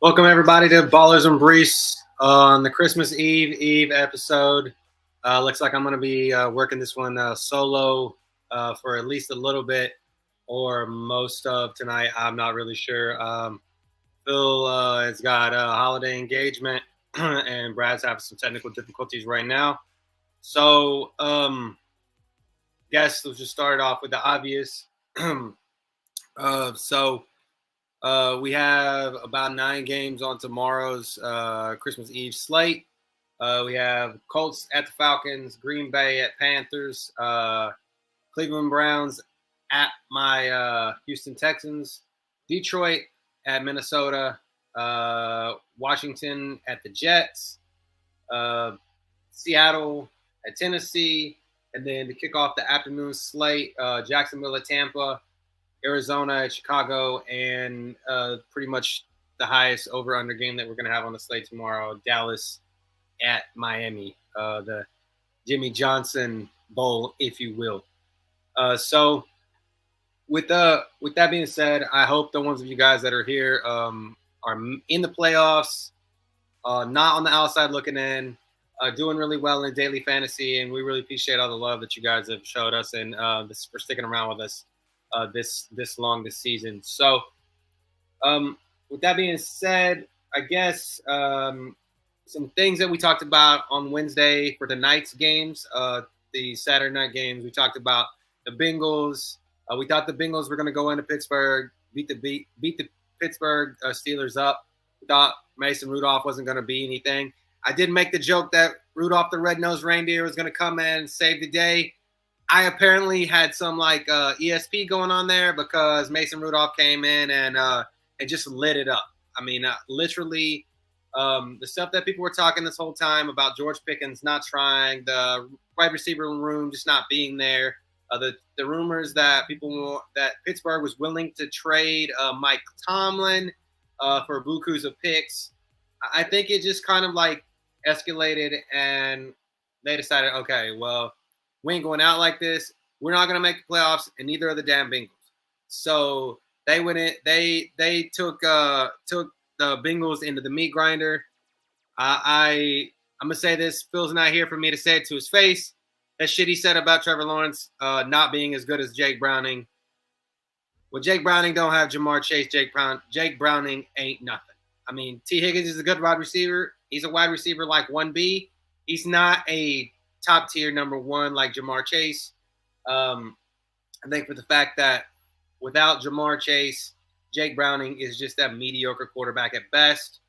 Welcome everybody to Ballers and Briefs on the Christmas Eve episode. Looks like I'm going to be working this one solo for at least a little bit or most of tonight. I'm not really sure. Phil has got a holiday engagement and Brad's having some technical difficulties right now. So, guess let's just start off with the obvious. We have about 9 games on tomorrow's Christmas Eve slate. We have Colts at the Falcons, Green Bay at Panthers, Cleveland Browns at my Houston Texans, Detroit at Minnesota, Washington at the Jets, Seattle at Tennessee, and then to kick off the afternoon slate, Jacksonville at Tampa, Arizona at Chicago, and pretty much the highest over-under game that we're going to have on the slate tomorrow, Dallas at Miami, the Jimmy Johnson Bowl, if you will. So with that being said, I hope the ones of you guys that are here are in the playoffs, not on the outside looking in, doing really well in daily fantasy, and we really appreciate all the love that you guys have showed us and for sticking around with us this long this season. So with that being said, I guess some things that we talked about on Wednesday for the night's games, the Saturday night games. We talked about the Bengals. We thought the Bengals were going to go into Pittsburgh, beat the Pittsburgh Steelers up. We thought Mason Rudolph wasn't going to be anything. I did make the joke that Rudolph the Red-Nosed Reindeer was going to come in and save the day. I apparently had some ESP going on there because Mason Rudolph came in and just lit it up. I mean, literally the stuff that people were talking this whole time about George Pickens not trying, the wide receiver room just not being there, the rumors that that Pittsburgh was willing to trade Mike Tomlin for bukus of picks. I think it just kind of escalated and they decided, okay, well, we ain't going out like this. We're not going to make the playoffs, and neither are the damn Bengals. So they went in. They took the Bengals into the meat grinder. I'm gonna say this. Phil's not here for me to say it to his face. That shit he said about Trevor Lawrence not being as good as Jake Browning. Well, Jake Browning don't have Jamar Chase. Jake Browning ain't nothing. I mean, T. Higgins is a good wide receiver. He's a wide receiver like 1B. He's not a top tier number 1 like Jamar Chase. I think for the fact that without Jamar Chase, Jake Browning is just that mediocre quarterback at best.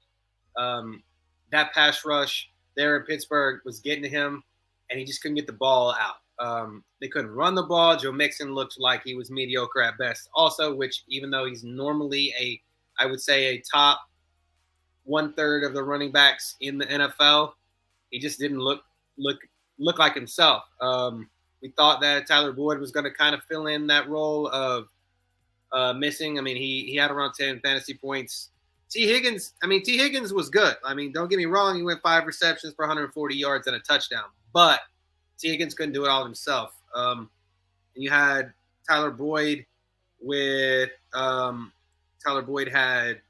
That pass rush there in Pittsburgh was getting to him, and he just couldn't get the ball out. They couldn't run the ball. Joe Mixon looked like he was mediocre at best also, which even though he's normally I would say a top 1/3 of the running backs in the NFL, he just didn't look like himself. We thought that Tyler Boyd was going to kind of fill in that role of missing. I mean, he had around 10 fantasy points. T. Higgins was good. I mean, don't get me wrong. He went 5 receptions for 140 yards and a touchdown. But T. Higgins couldn't do it all himself. And you had Tyler Boyd Tyler Boyd had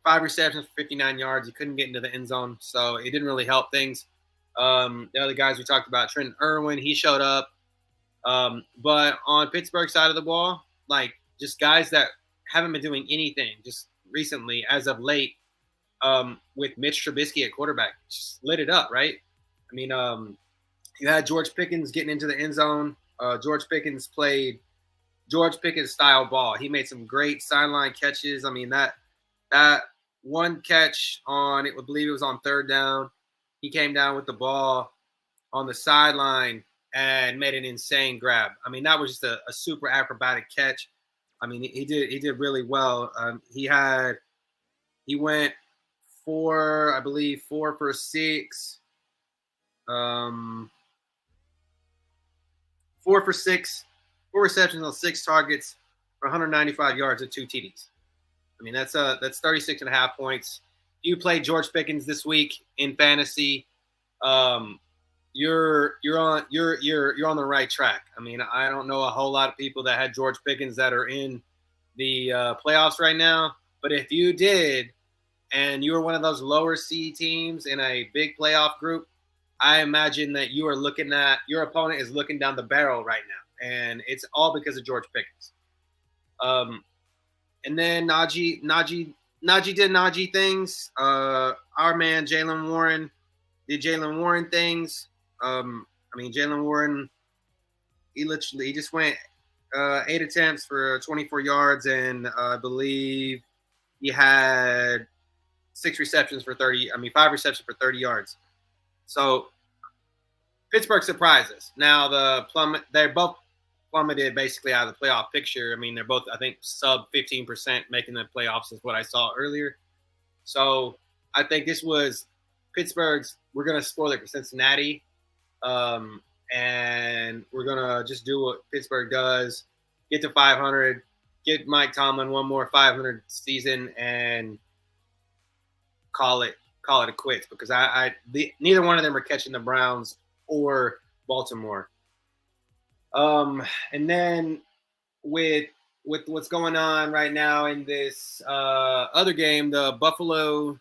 5 receptions for 59 yards. He couldn't get into the end zone, so it didn't really help things. The other guys we talked about, Trenton Irwin, he showed up. But on Pittsburgh side of the ball, just guys that haven't been doing anything just recently as of late, with Mitch Trubisky at quarterback, just lit it up, right? I mean, you had George Pickens getting into the end zone. George Pickens played George Pickens style ball. He made some great sideline catches. I mean, that one catch I believe it was on 3rd down. He came down with the ball on the sideline and made an insane grab. I mean, that was just a super acrobatic catch. I mean, he did really well. He went 4 for 6. 4 for 6, 4 receptions on 6 targets for 195 yards and 2 TDs. I mean, that's 36.5 points. If you play George Pickens this week in fantasy, you're on the right track. I mean, I don't know a whole lot of people that had George Pickens that are in the playoffs right now, but if you did, and you are one of those lower seed teams in a big playoff group, I imagine that you are looking at your opponent is looking down the barrel right now, and it's all because of George Pickens. And then Najee did Najee things. Our man Jaylen Warren did Jaylen Warren things. Jaylen Warren, he just went 8 attempts for 24 yards, and I believe he had 5 receptions for 30 yards. So Pittsburgh surprised us. Now they're both plummeted basically out of the playoff picture. I mean, they're both, I think, sub 15% making the playoffs is what I saw earlier. So I think this was Pittsburgh's, we're going to spoil it for Cincinnati. And we're going to just do what Pittsburgh does, get to 500, get Mike Tomlin one more 500 season, and call it a quits, because neither one of them are catching the Browns or Baltimore. And then with what's going on right now in this other game, the Buffalo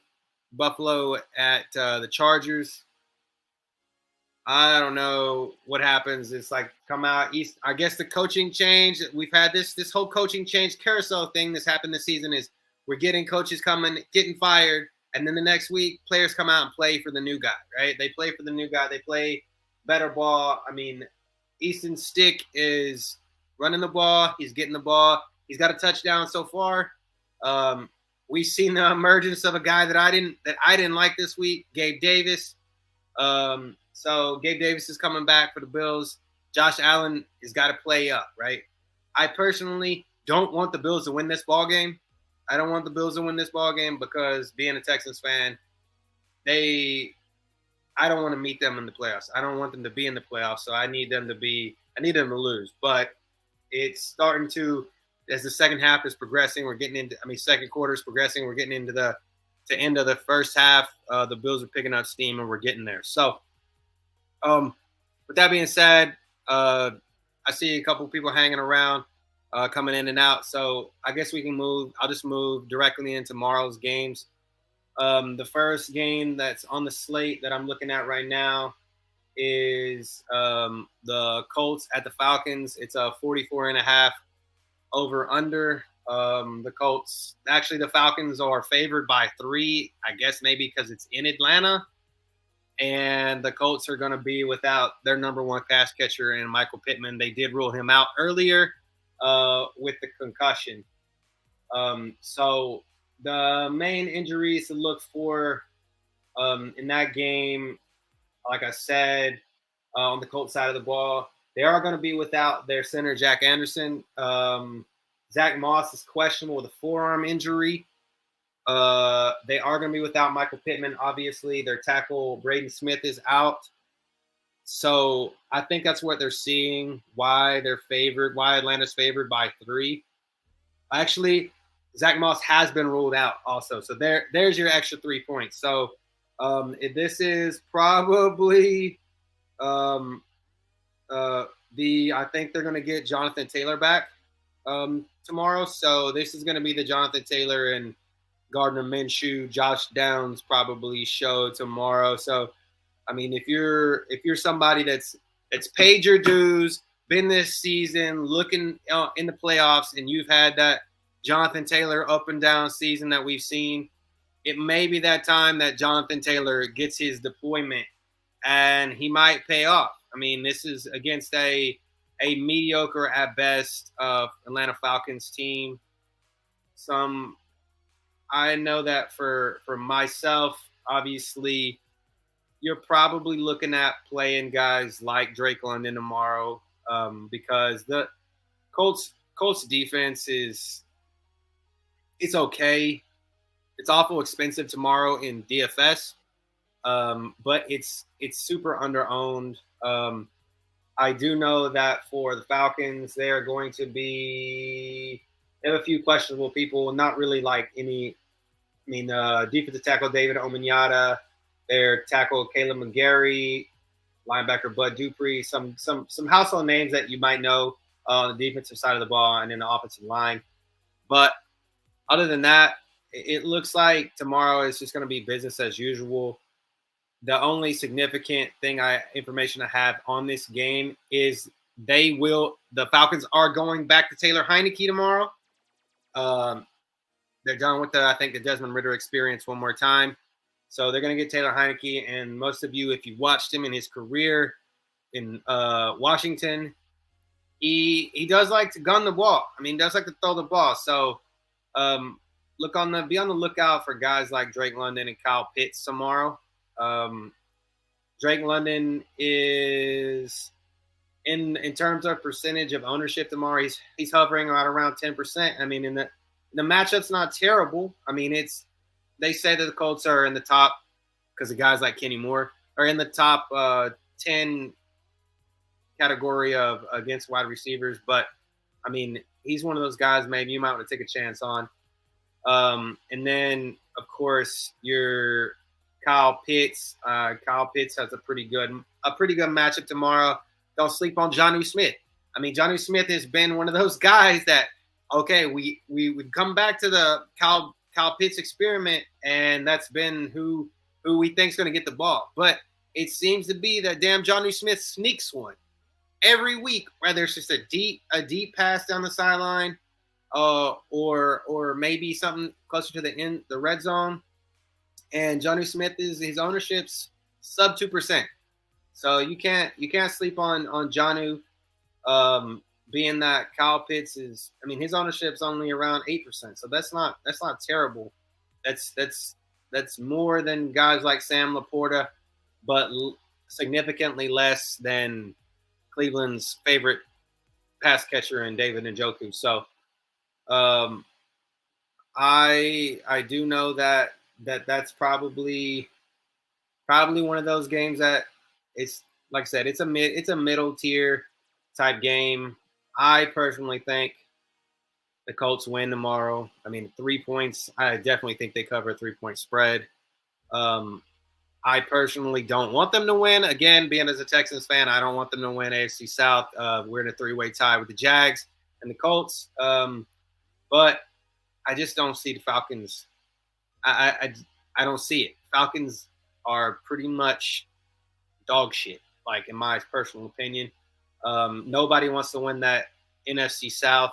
at the Chargers. I don't know what happens. It's like come out East. I guess the coaching change. We've had this whole coaching change carousel thing that's happened this season is we're getting coaches getting fired, and then the next week players come out and play for the new guy, right? They play for the new guy. They play better ball. I mean, Easton Stick is running the ball. He's getting the ball. He's got a touchdown so far. We've seen the emergence of a guy that I didn't like this week, Gabe Davis. So Gabe Davis is coming back for the Bills. Josh Allen has got to play up, right? I personally don't want the Bills to win this ball game. I don't want the Bills to win this ball game because being a Texans fan, I don't want to meet them in the playoffs. I don't want them to be in the playoffs, so I need them to lose. But it's starting to, as the second half is progressing, second quarter is progressing. We're getting into the end of the first half. The Bills are picking up steam, and we're getting there. So, with that being said, I see a couple people hanging around, coming in and out. So I guess we can move. I'll just move directly into tomorrow's games. The first game that's on the slate that I'm looking at right now is the Colts at the Falcons. It's a 44.5 over under. The Falcons are favored by 3, I guess maybe because it's in Atlanta. And the Colts are going to be without their number one pass catcher and Michael Pittman. They did rule him out earlier with the concussion. So the main injuries to look for in that game, like I said, on the Colts side of the ball, they are going to be without their center, Jack Anderson. Zach Moss is questionable with a forearm injury. They are going to be without Michael Pittman, obviously. Their tackle, Braden Smith, is out. So I think that's what they're seeing, why Atlanta's favored by 3. Actually, Zach Moss has been ruled out also. So there's your extra 3 points. So this is probably I think they're going to get Jonathan Taylor back tomorrow. So this is going to be the Jonathan Taylor and Gardner Minshew, Josh Downs probably show tomorrow. So, I mean, if you're somebody that's paid your dues, been this season looking in the playoffs, and you've had that Jonathan Taylor up and down season that we've seen, it may be that time that Jonathan Taylor gets his deployment, and he might pay off. I mean, this is against a mediocre at best Atlanta Falcons team. I know that for myself, obviously, you're probably looking at playing guys like Drake London tomorrow because the Colts defense it's okay. It's awful expensive tomorrow in DFS, but it's super under-owned. I do know that for the Falcons, they are going to be – they have a few questionable people, not really like any – defensive tackle David Omanyata, their tackle Caleb McGarry, linebacker Bud Dupree, some household names that you might know on the defensive side of the ball and in the offensive line. But other than that, it looks like tomorrow is just going to be business as usual. The only significant information I have on this game is the Falcons are going back to Taylor Heineke tomorrow. They're done with I think the Desmond Ridder experience one more time. So they're going to get Taylor Heineke. And most of you, if you watched him in his career in Washington, he does like to gun the ball. I mean, does like to throw the ball. So be on the lookout for guys like Drake London and Kyle Pitts tomorrow. Drake London is in terms of percentage of ownership tomorrow. He's hovering around 10%. I mean, in the matchup's not terrible. I mean, they say that the Colts are in the top because of guys like Kenny Moore are in the top 10 category of against wide receivers. But I mean, he's one of those guys maybe you might want to take a chance on. And then of course your Kyle Pitts. Kyle Pitts has a pretty good matchup tomorrow. Don't sleep on Jonnu Smith. I mean, Jonnu Smith has been one of those guys that we would come back to the Kyle Pitts experiment, and that's been who we think is going to get the ball. But it seems to be that damn Jonnu Smith sneaks one every week, whether it's just a deep pass down the sideline, or maybe something closer to the red zone. And Jonnu Smith his ownership's sub 2%. So you can't sleep on Jonnu. Being that Kyle Pitts his ownership's only around 8%. So that's not terrible. That's more than guys like Sam Laporta, but significantly less than Cleveland's favorite pass catcher in David Njoku. So I do know that's probably one of those games that it's like I said, it's a middle tier type game. I personally think the Colts win tomorrow. I mean, 3 points. I definitely think they cover a 3-point spread. I personally don't want them to win. Again, being as a Texans fan, I don't want them to win AFC South. We're in a 3-way tie with the Jags and the Colts. But I just don't see the Falcons. I don't see it. Falcons are pretty much dog shit, like in my personal opinion. Nobody wants to win that NFC South.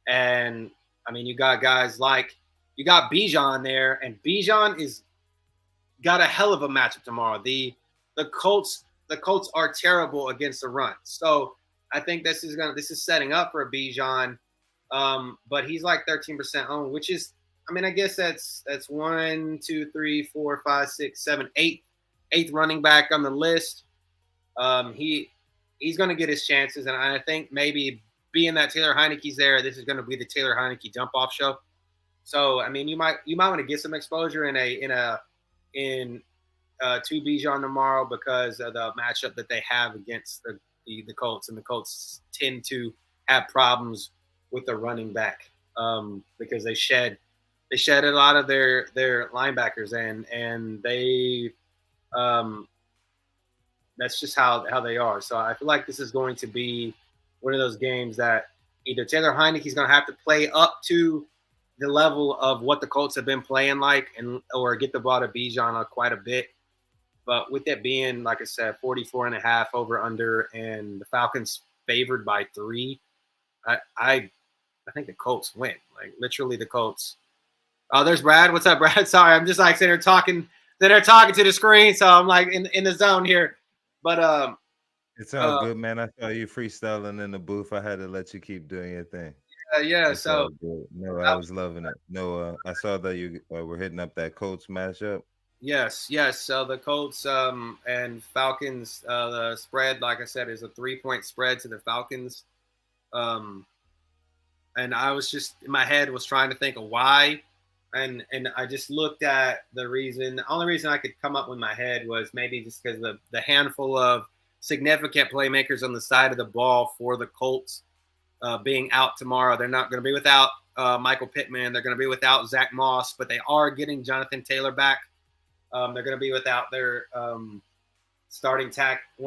And, I mean, you got guys like – you got Bijan there, and Bijan is got a hell of a matchup tomorrow. The Colts are terrible against the run. So I think this is setting up for a Bijan. But he's like 13% owned, which is – I mean, I guess that's 1, 2, 3, 4, 5, 6, 7, 8th running back on the list. He's going to get his chances, and I think maybe being that Taylor Heineke's there, this is going to be the Taylor Heineke dump-off show. So, I mean, you might want to get some exposure in to Bijan tomorrow because of the matchup that they have against the Colts, and the Colts tend to have problems with the running back because they shed a lot of their linebackers, and they that's just how they are. So I feel like this is going to be one of those games that either Taylor Heineke's going to have to play up to the level of what the Colts have been playing like, or get the ball to Bijan quite a bit. But with it being, like I said, 44.5 over under, and the Falcons favored by 3, I think the Colts win. Like literally the Colts. Oh, there's Brad. What's up, Brad? Sorry, I'm just like sitting there talking to the screen, so I'm like in the zone here. But it's all good, man. I saw you freestyling in the booth. I had to let you keep doing your thing. Yeah. It's all good. No, I was loving it. No, I saw that you were hitting up that Colts matchup. Yes. So the Colts and Falcons, the spread, like I said, is a 3-point spread to the Falcons. And I was just in my head was trying to think of why. And I just looked at the reason. The only reason I could come up with my head was maybe just because the handful of significant playmakers on the side of the ball for the Colts being out tomorrow. They're not going to be without Michael Pittman. They're going to be without Zach Moss, but they are getting Jonathan Taylor back. They're going to be without their one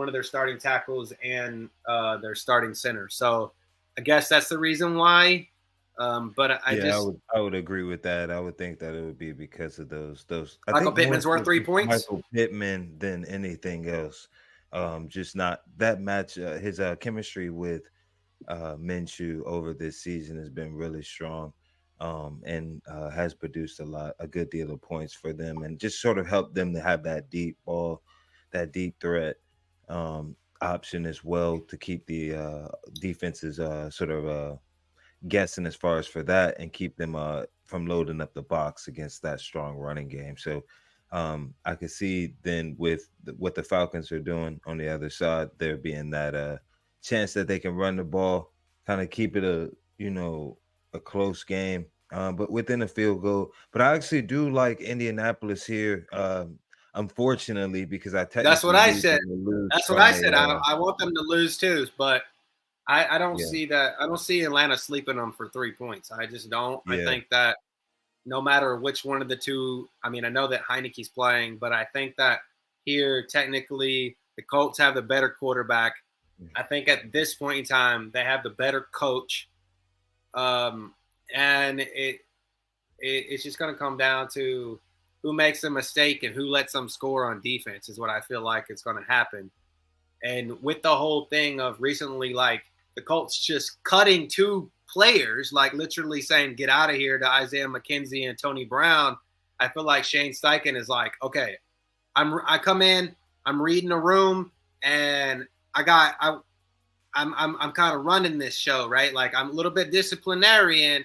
of their starting tackles and their starting center. So I guess that's the reason why. But I would agree with that. I would think that it would be because of those. I Michael think more Pittman's worth so 3 just points. Michael Pittman than anything else. Just not that match. His chemistry with Minshew over this season has been really strong, and has produced a good deal of points for them, and just sort of helped them to have that deep ball, that deep threat option as well to keep the defenses sort of guessing as far as for that and keep them from loading up the box against that strong running game. So I could see then with what the Falcons are doing on the other side, there being that chance that they can run the ball, kind of keep it a close game, but within a field goal. But I actually do like Indianapolis here. Unfortunately, because I That's what technically I need said. them to lose That's what I by said. I want them to lose too, but I don't yeah, see that. I don't see Atlanta sleeping them for 3 points. I just don't. I yeah. think that no matter which one of the two, I mean, I know that Heineke's playing, but I think that here, technically, the Colts have the better quarterback. I think at this point in time, they have the better coach. And it's just going to come down to who makes a mistake and who lets them score on defense is what I feel like is going to happen. And with the whole thing of recently, like the Colts just cutting two players, like literally saying, get out of here to Isaiah McKenzie and Tony Brown, I feel like Shane Steichen is like, okay, I come in, I'm reading a room, and I'm kind of running this show, right? Like I'm a little bit disciplinarian,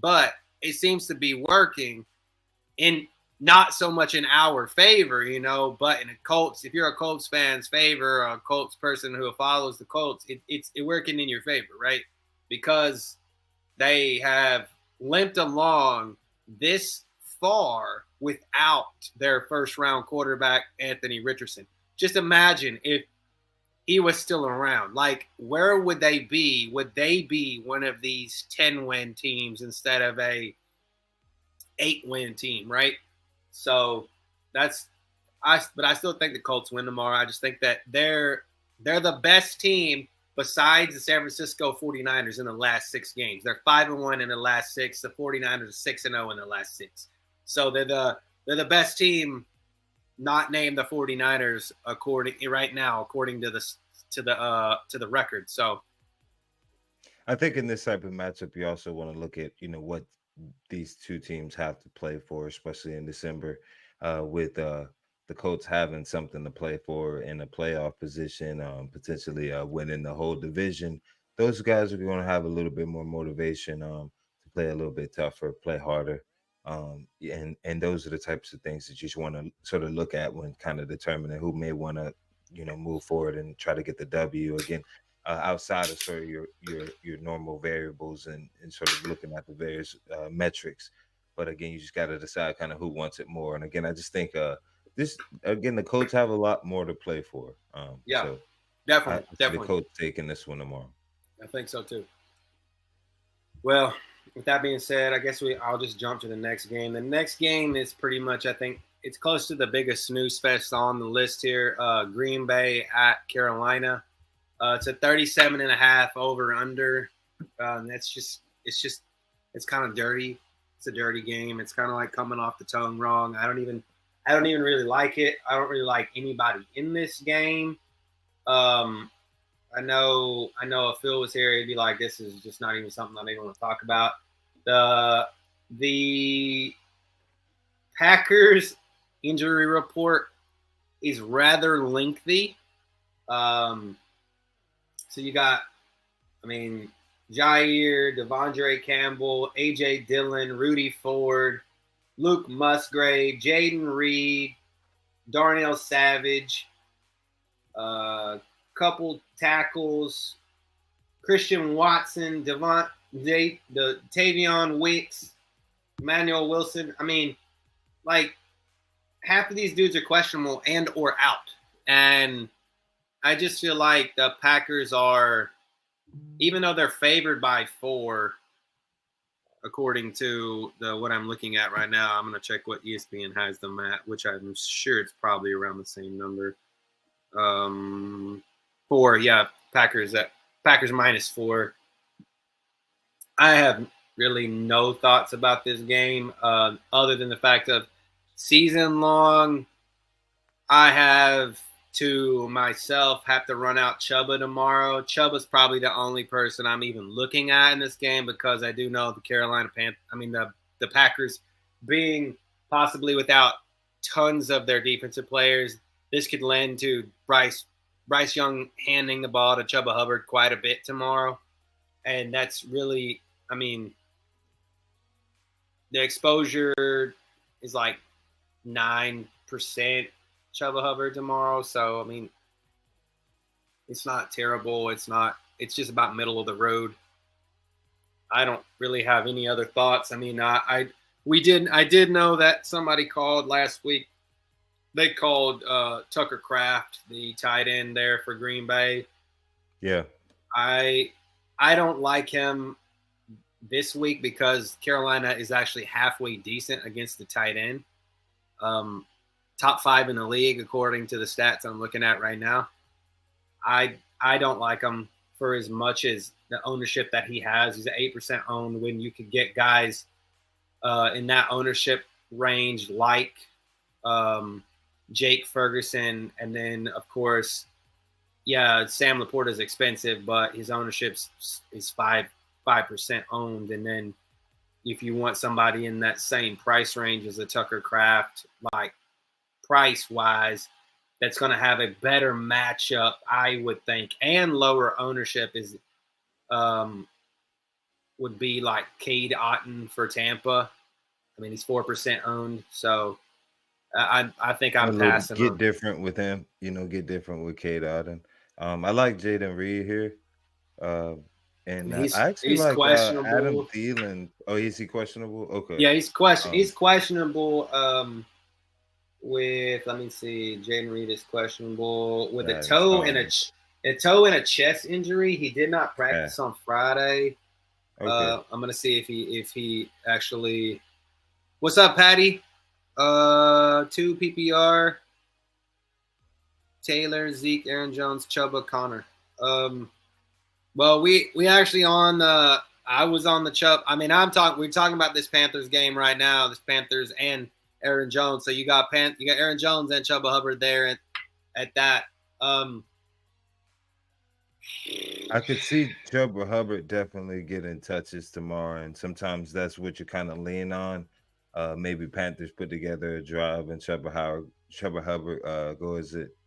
but it seems to be working in not so much in our favor, but in a Colts, if you're a Colts fan's favor, or a Colts person who follows the Colts, it's working in your favor, right? Because they have limped along this far without their first round quarterback, Anthony Richardson. Just imagine if he was still around. Like, where would they be? Would they be one of these 10-win teams instead of a 8-win team, right? So but I still think the Colts win tomorrow. I just think that they're the best team besides the San Francisco 49ers in the last 6 games. They're 5-1 in the last 6. The 49ers are 6-0 in the last 6. So they're the best team, not named the 49ers according to the record. So I think in this type of matchup, you also want to look at what these two teams have to play for, especially in December, with the Colts having something to play for in a playoff position, potentially winning the whole division. Those guys are going to have a little bit more motivation to play a little bit tougher, play harder. And those are the types of things that you just want to sort of look at when kind of determining who may want to move forward and try to get the W again, outside of sort of your normal variables and sort of looking at the various metrics. But again, you just got to decide kind of who wants it more. And again, I just think this again, the Colts have a lot more to play for. yeah, So I definitely, see the definitely. Colts taking this one tomorrow. I think so too. Well, with that being said, I guess I'll just jump to the next game. The next game is pretty much, I think, it's close to the biggest snooze fest on the list here. Green Bay at Carolina. It's a 37.5 over under. It's kind of dirty. It's a dirty game. It's kind of like coming off the tongue wrong. I don't even really like it. I don't really like anybody in this game. I know if Phil was here, he'd be like, this is just not even something I even want to talk about. The Packers injury report is rather lengthy. So you got, Jair, Devondre Campbell, A.J. Dillon, Rudy Ford, Luke Musgrave, Jaden Reed, Darnell Savage, couple tackles, Christian Watson, Tavion Wicks, Emmanuel Wilson. Half of these dudes are questionable and or out. And I just feel like the Packers are, even though they're favored by 4, according to what I'm looking at right now, I'm going to check what ESPN has them at, which I'm sure it's probably around the same number. 4, yeah, Packers -4. I have really no thoughts about this game other than the fact of season long. I have to run out Chuba tomorrow. Chuba's probably the only person I'm even looking at in this game because I do know the the Packers being possibly without tons of their defensive players, this could lend to Bryce Young handing the ball to Chuba Hubbard quite a bit tomorrow. And that's really, I mean, the exposure is like 9% Chuba Hubbard tomorrow. So, I mean, it's not terrible. It's just about middle of the road. I don't really have any other thoughts. I mean, I did know that somebody called last week. They called Tucker Kraft, the tight end there for Green Bay. Yeah. I don't like him this week because Carolina is actually halfway decent against the tight end. Top 5 in the league according to the stats I'm looking at right now. I don't like him for as much as the ownership that he has. He's at 8% owned when you could get guys in that ownership range like Jake Ferguson, and then of course, Sam Laporta is expensive, but his ownership is 5% owned. And then if you want somebody in that same price range as a Tucker Kraft, like price wise, that's going to have a better matchup, I would think, and lower ownership is would be like Cade Otton for Tampa. I mean, he's 4% owned, so I think I'm passing Get on. different with him, get different with Cade Otton. I like Jaden Reed here. Uh, and I actually He's like Adam questionable. Thielen. Oh, is he questionable? Okay. Yeah, he's Um, questionable. With let me see, Jaden Reed is questionable with a that is toe and a chest injury. He did not yeah. practice on Friday. Okay. I'm gonna see if he actually. What's up, Patty? 2 PPR. Taylor, Zeke, Aaron Jones, Chuba, Connor. Well, we actually on the. I was on the Chubb. I mean, we're talking about this Panthers game right now. This Panthers and Aaron Jones. So you got Aaron Jones and Chuba Hubbard there at that. I could see Chuba Hubbard definitely getting touches tomorrow, and sometimes that's what you kind of lean on. Maybe Panthers put together a drive and Chuba Hubbard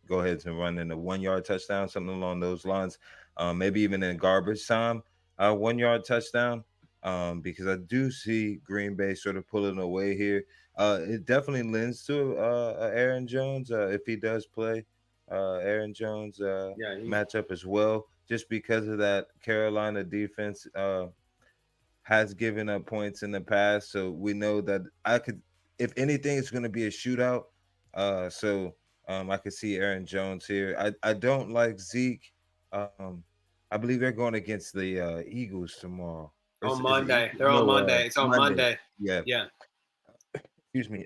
go ahead and run in a 1 yard touchdown, something along those lines. Maybe even in garbage time, 1 yard touchdown. Because I do see Green Bay sort of pulling away here. It definitely lends to Aaron Jones if he does play. Aaron Jones matchup as well, just because of that Carolina defense has given up points in the past. So we know that if anything, it's going to be a shootout. I could see Aaron Jones here. I don't like Zeke. I believe they're going against the Eagles tomorrow. On Monday. They're on No, Monday. It's on Monday. Yeah. Yeah. Excuse me.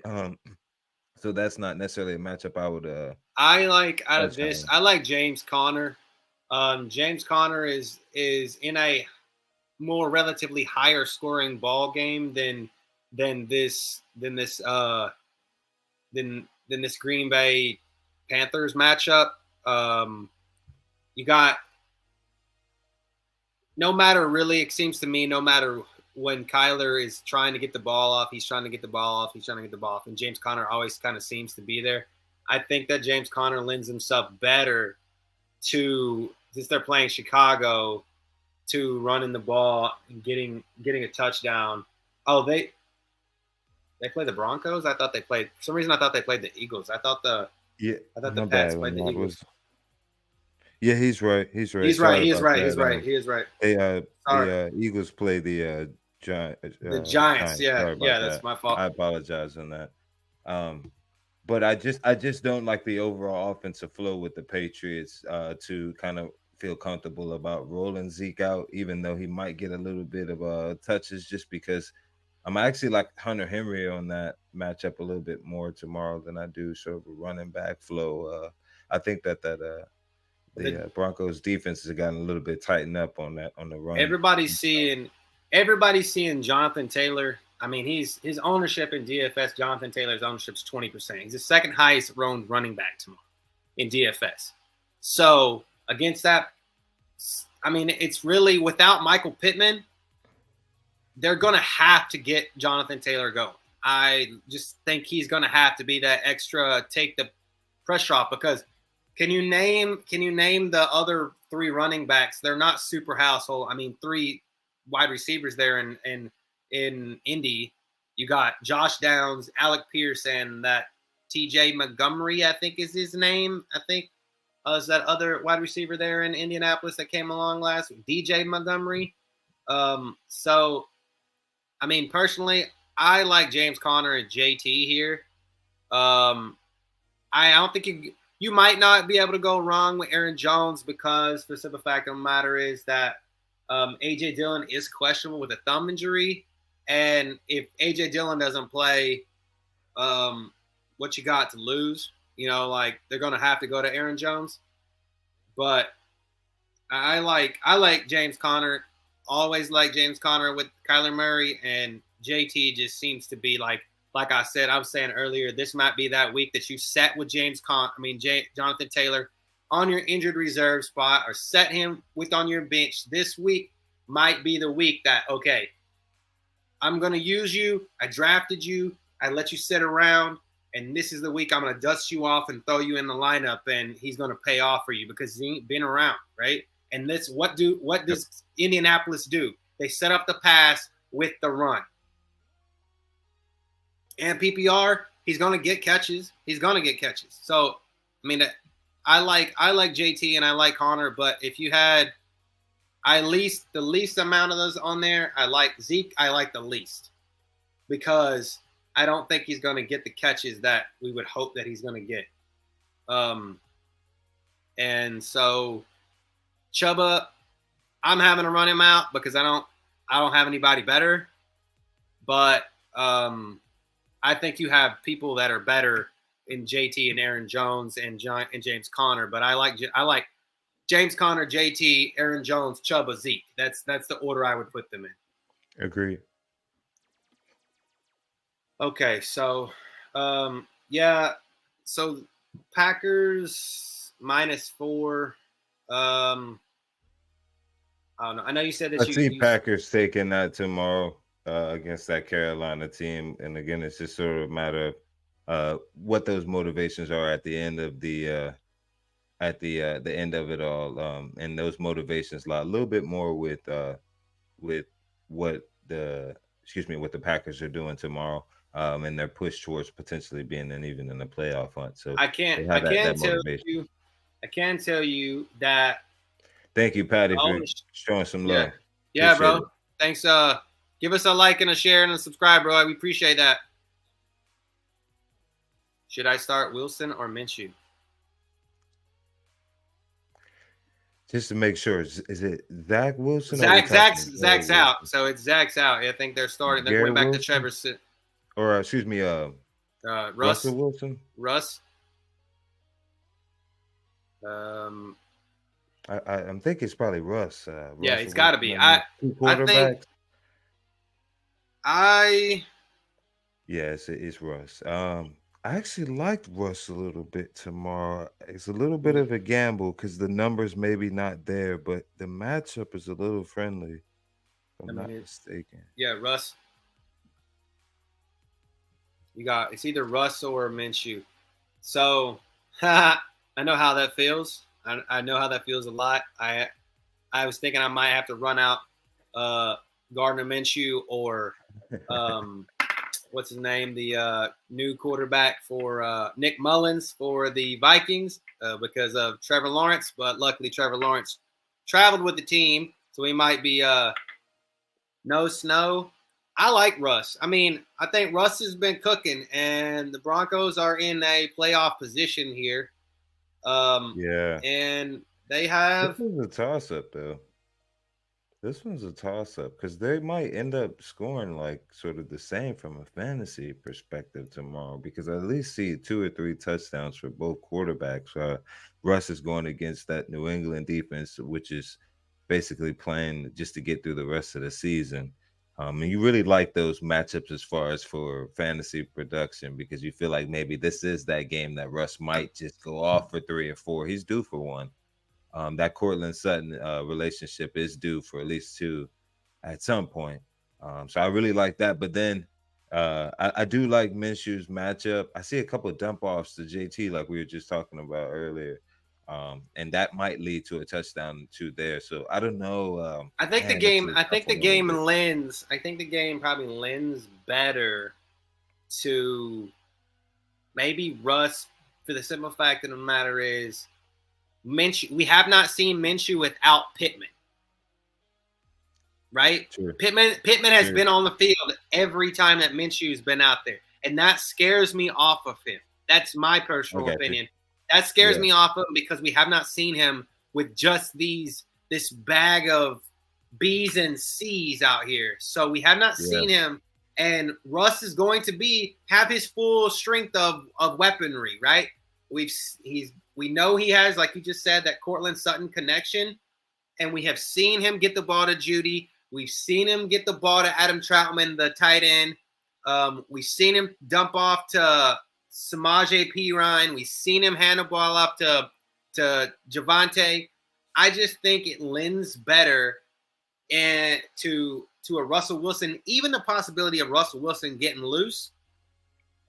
So that's not necessarily a matchup I would. I like out of this. I like James Conner. James Conner is in a more relatively higher scoring ball game than this Green Bay Panthers matchup. You got no matter really. It seems to me no matter when Kyler is trying to get the ball off, he's trying to get the ball off. He's trying to get the ball off, and James Conner always kind of seems to be there. I think that James Conner lends himself better to, since they're playing Chicago, to running the ball and getting a touchdown. Oh, they play the Broncos? I thought they played, for some reason I thought they played the Eagles. I thought the Pats played the Eagles. Yeah, he's right. He is right. He is right. The Eagles play the Giants. The Giants. Yeah, that's my fault. I apologize on that. But I just don't like the overall offensive flow with the Patriots to kind of feel comfortable about rolling Zeke out, even though he might get a little bit of touches, just because I'm actually like Hunter Henry on that matchup a little bit more tomorrow than I do sort of a running back flow. I think that the Broncos defense has gotten a little bit tightened up on the run. Everybody's seeing everybody's seeing Jonathan Taylor. I mean, his ownership in DFS. Jonathan Taylor's ownership is 20%. He's the second highest owned running back tomorrow in DFS. So against that, I mean, it's really without Michael Pittman, they're going to have to get Jonathan Taylor going. I just think he's going to have to be that extra, take the pressure off, because can you name the other three running backs? They're not super household. I mean, three wide receivers there in Indy. You got Josh Downs, Alec Pierce, and that TJ Montgomery, I think is his name. I think is that other wide receiver there in Indianapolis that came along last week, DJ Montgomery. So, I mean, personally, I like James Conner and JT here. I don't think you might not be able to go wrong with Aaron Jones, because the simple fact of the matter is that A.J. Dillon is questionable with a thumb injury. And if A.J. Dillon doesn't play, what you got to lose? You know, like they're going to have to go to Aaron Jones. But I like James Conner. Always like James Conner with Kyler Murray, and JT just seems to be like I said, I was saying earlier, this might be that week that you set with Jonathan Taylor on your injured reserve spot, or set him on your bench. This week might be the week that, okay, I'm going to use you. I drafted you. I let you sit around, and this is the week I'm going to dust you off and throw you in the lineup, and he's going to pay off for you because he ain't been around, right? And this, what does Indianapolis do? They set up the pass with the run. And PPR, he's going to get catches. So, I mean, I like JT and I like Conner, but if you had the least amount of those on there, I like Zeke. I like the least, because I don't think he's going to get the catches that we would hope that he's going to get. And so Chuba, I'm having to run him out because I don't have anybody better. But I think you have people that are better in JT and Aaron Jones and James Conner. But I like James Conner, JT, Aaron Jones, Chuba, Zeke. That's the order I would put them in. Agreed. Okay, so yeah, so Packers -4. I don't know. I know you said that I see Packers taking that tomorrow against that Carolina team, and again, it's just sort of a matter of what those motivations are at the end of the end of it all, and those motivations lie a little bit more with what the Packers are doing tomorrow, and their push towards potentially being even in the playoff hunt. So I can tell you that. Thank you, Patty, for showing some love. Yeah, bro. It. Thanks. Give us a like and a share and a subscribe, bro. We appreciate that. Should I start Wilson or Minshew? Just to make sure, is it Zach Wilson? Zach's out. So it's Zach's out. I think they're starting. They're going back to Trevor. Or excuse me, Russell Wilson. Russ. I'm thinking it's probably Russ. Yeah, it's got to be. Yes, it's Russ. I actually liked Russ a little bit tomorrow. It's a little bit of a gamble because the numbers maybe not there, but the matchup is a little friendly, if I'm not mistaken. Yeah, Russ. It's either Russ or Minshew. So I know how that feels. I know how that feels a lot. I was thinking I might have to run out Gardner Minshew or what's his name, the new quarterback for Nick Mullins for the Vikings because of Trevor Lawrence. But luckily, Trevor Lawrence traveled with the team, so he might be no snow. I like Russ. I mean, I think Russ has been cooking, and the Broncos are in a playoff position here. Yeah. And they have. This one's a toss-up, though. This one's a toss-up because they might end up scoring like sort of the same from a fantasy perspective tomorrow, because I at least see 2 or 3 touchdowns for both quarterbacks. Russ is going against that New England defense, which is basically playing just to get through the rest of the season. And you really like those matchups as far as for fantasy production because you feel like maybe this is that game that Russ might just go off for 3 or 4. He's due for one. That Cortland Sutton relationship is due for at least 2 at some point. So I really like that. But then I do like Minshew's matchup. I see a couple of dump offs to JT, like we were just talking about earlier. And that might lead to a touchdown to there. So I don't know. I think the Man, this game. is a I tough think the one a little game bit. lends. I think the game probably lends better to maybe Russ for the simple fact of the matter is Minshew. We have not seen Minshew without Pittman, right? Sure. Pittman has been on the field every time that Minshew's been out there, and that scares me off of him. That's my personal opinion. That scares me off of him because we have not seen him with just this bag of B's and C's out here. So we have not seen him, and Russ is going to have his full strength of weaponry, right? We know he has, like you just said, that Cortland Sutton connection, and we have seen him get the ball to Judy. We've seen him get the ball to Adam Troutman, the tight end. We've seen him dump off to Samaje Perine. We've seen him hand the ball up to Javonte. I just think it lends better to a Russell Wilson, even the possibility of Russell Wilson getting loose.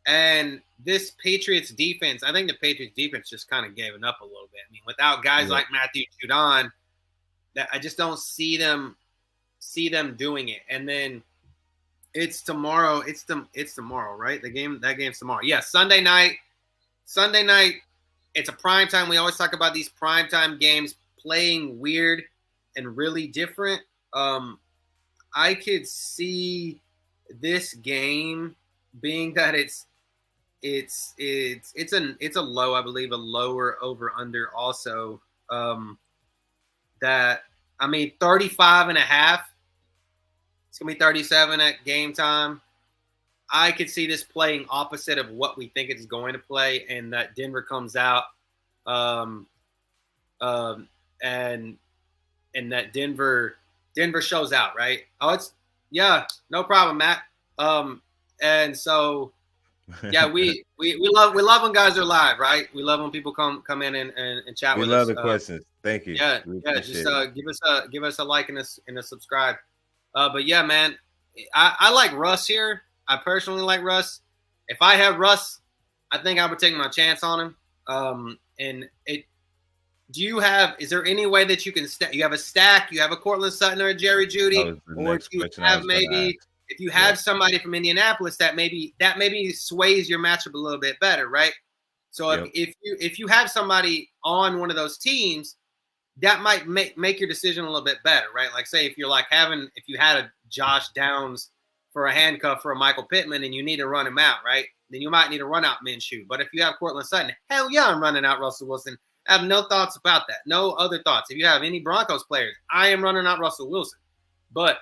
And this Patriots defense, I think the Patriots defense just kind of gave it up a little bit. I mean, without guys like Matthew Judon, that I just don't see them doing it. And then it's tomorrow. It's tomorrow, right? That game's tomorrow. Yeah, Sunday night. It's a prime time. We always talk about these prime time games playing weird and really different. I could see this game being that it's a low, I believe, a lower over under also. 35 and a half. It's going to be 37 at game time. I could see this playing opposite of what we think it's going to play, and that Denver comes out and that Denver shows out, right? No problem, Matt. And so we love when guys are live, right? We love when people come in and chat with us. We love the questions. Thank you. Just give us a like and a subscribe. But yeah, man, I like Russ here. I personally like Russ. If I have Russ, I think I would take my chance on him. Is there any way that you can stack? You have a stack, you have a Cortland Sutton or a Jerry Judy, or do you have if you have somebody from Indianapolis that maybe sways your matchup a little bit better, right? So if you have somebody on one of those teams, that might make your decision a little bit better, right? Like say if you had a Josh Downs for a handcuff for a Michael Pittman and you need to run him out, right? Then you might need to run out Minshew. But if you have Cortland Sutton, hell yeah, I'm running out Russell Wilson. I have no thoughts about that. No other thoughts. If you have any Broncos players, I am running out Russell Wilson. But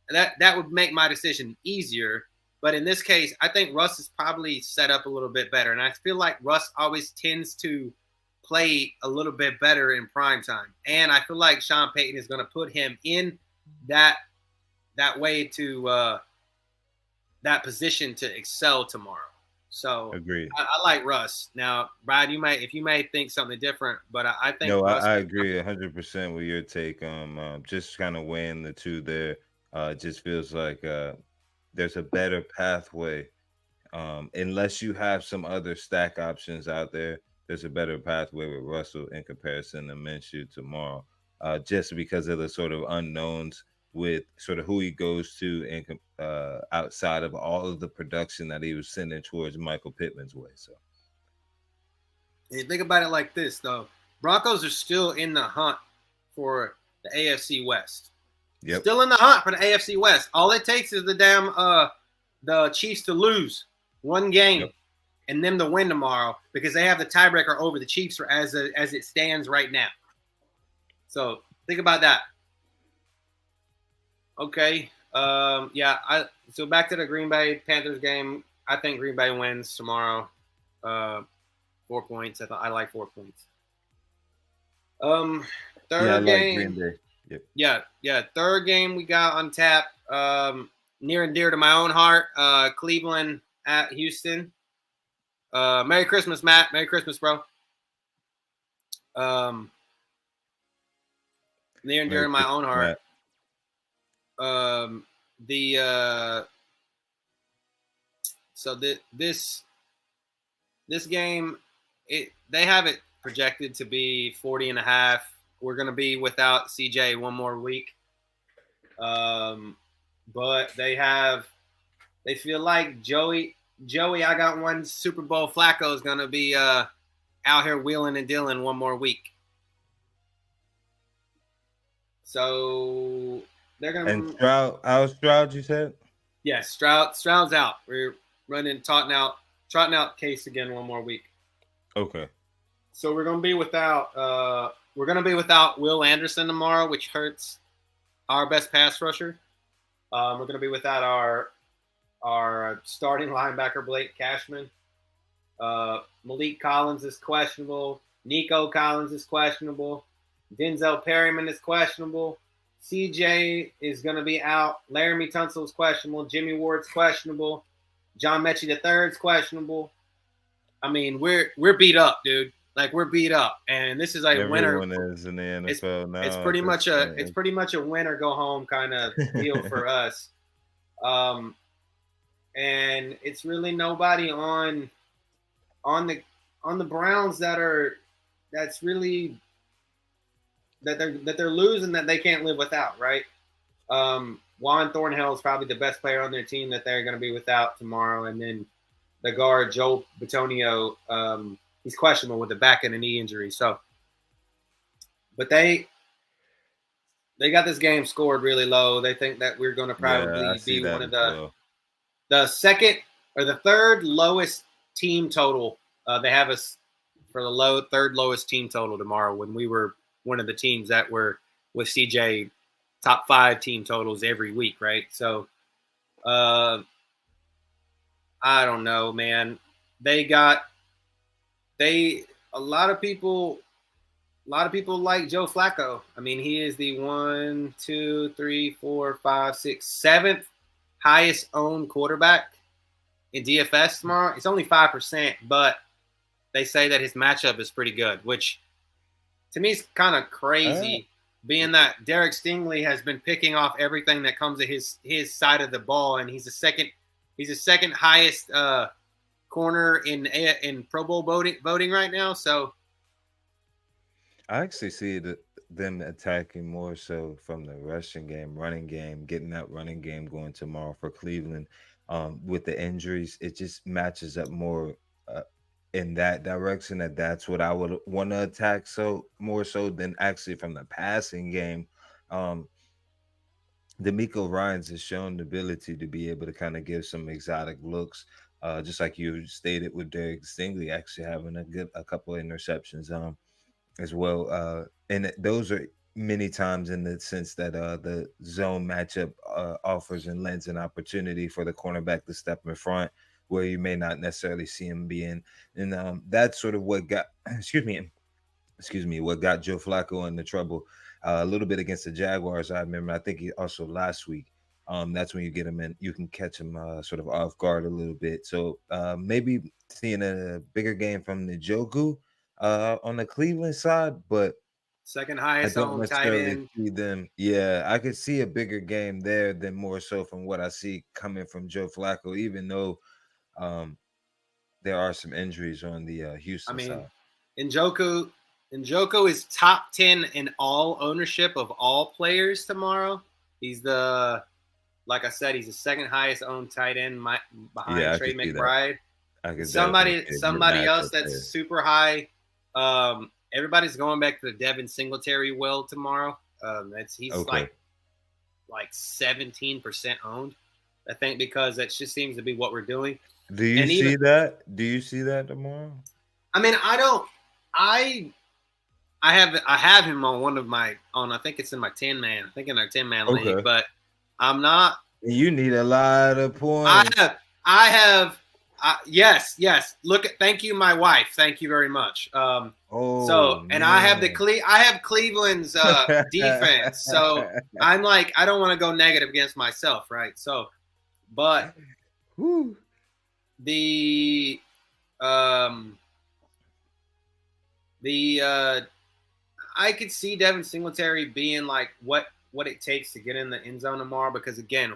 that would make my decision easier. But in this case, I think Russ is probably set up a little bit better. And I feel like Russ always tends to play a little bit better in prime time. And I feel like Sean Payton is going to put him in that way to that position to excel tomorrow. So agreed. I like Russ. Now, Brad, you may think something different, but I think I agree 100% with your take. Just kind of weighing the two there. It just feels like there's a better pathway. Unless you have some other stack options out there, there's a better pathway with Russell in comparison to Minshew tomorrow. Just because of the sort of unknowns with sort of who he goes to and outside of all of the production that he was sending towards Michael Pittman's way. So, and you think about it like this, though: Broncos are still in the hunt for the AFC West. Yep. Still in the hunt for the AFC West. All it takes is the Chiefs to lose one game and them to win tomorrow because they have the tiebreaker over the Chiefs as it stands right now. So think about that. Okay. So back to the Green Bay Panthers game. I think Green Bay wins tomorrow. 4 points. I like 4 points. Third game. Like Green Bay. Yep. Yeah. Third game we got on tap. near and dear to my own heart. Cleveland at Houston. Merry Christmas, Matt. Merry Christmas, bro. Near and dear to my own heart. This game, they have it projected to be 40.5. We're going to be without CJ one more week. But they feel like Joey, I got one Super Bowl. Flacco is going to be out here wheeling and dealing one more week. So they're going to. And Stroud, you said? Yes, Stroud's out. We're running trotting out Case again one more week. Okay. So we're going to be without Will Anderson tomorrow, which hurts our best pass rusher. We're going to be without our starting linebacker Blake Cashman. Malik Collins is questionable. Nico Collins is questionable. Denzel Perryman is questionable. CJ is going to be out. Laramie Tunsil is questionable. Jimmy Ward's questionable. John Mechie III is questionable. I mean, we're beat up, dude. Like, we're beat up, and this is a winner. Everyone is in the NFL now. It's pretty much a win or go home kind of deal for us. And it's really nobody on the Browns that's really that they're losing that they can't live without, right? Juan Thornhill is probably the best player on their team that they're going to be without tomorrow, and then the guard Joe Bitonio, he's questionable with a back and a knee injury. So, but they got this game scored really low. They think that we're going to probably be one of the second or the third lowest team total. They have us for the third lowest team total tomorrow, when we were one of the teams that were with CJ top 5 team totals every week, right? So, I don't know, man. A lot of people like Joe Flacco. I mean, he is the 7th highest owned quarterback in DFS tomorrow. It's only 5%, but they say that his matchup is pretty good, which to me is kind of crazy, being that Derek Stingley has been picking off everything that comes to his side of the ball, and he's the second highest corner in Pro Bowl voting right now. So I actually see them attacking more so from the running game, getting that running game going tomorrow for Cleveland. With the injuries, it just matches up more in that direction. That's what I would want to attack, so more so than actually from the passing game. D'Amico Ryans has shown the ability to be able to kind of give some exotic looks, just like you stated with Derek Stingley actually having a couple of interceptions as well. And those are many times in the sense that the zone matchup offers and lends an opportunity for the cornerback to step in front where you may not necessarily see him being. And that's sort of what got, what got Joe Flacco into trouble a little bit against the Jaguars. I remember, I think he also last week. That's when you get him in, you can catch him sort of off guard a little bit. So maybe seeing a bigger game from Njoku on the Cleveland side, but second highest on tight end. See them. Yeah, I could see a bigger game there than more so from what I see coming from Joe Flacco, even though there are some injuries on the Houston side. Njoku is top 10 in all ownership of all players tomorrow. He's like I said, he's the second highest owned tight end behind Trey McBride. Somebody else that's super high. Everybody's going back to the Devin Singletary well tomorrow. He's like 17% owned, I think, because that just seems to be what we're doing. Do you see that? Do you see that tomorrow? I mean, I have him on one of my I think it's in my 10-man. I think in our 10-man league, but I'm not. You need a lot of points. I have. Yes. Thank you, my wife. Thank you very much. I have Cleveland's defense. So I'm like, I don't want to go negative against myself, right? So But Woo. the I could see Devin Singletary being like what it takes to get in the end zone tomorrow, because again,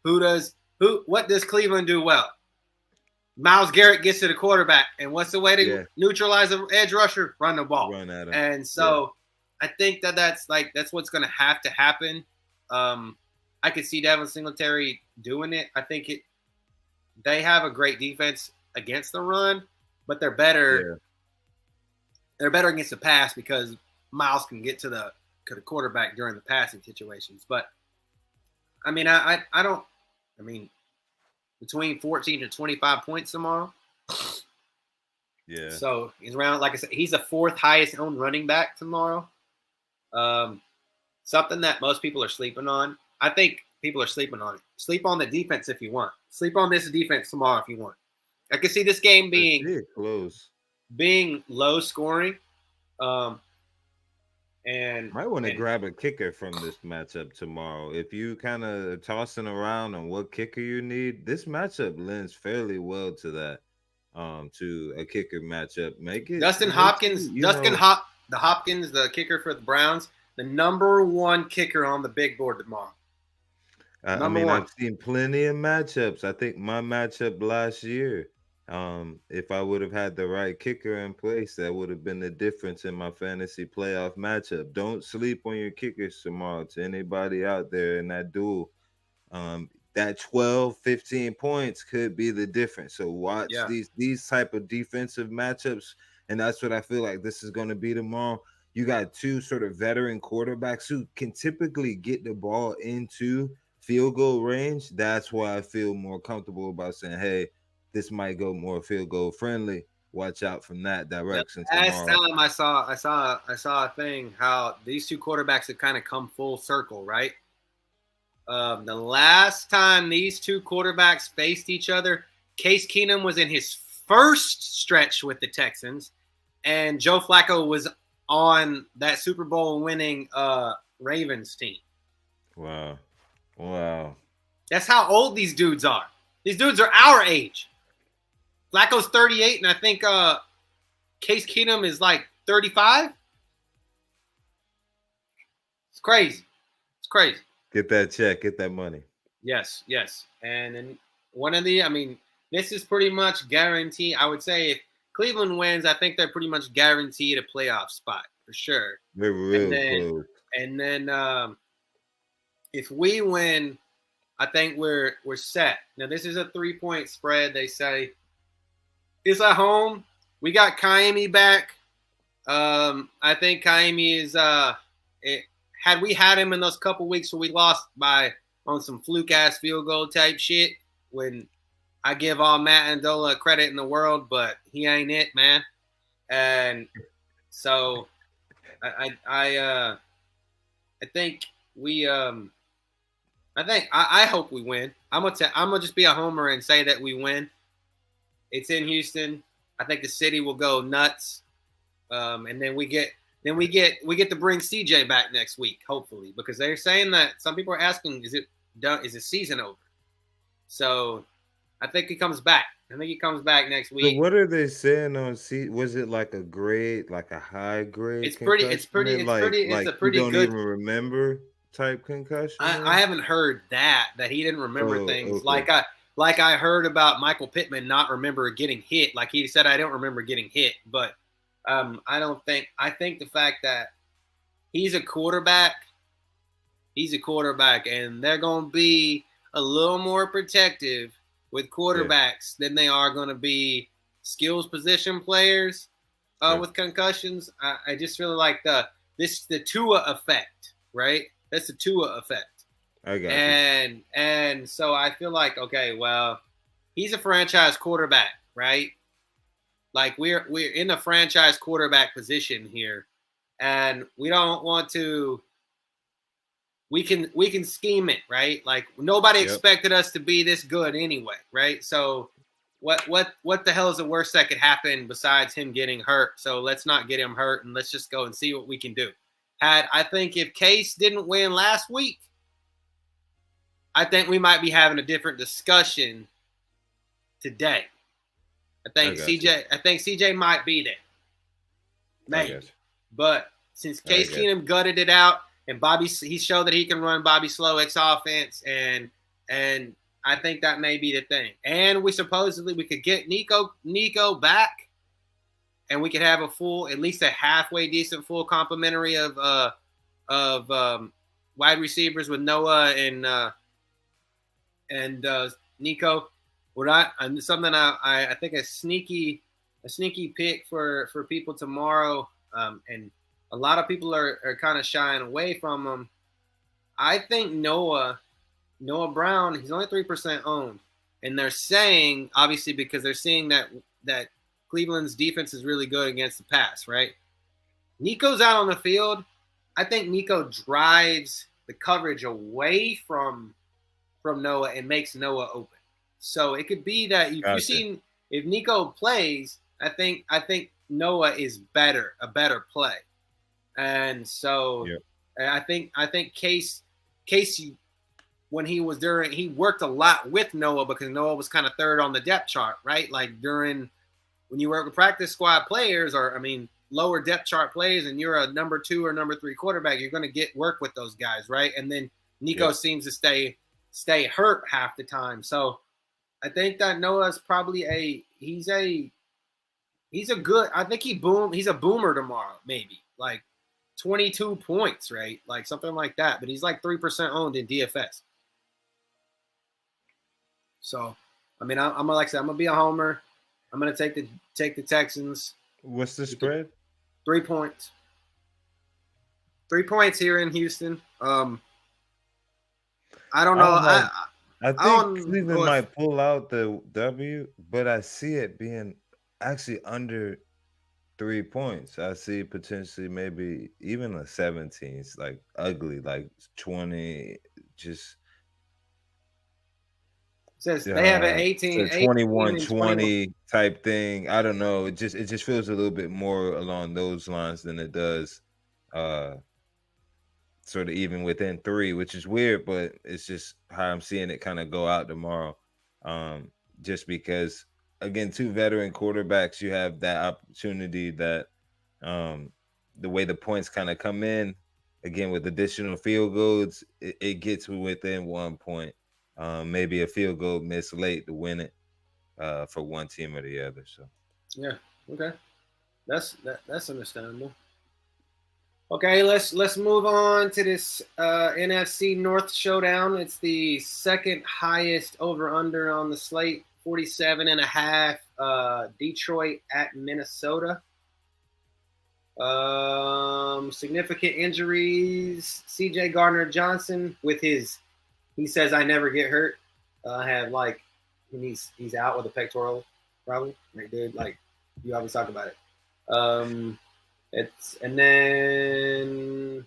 what does Cleveland do well? Myles Garrett gets to the quarterback, and what's the way to neutralize an edge rusher? Run the ball. Run at him. And so I think that's what's going to have to happen. I could see Devin Singletary doing it. I think they have a great defense against the run, but they're better. Yeah. They're better against the pass because Myles can get to the quarterback during the passing situations. But I mean, I don't. I mean, between 14 to 25 points tomorrow. Yeah. So he's around, like I said, he's the fourth highest owned running back tomorrow. Something that most people are sleeping on. I think people are sleeping on it. Sleep on the defense if you want. Sleep on this defense tomorrow if you want. I can see this game being close, being low scoring. And might want to grab a kicker from this matchup tomorrow. If you kind of tossing around on what kicker you need, this matchup lends fairly well to that. To a kicker matchup. Make it Dustin Hopkins, the kicker for the Browns, the number one kicker on the big board tomorrow. I've seen plenty of matchups. I think my matchup last year, if I would have had the right kicker in place, that would have been the difference in my fantasy playoff matchup. Don't sleep on your kickers tomorrow. To anybody out there in that duel, that 12, 15 points could be the difference. So watch these type of defensive matchups, and that's what I feel like this is going to be tomorrow. You got two sort of veteran quarterbacks who can typically get the ball into field goal range. That's why I feel more comfortable about saying, hey, this might go more field goal friendly. Watch out from that direction. Last time I saw a thing how these two quarterbacks have kind of come full circle, right? The last time these two quarterbacks faced each other, Case Keenum was in his first stretch with the Texans, and Joe Flacco was on that Super Bowl winning Ravens team. Wow. That's how old these dudes are. These dudes are our age. Flacco's 38, and I think Case Keenum is like 35. It's crazy. Get that check. Get that money. Yes. And then this is pretty much guaranteed. I would say if Cleveland wins, I think they're pretty much guaranteed a playoff spot for sure. They're real close. And then if we win, I think we're set. Now, this is a 3-point spread, they say. It's at home. We got Kaimi back. I think Kaimi is had we had him in those couple weeks where we lost on some fluke-ass field goal type shit, when I give all Matt Andola credit in the world, but he ain't it, man. And so I think I hope we win. I'm gonna just be a homer and say that we win. It's in Houston. I think the city will go nuts, and then we get to bring CJ back next week, hopefully, because they're saying that some people are asking, is it done? Is the season over? So I think he comes back. I think he comes back next week. So what are they saying on Was it like a grade, like a high grade? It's pretty. You don't even remember type concussion. I haven't heard that he didn't remember things. Okay. Like I heard about Michael Pittman not remember getting hit. Like he said, I don't remember getting hit, but I think the fact that he's a quarterback, and they're going to be a little more protective with quarterbacks than they are going to be skills position players with concussions. I just feel like the Tua effect, right? That's the Tua effect. I got you. And so I feel like, okay, well, he's a franchise quarterback, right? Like we're in the franchise quarterback position here, and we don't want to. We can scheme it, right? Like nobody expected us to be this good anyway, right? So what the hell is the worst that could happen besides him getting hurt? So let's not get him hurt, and let's just go and see what we can do. I think if Case didn't win last week, I think we might be having a different discussion today. I got you. I think CJ might be there. I got Maybe. you. But since I Case got Keenum gutted it out and he showed that he can run Bobby Slowick's offense, and I think that may be the thing. And we could get Nico back, and we could have at least a halfway decent full complementary of wide receivers with Noah and Nico. Something I think a sneaky pick for people tomorrow, and a lot of people are kind of shying away from him. I think Noah Brown, he's only 3% owned, and they're saying, obviously, because they're seeing that Cleveland's defense is really good against the pass, right? Nico's out on the field. I think Nico drives the coverage away from Noah and makes Noah open. So it could be that if Nico plays, I think Noah is a better play. And so I think Casey, when he worked a lot with Noah because Noah was kind of third on the depth chart, right? Like when you work with practice squad players, or lower depth chart players, and you're a number 2 or number 3 quarterback, you're going to get work with those guys, right? And then Nico seems to stay hurt half the time. So I think that Noah's probably he's a good, I think he's a boomer tomorrow, maybe like 22 points, right? Like something like that. But he's like 3% owned in DFS. So, I mean, I'm like I said, I'm gonna be a homer. I'm gonna take the Texans. What's the spread? 3 points. 3 points here in Houston. I don't know. I think Cleveland might pull out the W, but I see it being actually under 3 points. I see potentially maybe even a 17. It's like ugly, like 20. Just says they have an 18, 21-20 type thing. I don't know. It just feels a little bit more along those lines than it does sort of even within 3, which is weird, but it's just how I'm seeing it kind of go out tomorrow. Just because, again, 2 veteran quarterbacks, you have that opportunity that the way the points kind of come in, again, with additional field goals, it gets within 1 point. Maybe a field goal missed late to win it for one team or the other. So yeah, okay, that's understandable. Okay, let's move on to this NFC North showdown. It's the second highest over/under on the slate, 47.5. Detroit at Minnesota. Significant injuries. C.J. Gardner-Johnson he says I never get hurt. I have he's out with a pectoral problem. Right, dude? Like you always talk about it. And then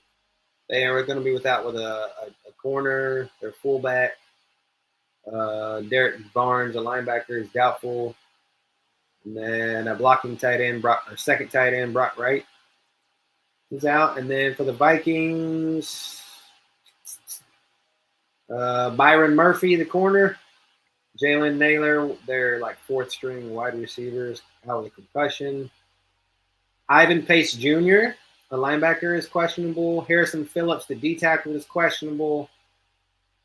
they are going to be without with a corner, their fullback. Derek Barnes, a linebacker, is doubtful. And then a blocking tight end, second tight end, Brock Wright, is out. And then for the Vikings, Byron Murphy, the corner. Jalen Naylor, their like 4th string wide receivers, out with a concussion. Ivan Pace Jr., a linebacker, is questionable. Harrison Phillips, the D tackle, is questionable.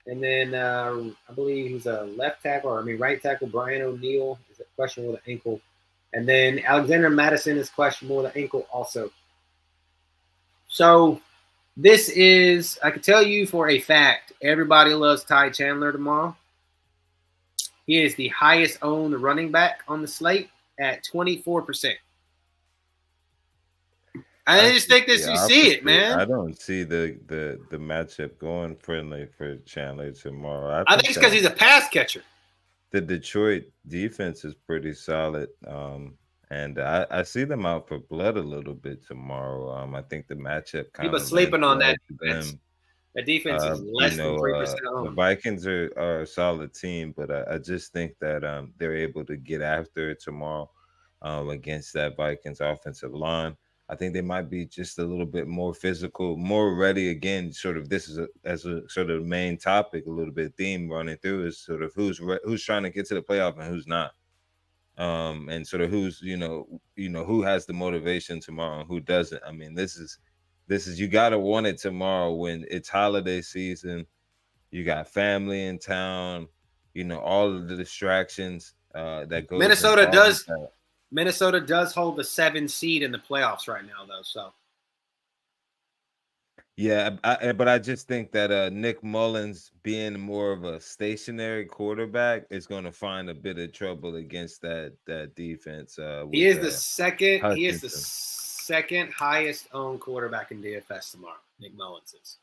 And then I believe he's a right tackle. Brian O'Neill is questionable with an ankle. And then Alexander Madison is questionable with an ankle also. So this is, I can tell you for a fact, everybody loves Ty Chandler tomorrow. He is the highest owned running back on the slate at 24%. I just think you see it, man. I don't see the matchup going friendly for Chandler tomorrow. I think it's because he's a pass catcher. The Detroit defense is pretty solid, and I see them out for blood a little bit tomorrow. I think the matchup kind people of sleeping on that defense. The defense is less than 3%. The Vikings are a solid team, but I just think that they're able to get after it tomorrow against that Vikings offensive line. I think they might be just a little bit more physical, more ready. Again, sort of this is as a sort of main topic, a little bit theme running through is sort of who's trying to get to the playoff and who's not, and sort of who's who has the motivation tomorrow and who doesn't. I mean, this is you gotta want it tomorrow when it's holiday season. You got family in town, all of the distractions that goes Minnesota involved with does that. Minnesota does hold the 7 seed in the playoffs right now, though. So Yeah, but I just think that Nick Mullins being more of a stationary quarterback is going to find a bit of trouble against that defense he with is the second. He is the Hutchinson. second highest owned quarterback in DFS tomorrow. Nick Mullins is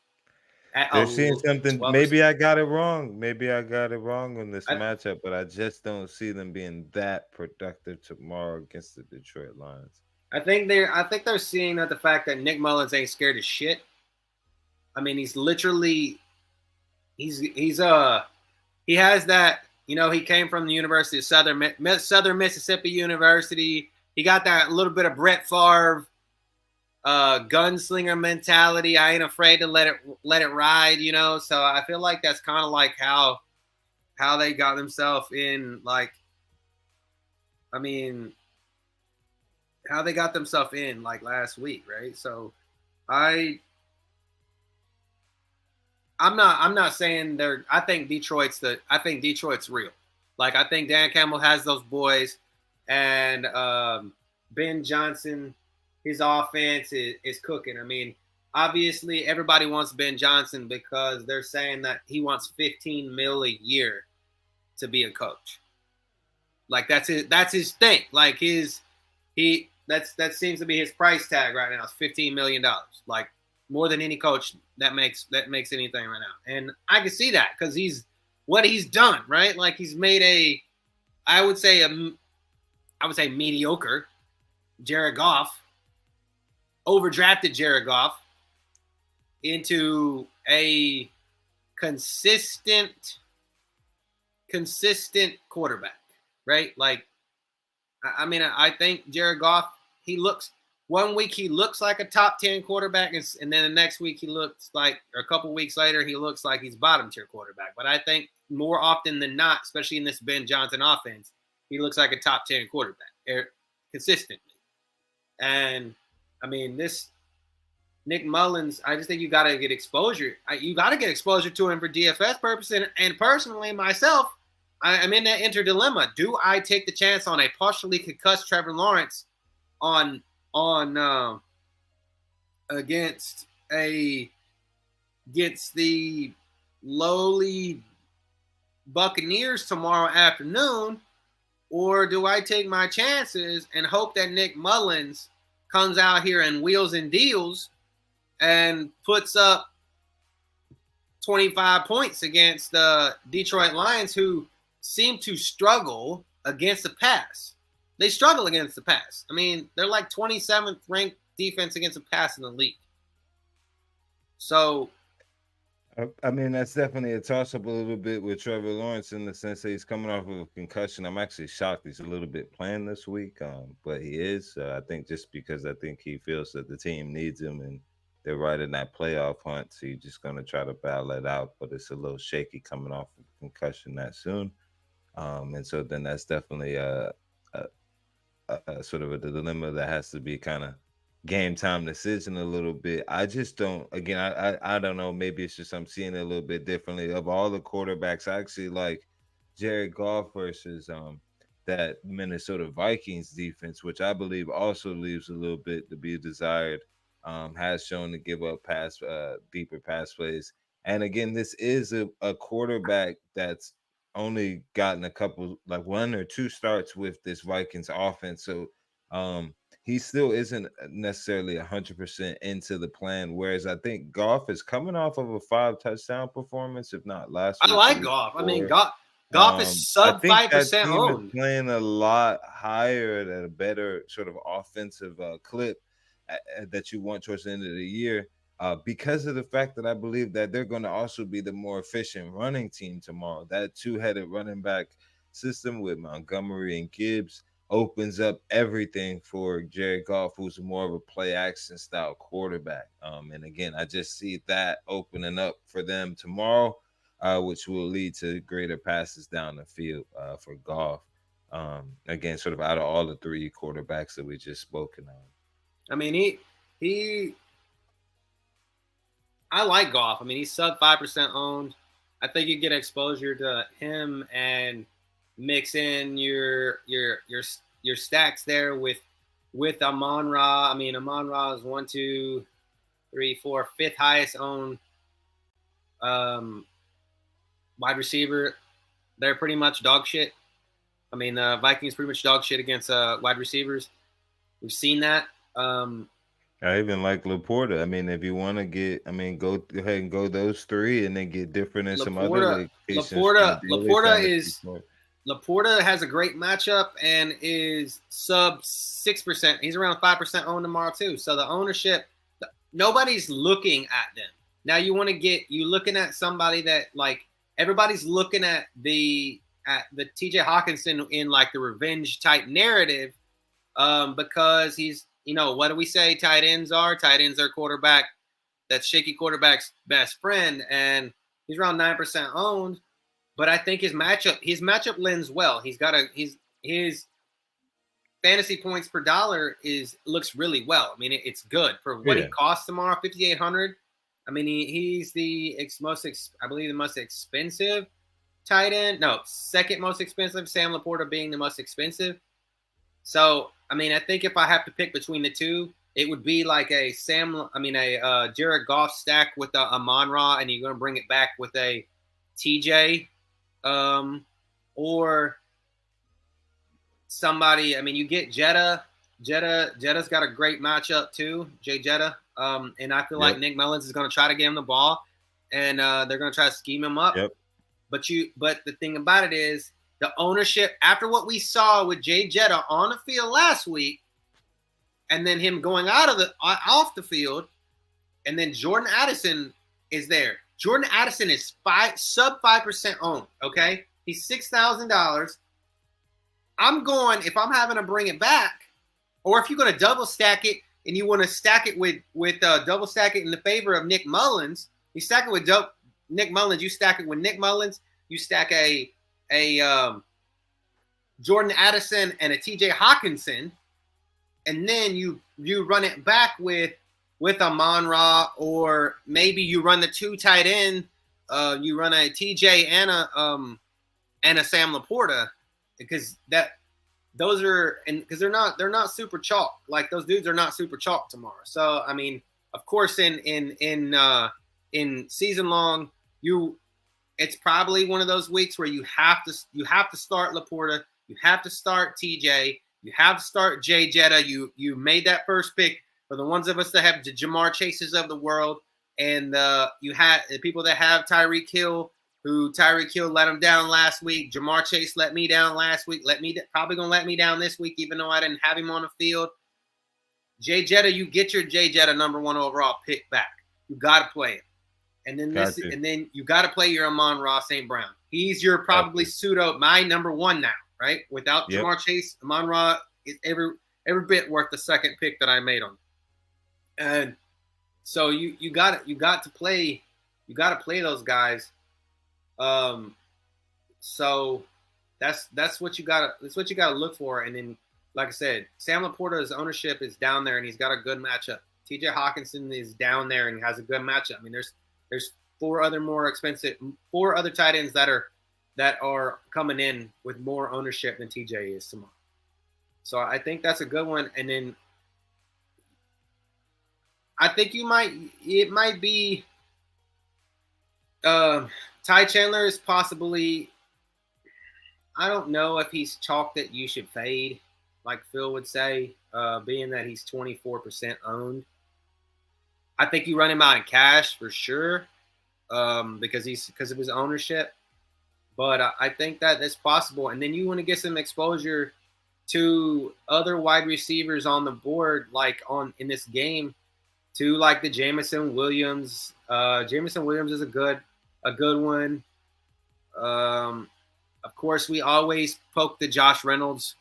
at They're seeing something. 12%. Maybe I got it wrong. Maybe I got it wrong in this I, matchup, but I just don't see them being that productive tomorrow against the Detroit Lions. I think they're seeing that the fact that Nick Mullins ain't scared of shit. I mean, he's literally he has that. He came from the University of Southern Mississippi University. He got that little bit of Brett Favre gunslinger mentality. I ain't afraid to let it ride. So I feel like that's kind of like how they got themselves in. Like, I mean, how they got themselves in like last week, right? So I'm not saying they're. I think Detroit's real. Like, I think Dan Campbell has those boys, and Ben Johnson, his offense is cooking. I mean, obviously everybody wants Ben Johnson because they're saying that he wants $15 million a year to be a coach. Like, that's his thing. Like, that seems to be his price tag right now. It's $15 million. Like, more than any coach that makes anything right now. And I can see that because what he's done, right? Like, he's made I would say mediocre Jared Goff, overdrafted Jared Goff into a consistent quarterback, right? Like, I mean, I think Jared Goff, one week he looks like a top 10 quarterback, and then the next week he looks like, or a couple weeks later, he looks like he's bottom tier quarterback. But I think more often than not, especially in this Ben Johnson offense, he looks like a top 10 quarterback consistently. And I mean, this Nick Mullins, I just think you got to get exposure. You got to get exposure to him for DFS purposes. And personally, myself, I'm in that dilemma. Do I take the chance on a partially concussed Trevor Lawrence on against the lowly Buccaneers tomorrow afternoon, or do I take my chances and hope that Nick Mullins comes out here and wheels and deals and puts up 25 points against the Detroit Lions, who seem to struggle against the pass? They struggle against the pass. I mean, they're like 27th ranked defense against the pass in the league. So, I mean, that's definitely a toss-up a little bit with Trevor Lawrence in the sense that he's coming off of a concussion. I'm actually shocked he's a little bit playing this week, but he is. I think just because I think he feels that the team needs him and they're right in that playoff hunt, so he's just going to try to battle it out. But it's a little shaky coming off of a concussion that soon, and so then that's definitely a sort of a dilemma that has to be kind of game time decision a little bit. I just don't. Again, I don't know. Maybe it's just I'm seeing it a little bit differently. Of all the quarterbacks, I actually like Jared Goff versus that Minnesota Vikings defense, which I believe also leaves a little bit to be desired. Has shown to give up deeper pass plays. And again, this is a quarterback that's only gotten a couple, like one or two starts with this Vikings offense. So he still isn't necessarily 100% into the plan. Whereas I think Goff is coming off of a 5 touchdown performance, if not last I week. The like week Goff. I mean, before. Goff is I sub think that 5% team is owned. playing a lot higher at a better sort of offensive clip that you want towards the end of the year. Because of the fact that I believe that they're going to also be the more efficient running team tomorrow. That two-headed running back system with Montgomery and Gibbs opens up everything for Jared Goff, who's more of a play action style quarterback. And again, I just see that opening up for them tomorrow, which will lead to greater passes down the field for Goff. Again, sort of out of all the three quarterbacks that we just spoken on. I mean, I like Goff. I mean, he's sub 5% owned. I think you get exposure to him and mix in your stacks there with Amon-Ra. I mean, Amon-Ra is 1, 2, 3, 4, fifth highest owned wide receiver. They're pretty much dog shit. I mean, Vikings pretty much dog shit against wide receivers. We've seen that. I even like Laporta. I mean, if you want to get, I mean, go ahead and go those three, and then get different in some other locations. Laporta has a great matchup and is sub 6%. He's around 5% owned tomorrow too. So the ownership, nobody's looking at them. Now you looking at somebody that like everybody's looking at the TJ Hawkinson in like the revenge type narrative, because he's, what do we say tight ends are? Tight ends are quarterback, that's shaky quarterback's best friend, and he's around 9% owned. But I think his matchup lends well. His fantasy points per dollar looks really well. I mean, it's good for what he costs tomorrow, $5,800. I mean, he's the most expensive tight end. No, second most expensive. Sam Laporta being the most expensive. So, I mean, I think if I have to pick between the two, it would be like a Jared Goff stack with a Amon-Ra, and you're going to bring it back with a TJ, or somebody. I mean, you get Jetta. Jetta's got a great matchup too, Jay Jetta. And I feel like Nick Mullins is going to try to get him the ball, and they're going to try to scheme him up. Yep. But the thing about it is, the ownership, after what we saw with Jay Jetta on the field last week, and then him going off the field, and then Jordan Addison is there. Jordan Addison is sub 5% owned. Okay, he's $6,000. I'm going, if I'm having to bring it back, or if you're going to double stack it and you want to stack it with double stack it in the favor of Nick Mullins, you stack it with Nick Mullins. You stack it with Nick Mullins. You stack a Jordan Addison and a TJ Hawkinson, and then you run it back with Amon-Ra, or maybe you run the two tight end. You run a TJ and a Sam Laporta, because those are, and because they're not super chalk. Like, those dudes are not super chalk tomorrow. So I mean, of course, in season long, it's probably one of those weeks where you have to start Laporta, you have to start TJ, you have to start Jay Jetta. You made that first pick for the ones of us that have the Jamar Chases of the world, and you had the people that have Tyreek Hill, who Tyreek Hill let him down last week. Jamar Chase let me down last week. Probably gonna let me down this week, even though I didn't have him on the field. Jay Jetta, you get your Jay Jetta number 1 overall pick back. You got to play him. And then you got to play your Amon-Ra St. Brown. He's your probably my number 1 now, right? Without Jamar Chase, Amon-Ra is every bit worth the second pick that I made on him. And so you got to play those guys. So that's what you got to look for. And then, like I said, Sam Laporta's ownership is down there, and he's got a good matchup. TJ Hawkinson is down there and has a good matchup. I mean, there's 4 other tight ends that are coming in with more ownership than TJ is tomorrow. So I think that's a good one. And then I think it might be Ty Chandler is possibly, I don't know if he's chalk that you should fade, like Phil would say, being that he's 24% owned. I think you run him out in cash for sure, because of his ownership. But I think that that's possible. And then you want to get some exposure to other wide receivers on the board, like in this game, to like the Jameson Williams. Jameson Williams is a good one. Of course, we always poke the Josh Reynolds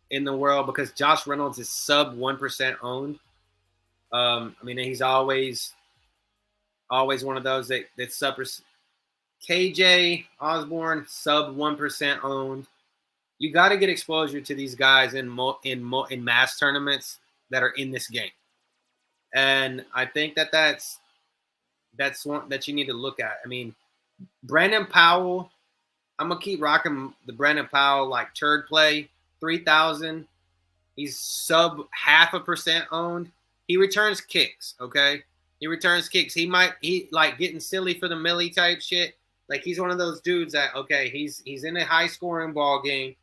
in the world because Josh Reynolds is sub 1% owned. I mean, he's always one of those that suffers. KJ Osborne, sub 1% owned. You got to get exposure to these guys in mass tournaments that are in this game, and I think that's one that you need to look at. I mean, Brandon Powell. I'm gonna keep rocking the Brandon Powell like turd play 3,000. He's sub 0.5% owned. He returns kicks. Okay, he returns kicks. He like getting silly for the millie type shit. Like he's one of those dudes that he's in a high scoring ball game.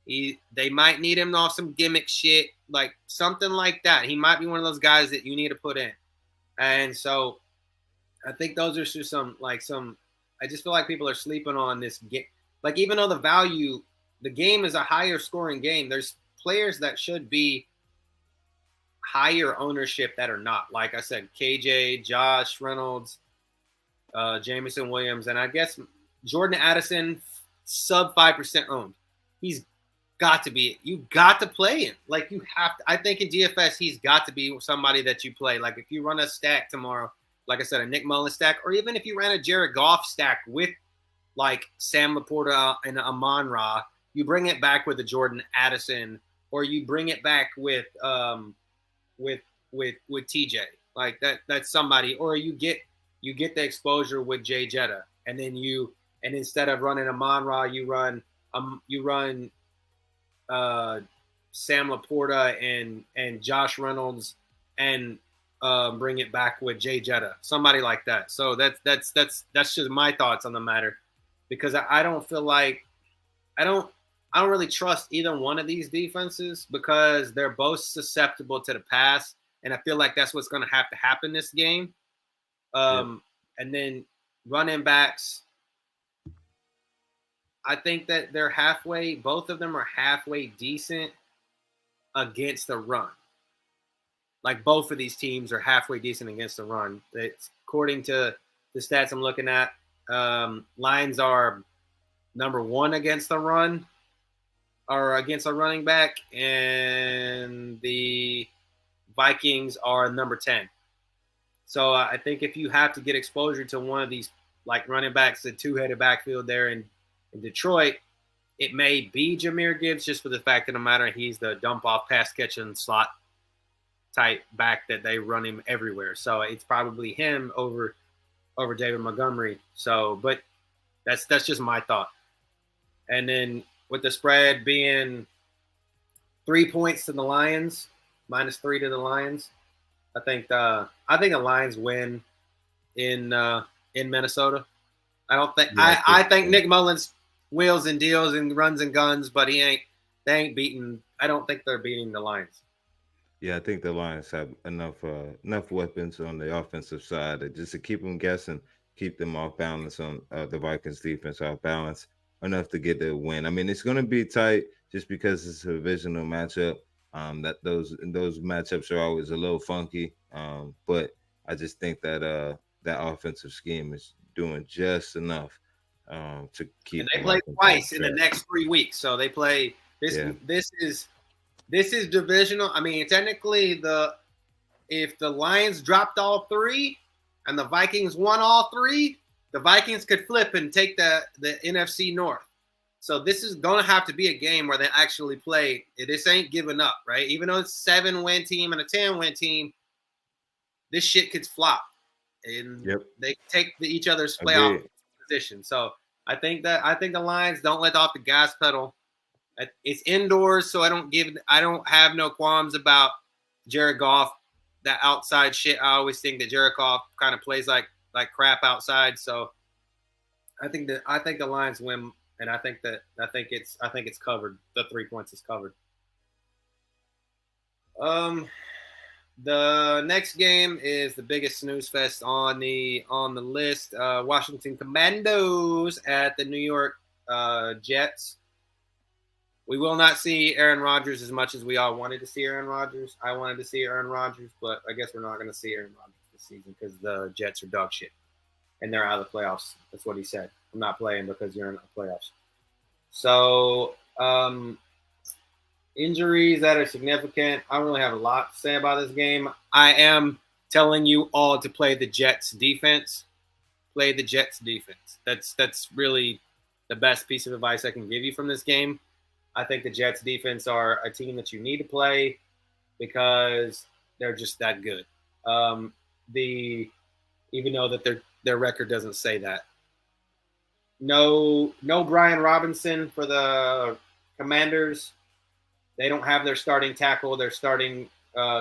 They might need him off some gimmick shit, like something like that. He might be one of those guys that you need to put in. And so I think those are just some. I just feel like people are sleeping on this game. Like even though the game is a higher scoring game, there's players that should be higher ownership that are not. Like I said, KJ, Josh Reynolds, Jameson Williams, and I guess Jordan Addison, sub 5% owned. He's got to be. You got to play him. Like you have to. I think in DFS he's got to be somebody that you play. Like if you run a stack tomorrow, like I said, a Nick Mullins stack, or even if you ran a Jared Goff stack with like Sam Laporta and Amon-Ra, you bring it back with a Jordan Addison, or you bring it back with TJ. Like that's somebody, or you get the exposure with Jay Jetta, and then instead of running Amon-Ra, you run Sam Laporta and Josh Reynolds, and bring it back with Jay Jetta, somebody like that. So that's just my thoughts on the matter, because I don't feel like I don't really trust either one of these defenses because they're both susceptible to the pass, and I feel like that's what's going to have to happen this game. And then running backs, I think that they're halfway. Both of them are halfway decent against the run. Like both of these teams are halfway decent against the run. It's according to the stats I'm looking at. Lions are number 1 against the run, or against a running back, and the Vikings are number 10. So I think if you have to get exposure to one of these like running backs, the two-headed backfield there in Detroit, it may be Jahmyr Gibbs, just for the fact of the matter he's the dump-off pass-catching slot type back that they run him everywhere. So it's probably him over David Montgomery. So, but that's just my thought. And then with the spread being 3 points to the Lions, -3 to the Lions, I think the Lions win in Minnesota. I don't think I think Nick Mullins wheels and deals and runs and guns, but they ain't beating. I don't think they're beating the Lions. Yeah, I think the Lions have enough weapons on the offensive side just to keep them guessing, keep them off balance on the Vikings defense off balance enough to get the win. I mean, it's going to be tight just because it's a divisional matchup. That those matchups are always a little funky. But I just think that that offensive scheme is doing just enough to keep. And they play twice in the next 3 weeks, so they play this. Yeah. This is divisional. I mean, technically, if the Lions dropped all 3 and the Vikings won all 3, the Vikings could flip and take the NFC North. So this is going to have to be a game where they actually play. This ain't giving up, right? Even though it's a 7-win team and a 10-win team, this shit could flop. And they take each other's playoff position. So I think the Lions don't let off the gas pedal. It's indoors, so I don't have no qualms about Jared Goff, that outside shit. I always think that Jared Goff kind of plays like crap outside. So I think the Lions win, and I think it's covered. The 3 points is covered. The next game is the biggest snooze fest on the list. Washington Commandos at the New York Jets. We will not see Aaron Rodgers as much as we all wanted to see Aaron Rodgers. I wanted to see Aaron Rodgers, but I guess we're not going to see Aaron Rodgers this season because the Jets are dog shit, and they're out of the playoffs. That's what he said. I'm not playing because you're in the playoffs. So Injuries that are significant. I don't really have a lot to say about this game. I am telling you all to play the Jets defense. Play the Jets defense. That's really the best piece of advice I can give you from this game. I think the Jets defense are a team that you need to play because they're just that good. The even though that their record doesn't say that. No Brian Robinson for the Commanders. They don't have their starting tackle, their starting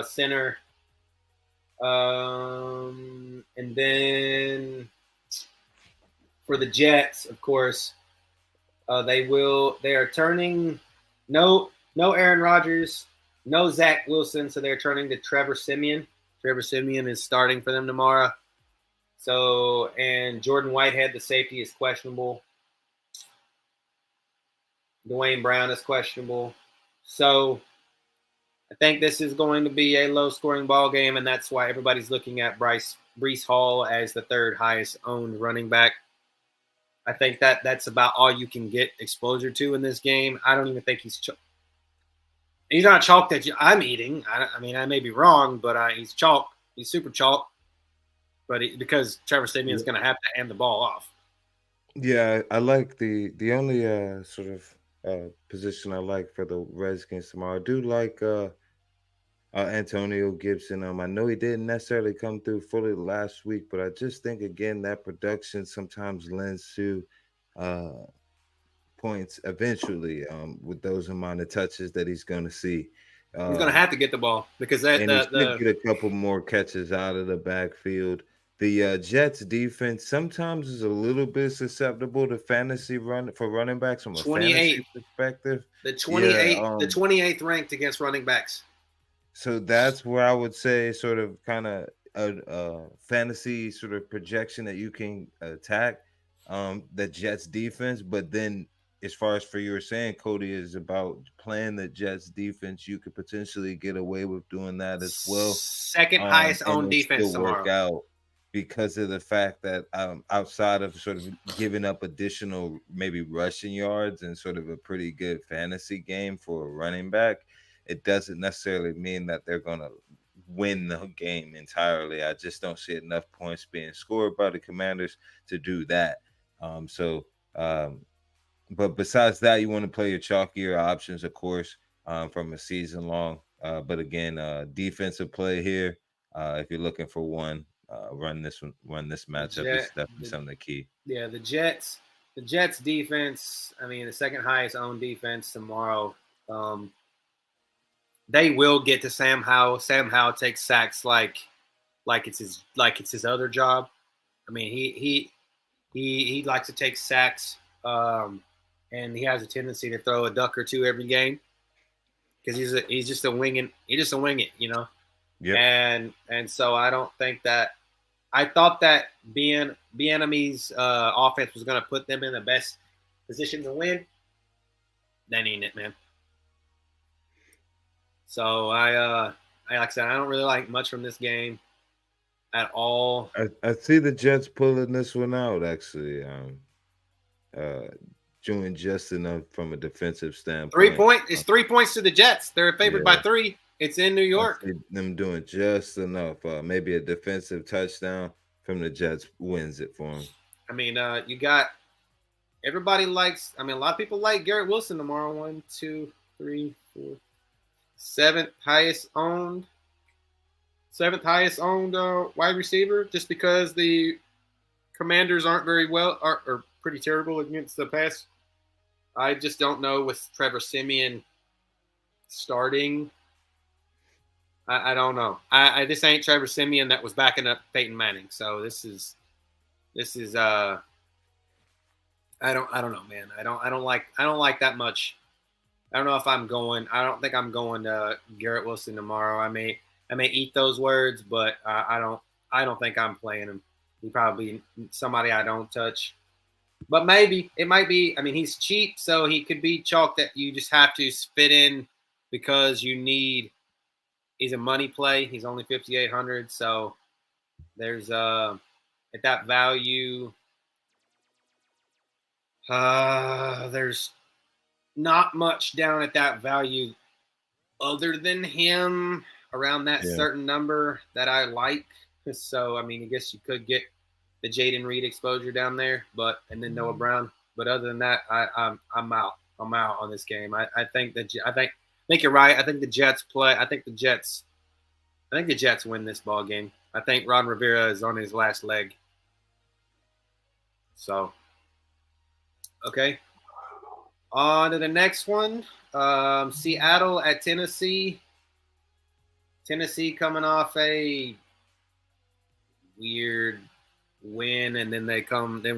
center. And then for the Jets, of course, they are turning no Aaron Rodgers, no Zach Wilson, so they're turning to Trevor Siemian. Trevor Siemian is starting for them tomorrow. So, and Jordan Whitehead, the safety, is questionable. Dwayne Brown is questionable. So I think this is going to be a low-scoring ball game, and that's why everybody's looking at Breece Hall as the third highest owned running back. I think that's about all you can get exposure to in this game. I don't even think he's not chalk that I'm eating. I mean, I may be wrong, but he's chalk. He's super chalk. But because Trevor Siemian is going to have to hand the ball off. Yeah, I like the only sort of position I like for the Redskins tomorrow. I do like Antonio Gibson. I know he didn't necessarily come through fully last week, but I just think again that production sometimes lends to uh, points eventually with those amount of touches that he's going to see. He's going to have to get the ball because And he should get a couple more catches out of the backfield. The Jets defense sometimes is a little bit susceptible to fantasy running backs from a fantasy perspective. The 28th ranked against running backs. So that's where I would say sort of kind of a fantasy sort of projection that you can attack the Jets defense. But then as far as for you were saying, Cody, is about playing the Jets defense, you could potentially get away with doing that as well. Second highest owned defense still work out because of the fact that outside of sort of giving up additional maybe rushing yards and sort of a pretty good fantasy game for a running back, it doesn't necessarily mean that they're going to win the game entirely. I just don't see enough points being scored by the Commanders to do that. But besides that, you want to play your chalkier options, of course, from a season long. But again, defensive play here. If you're looking for one, run this matchup is definitely something key. Yeah, the Jets defense. I mean, the second highest owned defense tomorrow. They will get to Sam Howell. Sam Howell takes sacks like it's his other job. I mean, he likes to take sacks, and he has a tendency to throw a duck or two every game because he's just a wing it, you know. Yep. And so I don't think that. I thought that Bieniemy's offense was going to put them in the best position to win. That ain't it, man. So like I said, I don't really like much from this game at all. I see the Jets pulling this one out, actually. Doing just enough from a defensive standpoint. It's 3 points to the Jets. They're favored by 3. It's in New York. Them doing just enough. Maybe a defensive touchdown from the Jets wins it for them. I mean, you got everybody likes. I mean, a lot of people like Garrett Wilson tomorrow. 1, 2, 3, 4. Seventh highest owned wide receiver, just because the Commanders aren't very well, are pretty terrible against the pass. I just don't know with Trevor Siemian starting. I don't know. This ain't Trevor Siemian that was backing up Peyton Manning. So this is I don't know, man. I don't like that much. I don't know if I'm going. I don't think I'm going to Garrett Wilson tomorrow. I may eat those words, but I don't think I'm playing him. He probably somebody I don't touch. But maybe it might be. I mean, he's cheap, so he could be chalk that you just have to spit in because you need. He's a money play. He's only 5,800, so there's at that value. There's not much down at that value other than him around that Yeah. certain number that I like. So, I mean, I guess you could get the Jaden Reed exposure down there, and then Noah Brown. But other than that, I'm out. I'm out on this game. I think you're right. I think the Jets play. I think the Jets win this ball game. I think Ron Rivera is on his last leg. So, okay. On to the next one. Seattle at Tennessee. Tennessee coming off a weird win, and then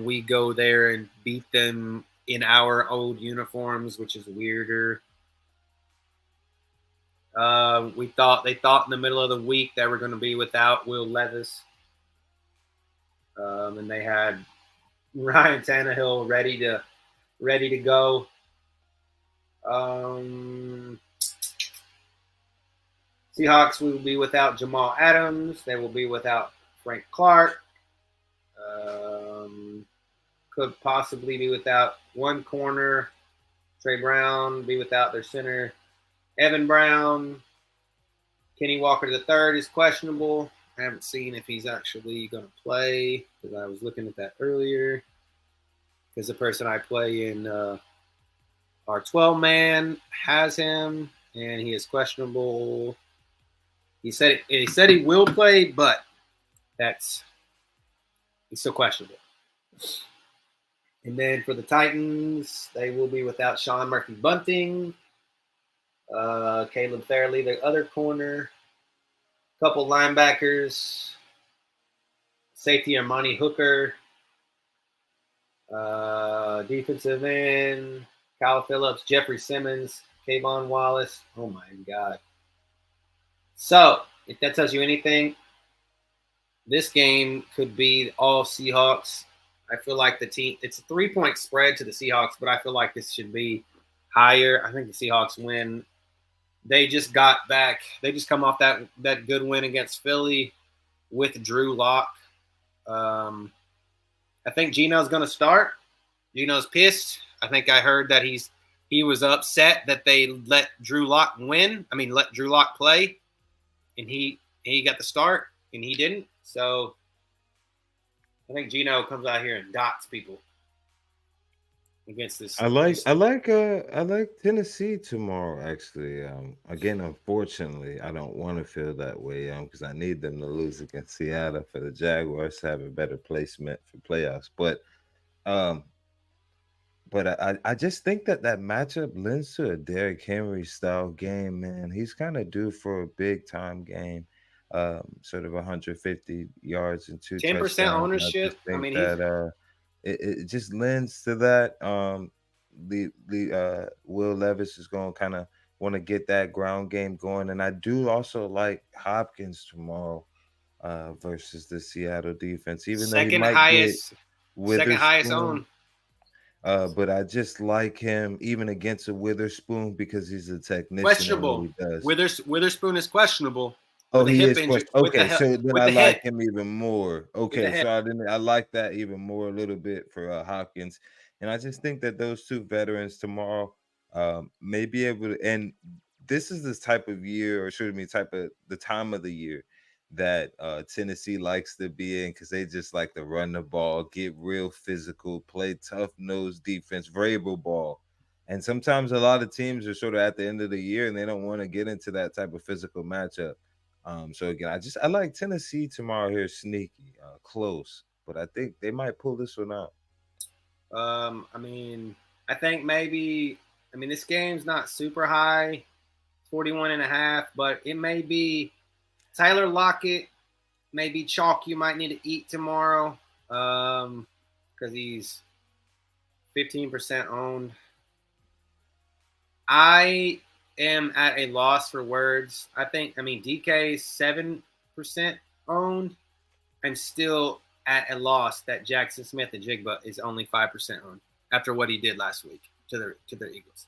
we go there and beat them in our old uniforms, which is weirder. They thought in the middle of the week they were going to be without Will Levis, and they had Ryan Tannehill ready to go. Seahawks will be without Jamal Adams. They will be without Frank Clark. Could possibly be without one corner. Trey Brown be without their center. Evan Brown. Kenny Walker III is questionable. I haven't seen if he's actually going to play because I was looking at that earlier. Because the person I play in our 12-man has him, and he is questionable. He said he will play, but he's still questionable. And then for the Titans, they will be without Sean Murphy-Bunting, Caleb Fairley, the other corner, couple linebackers, safety Armani Hooker, defensive end, Kyle Phillips, Jeffrey Simmons, Kayvon Wallace. Oh, my God. So, if that tells you anything, this game could be all Seahawks. I feel like it's a 3-point spread to the Seahawks, but I feel like this should be higher. I think the Seahawks win. They just got back. They just come off that good win against Philly with Drew Lock. I think Geno's going to start. Geno's pissed. I think I heard that he was upset that they let Drew Lock play, and he got the start and he didn't. So I think Geno comes out here and dots people against this. I like Tennessee tomorrow actually. Again, unfortunately, I don't want to feel that way because I need them to lose against Seattle for the Jaguars to have a better placement for playoffs. Um I just think that matchup lends to a Derrick Henry style game, man. He's kind of due for a big time game, sort of 150 yards and 10%2 touchdowns. And I just ownership. I think mean, that it just lends to that. Will Levis is going to kind of want to get that ground game going, and I do also like Hopkins tomorrow versus the Seattle defense, even though he second might get highest Witherspoon. own. But I just like him even against a Witherspoon because he's a technician at what Questionable. he does. Witherspoon is questionable Oh, with a he hip is injury. okay. So then With I the like hip. him even more. With the Okay, hip. so I like that even more a little bit for Hopkins, and I just think that those two veterans tomorrow may be able to. And this is this type of year, or should me type of the time of the year that Tennessee likes to be in because they just like to run the ball, get real physical, play tough nose defense, variable ball. And sometimes a lot of teams are sort of at the end of the year and they don't want to get into that type of physical matchup. So again, I like Tennessee tomorrow here, sneaky, close, but I think they might pull this one out. I mean, I think maybe. I mean, this game's not super high, 41.5, but it may be Tyler Lockett. Maybe chalk you might need to eat tomorrow, because he's 15% owned. I am at a loss for words. I mean, DK is 7% owned. I'm still at a loss that Jackson Smith and Jigba is only 5% owned after what he did last week to the Eagles.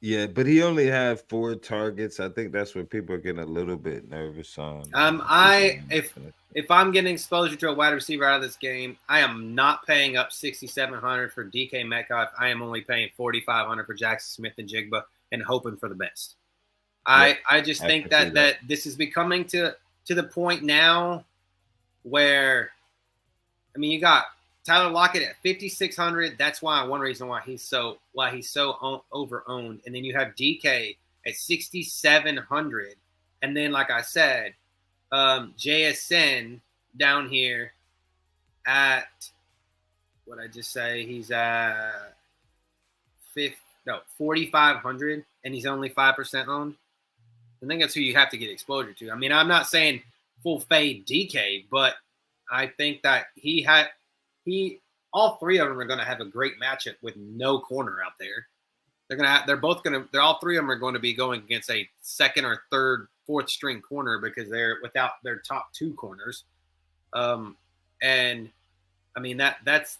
Yeah, but he only had 4 targets. I think that's where people are getting a little bit nervous on. If I'm getting exposure to a wide receiver out of this game, I am not paying up $6,700 for DK Metcalf. I am only paying $4,500 for Jackson Smith and Jigba and hoping for the best. I just I think can see that this is becoming to the point now where, I mean, you got Tyler Lockett at 5,600. That's one reason why he's so over owned. And then you have DK at 6,700. And then, like I said, JSN down here at, what I just say, he's at 4,500, and he's only 5% owned. I think that's who you have to get exposure to. I mean, I'm not saying full fade DK, but I think that all three of them are going to have a great matchup with no corner out there. All three of them are going to be going against a second or third, fourth string corner because they're without their top two corners. And I mean, that's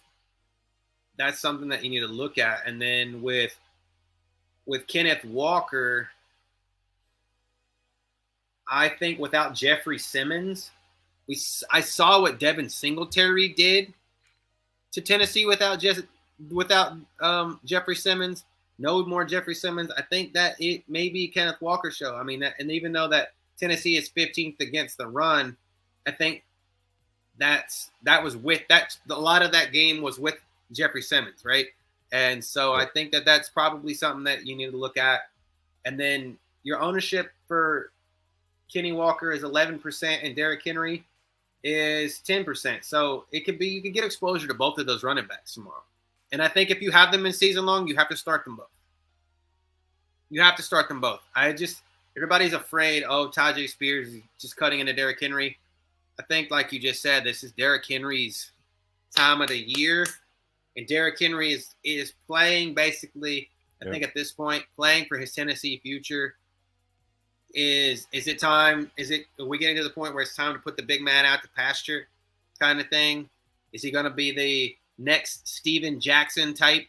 something that you need to look at. And then with Kenneth Walker, I think without Jeffrey Simmons, I saw what Devin Singletary did to Tennessee without Jeffrey Simmons. No more Jeffrey Simmons. I think that it may be Kenneth Walker's show. I mean, and even though that Tennessee is 15th against the run, I think that was with that. A lot of that game was with Jeffrey Simmons, right? And so I think that that's probably something that you need to look at. And then your ownership for Kenny Walker is 11%, and Derrick Henry is 10%. So you can get exposure to both of those running backs tomorrow. And I think if you have them in season long, you have to start them both. You have to start them both. Everybody's afraid, Tajay Spears is just cutting into Derrick Henry. I think, like you just said, this is Derrick Henry's time of the year. And Derrick Henry is playing basically, I think at this point, playing for his Tennessee future. Is it time? Are we getting to the point where it's time to put the big man out to pasture kind of thing? Is he going to be the next Steven Jackson type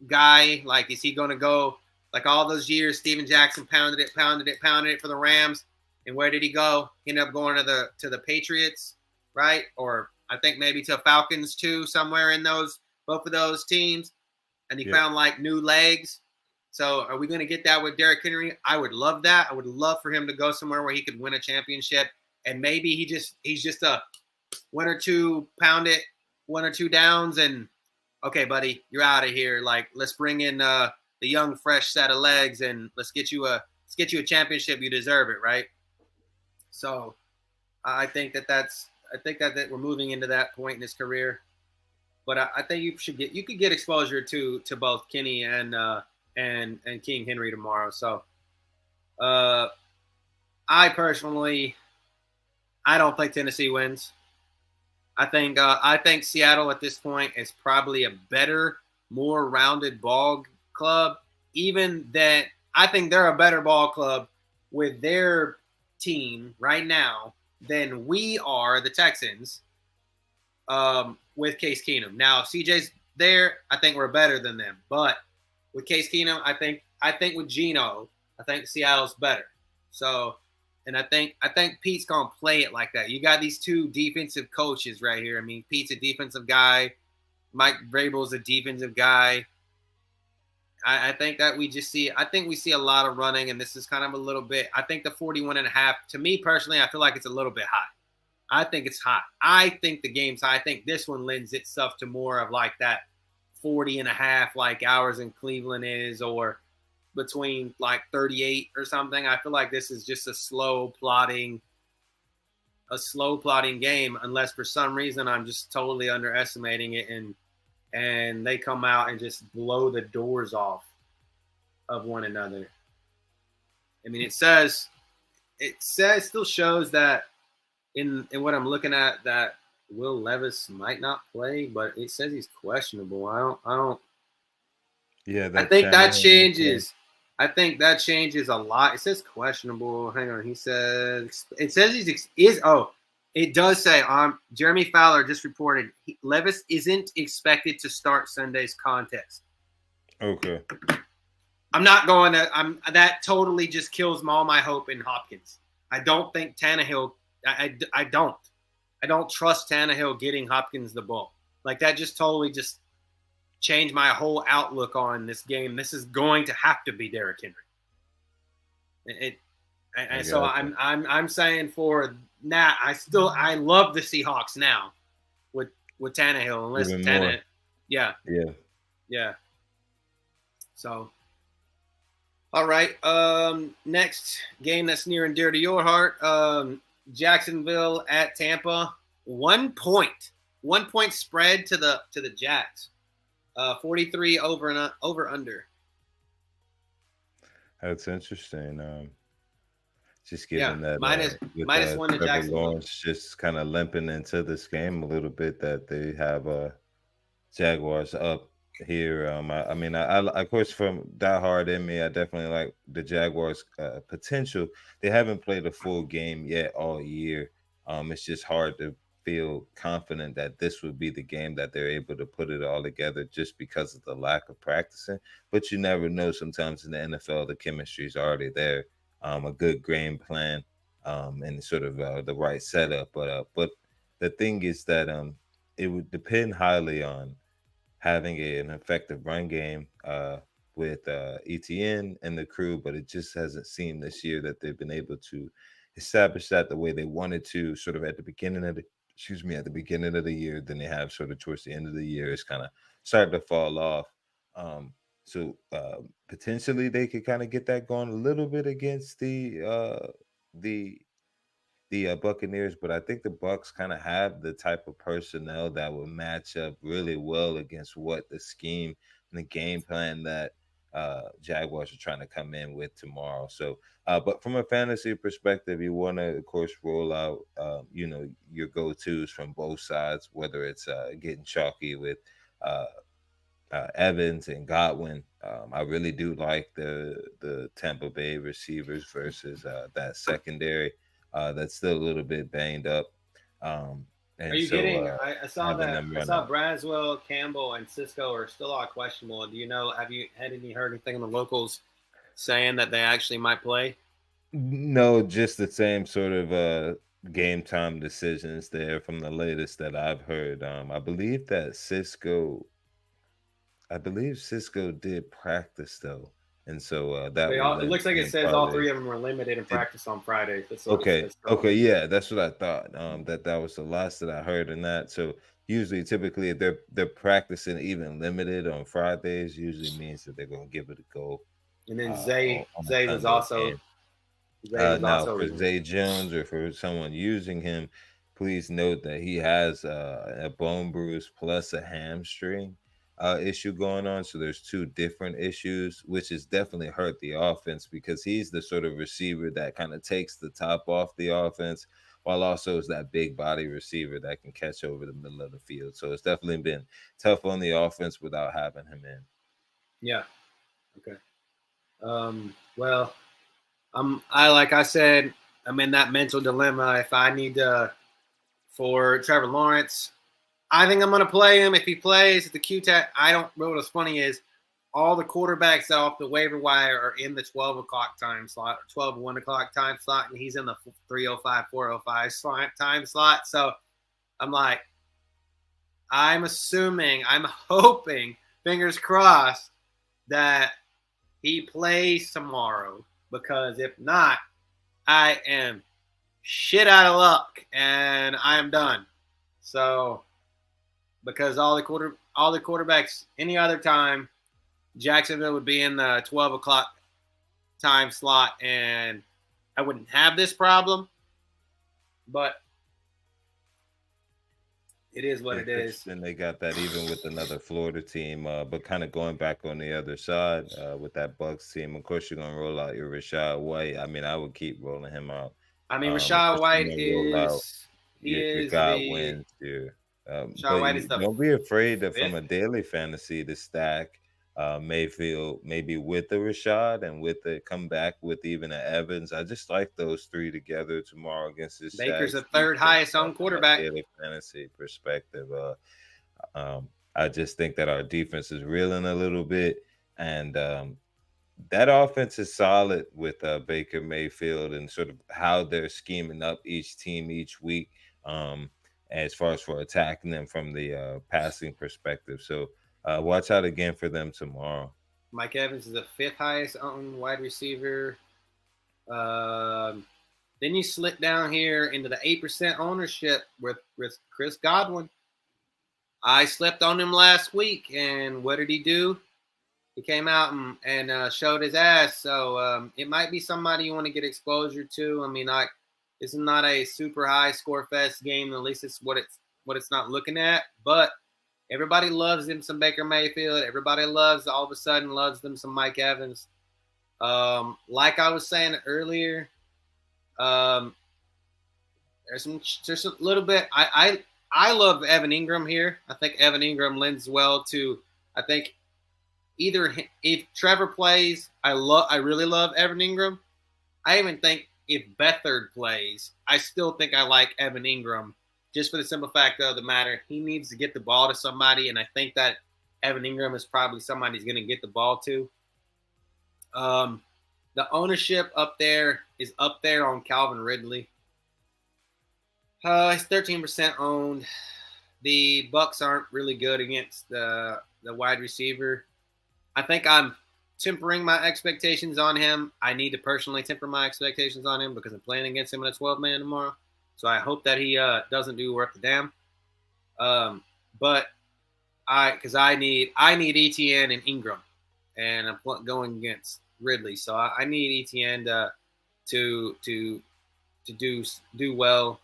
guy? Like, is he going to go like all those years Steven Jackson pounded it for the Rams? And where did he go? He ended up going to the Patriots, right? Or I think maybe to Falcons too, somewhere in both of those teams. And he found like new legs. So are we going to get that with Derrick Henry? I would love that. I would love for him to go somewhere where he could win a championship. And maybe he's just a one or two downs and, okay, buddy, you're out of here. Like, let's bring in the young, fresh set of legs and let's get you a championship. You deserve it, right? So I think that we're moving into that point in his career. But I think you could get exposure to both Kenny and King Henry tomorrow. So I personally, I don't think Tennessee wins. I think Seattle at this point is probably a better, more rounded ball club. Even that, I think they're a better ball club with their team right now than we are, the Texans, with Case Keenum. Now, if CJ's there, I think we're better than them. But with Case Keenum, I think with Geno, I think Seattle's better. So, and I think Pete's gonna play it like that. You got these two defensive coaches right here. I mean, Pete's a defensive guy. Mike Vrabel's a defensive guy. I think that we see a lot of running, and this is kind of a little bit. I think the 41.5, to me personally, I feel like it's a little bit high. I think it's high. I think the game's high. I think this one lends itself to more of like that 40.5 like ours in Cleveland is, or between like 38 or something. I feel like this is just a slow plotting game, unless for some reason I'm just totally underestimating it and they come out and just blow the doors off of one another. I mean, it still shows that in what I'm looking at that Will Levis might not play, but it says he's questionable. I don't. Yeah, I think that changes. I think that changes a lot. It says questionable. Hang on. It says it does say Jeremy Fowler just reported Levis isn't expected to start Sunday's contest. Okay. I'm not going to. That totally just kills all my hope in Hopkins. I don't think Tannehill. I don't trust Tannehill getting Hopkins the ball. Like, that just totally just changed my whole outlook on this game. This is going to have to be Derrick Henry. I And so got you. I'm saying for now, I love the Seahawks now with Tannehill, unless Even more. Tannehill, yeah, Yeah. yeah. So all right, next game that's near and dear to your heart, Jacksonville at Tampa, 1 point, 1 point spread to the Jacks, 43 over under. That's interesting. Just Yeah, given that with minus 1 to Trevor Jacksonville. Lawrence just kind of limping into this game a little bit, that they have Jaguars up here. I mean, of course, from that hard in me, I definitely like the Jaguars' potential. They haven't played a full game yet all year. It's just hard to feel confident that this would be the game that they're able to put it all together, just because of the lack of practicing. But you never know. Sometimes in the NFL, the chemistry is already there. A good game plan, and sort of the right setup. But the thing is that it would depend highly on having an effective run game with ETN and the crew, but it just hasn't seemed this year that they've been able to establish that the way they wanted to, sort of at the beginning of the at the beginning of the year. Then they have sort of towards the end of the year, it's kind of starting to fall off. Um, so potentially they could kind of get that going a little bit against the Buccaneers, but I think the Bucks kind of have the type of personnel that would match up really well against what the scheme and the game plan that Jaguars are trying to come in with tomorrow. But from a fantasy perspective, you want to, of course, roll out, your go-tos from both sides, whether it's getting chalky with uh, Evans and Godwin. I really do like the Tampa Bay receivers versus that secondary that's still a little bit banged up, Are and you so getting? I saw having that them I run saw a Braswell, Campbell, and Cisco are still all questionable. Do you know? Have you heard anything on the locals saying that they actually might play? no, just the same sort of game time decisions there from the latest that I've heard. I believe Cisco did practice though, and so that They would all. It lend looks like it him says all probably. three of them were limited in Did practice on Friday. That's what it Okay. says. So, Okay. Yeah, that's what I thought. That was the last that I heard in that. So usually, typically, if they're practicing even limited on Fridays, usually means that they're going to give it a go and then on a Sunday game. Zay was Now, also for limited. Zay Jones or for someone using him, please note that he has a bone bruise plus a hamstring issue going on. So there's two different issues, which has definitely hurt the offense, because he's the sort of receiver that kind of takes the top off the offense, while also is that big body receiver that can catch over the middle of the field. So it's definitely been tough on the offense without having him in. Yeah. Okay. Well, I like I said, I'm in that mental dilemma. If I need to for Trevor Lawrence, I think I'm going to play him. If he plays at the QTAT, I don't know what's funny is all the quarterbacks off the waiver wire are in the 12 o'clock time slot, 12, 1 o'clock time slot, and he's in the 3:05, 4:05 time slot. So I'm like, I'm assuming, I'm hoping, fingers crossed, that he plays tomorrow, because if not, I am shit out of luck and I am done. So because all the quarterbacks any other time, Jacksonville would be in the 12 o'clock time slot and I wouldn't have this problem. But it is what It's it is. interesting they got that even with another Florida team, but kind of going back on the other side with that Bucks team. Of course, you're gonna roll out your Rashad White. I mean, I would keep rolling him out. I mean, Of Rashad course, you're White gonna roll out is he your is the Godwins, Rashad but White is you the don't be afraid that from fifth. a daily fantasy to stack Mayfield maybe with the Rashad and with the come back with even an Evans. I just like those three together tomorrow against this Baker's the Jags third defense highest owned from a quarterback. daily fantasy perspective. I just think that our defense is reeling a little bit, and that offense is solid with Baker Mayfield and sort of how they're scheming up each team each week, um, as far as for attacking them from the passing perspective. So watch out again for them tomorrow. Mike Evans is the fifth highest owned wide receiver. Then you slip down here into the 8% ownership with Chris Godwin. I slept on him last week, and what did he do? He came out and showed his ass. So it might be somebody you want to get exposure to. I mean, this is not a super high score fest game. At least it's what it's not looking at. But everybody loves them some Baker Mayfield. Everybody all of a sudden loves them some Mike Evans. Like I was saying earlier, there's a little bit. I love Evan Ingram here. I think Evan Ingram lends well to. I think either if Trevor plays, I really love Evan Ingram. I even think if Beathard plays, I still think I like Evan Ingram just for the simple fact of the matter. He needs to get the ball to somebody, and I think that Evan Ingram is probably somebody he's going to get the ball to. The ownership is up there on Calvin Ridley. He's 13% owned. The Bucs aren't really good against the wide receiver. I think I'm tempering my expectations on him. I need to personally temper my expectations on him because I'm playing against him in a 12-man tomorrow. So I hope that he doesn't do worth the damn. But I need ETN and Ingram, and I'm going against Ridley. So I need ETN to do well.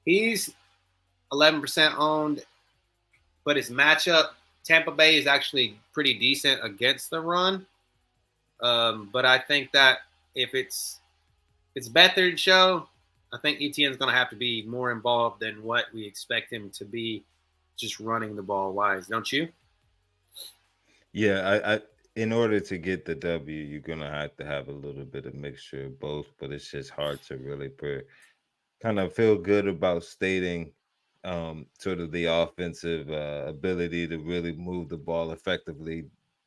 He's 11% owned, but his matchup, Tampa Bay, is actually pretty decent against the run. But I think that if it's Beathard's show, I think ETN's going to have to be more involved than what we expect him to be, just running the ball wise, don't you? Yeah, I in order to get the W, you're gonna have a little bit of mixture of both, but it's just hard to really kind of feel good about stating sort of the offensive ability to really move the ball effectively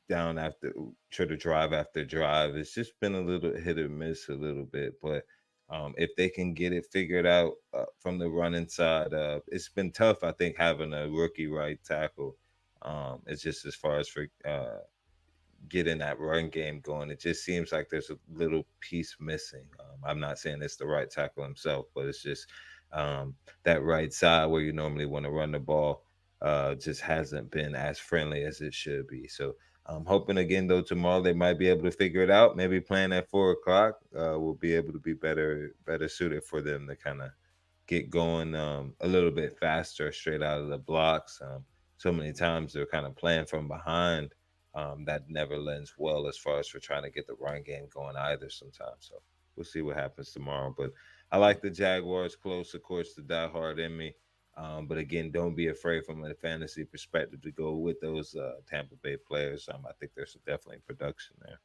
down after sort of drive after drive. It's just been a little hit or miss a little bit, but if they can get it figured out from the running side, it's been tough, I think, having a rookie right tackle. It's just as far as for getting that run game going. It just seems like there's a little piece missing. I'm not saying it's the right tackle himself, but it's just that right side where you normally want to run the ball just hasn't been as friendly as it should be. So I'm hoping again, though, tomorrow they might be able to figure it out. Maybe playing at 4 o'clock will be able to be better suited for them to kind of get going a little bit faster straight out of the blocks. So many times they're kind of playing from behind. That never lends well as far as for trying to get the run game going either sometimes. So we'll see what happens tomorrow. But I like the Jaguars close, of course, the diehard in me. But again, don't be afraid from a fantasy perspective to go with those Tampa Bay players. I think there's definitely production there.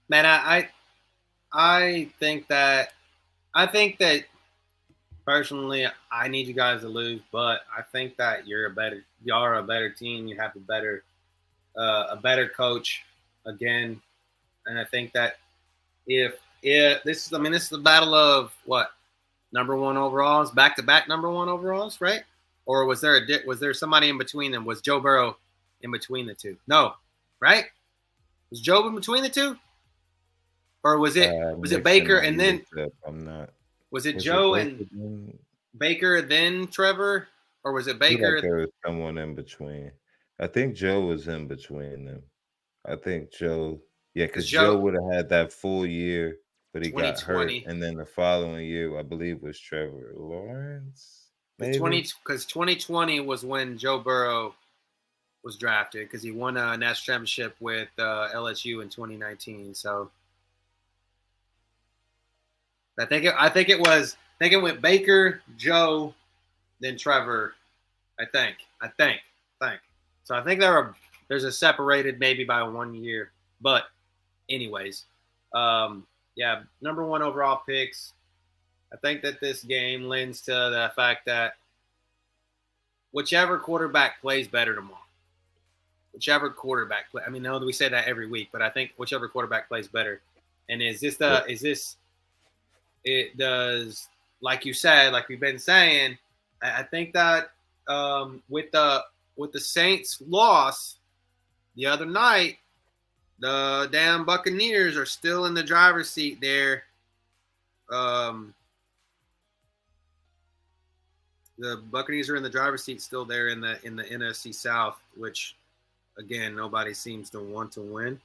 Man, I think that personally, I need you guys to lose, but I think that y'all are a better team. You have a better coach again, and I think that if this is the battle of what number one overalls, back-to-back number one overalls, right? Or was there somebody in between them? Was Joe Burrow in between the two? No, right? Was Joe in between the two, or was it Baker and then? I'm not. Was it Joe and Baker then Trevor, or was it Baker? Like there was someone in between. I think Joe was in between them. I think Joe, yeah, because Joe would have had that full year, but he got hurt, and then the following year, I believe, was Trevor Lawrence. Maybe because 2020 was when Joe Burrow was drafted because he won a national championship with LSU in 2019. So. I think it went Baker, Joe, then Trevor. I think. So I think there's a separated maybe by 1 year. But anyways, yeah, number one overall picks. I think that this game lends to the fact that whichever quarterback plays better tomorrow. I mean, I know that we say that every week, but I think whichever quarterback plays better. And it does, like you said, like we've been saying, I think that with the Saints loss the other night, The damn Buccaneers are still in the driver's seat there. The Buccaneers are in the driver's seat still there in the NFC South, which again nobody seems to want to win.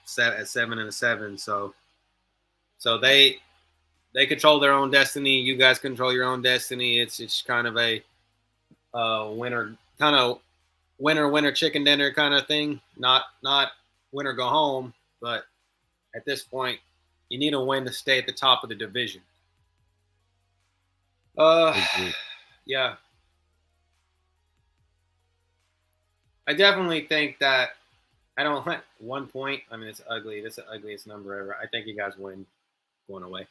Set at 7-7, so they control their own destiny. You guys control your own destiny. It's kind of a winner chicken dinner kind of thing. Not win or go home, but at this point, you need a win to stay at the top of the division. Yeah. I definitely think that I don't want 1 point. I mean, it's ugly. This is the ugliest number ever. I think you guys win going away.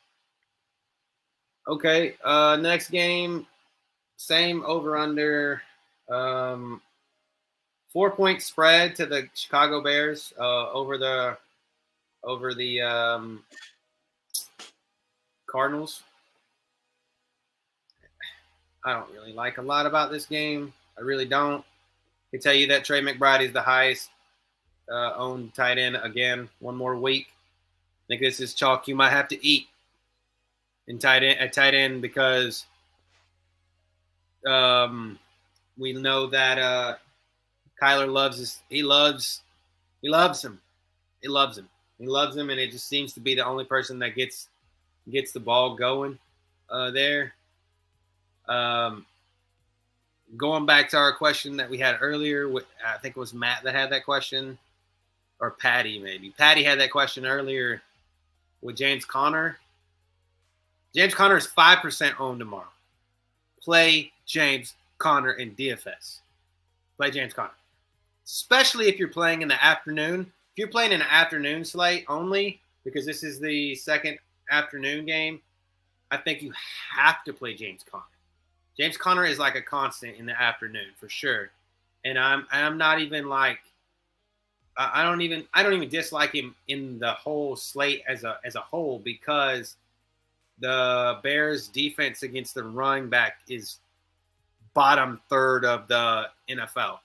Okay. Next game, same over under. 4-point spread to the Chicago Bears over the Cardinals. I don't really like a lot about this game. I really don't. I can tell you that Trey McBride is the highest owned tight end again. One more week. I think this is chalk you might have to eat at tight end because we know that Kyler loves him. He loves him, and it just seems to be the only person that gets the ball going there. Going back to our question that we had earlier, I think it was Matt that had that question, or Patty maybe. Patty had that question earlier with James Conner. James Conner is 5% owned tomorrow. Play James Conner in DFS. Play James Conner. Especially if you're playing in the afternoon. If you're playing in an afternoon slate only, because this is the second afternoon game, I think you have to play James Conner. James Conner is like a constant in the afternoon for sure. And I'm not even like I don't even dislike him in the whole slate as a whole because the Bears defense against the running back is bottom third of the NFL.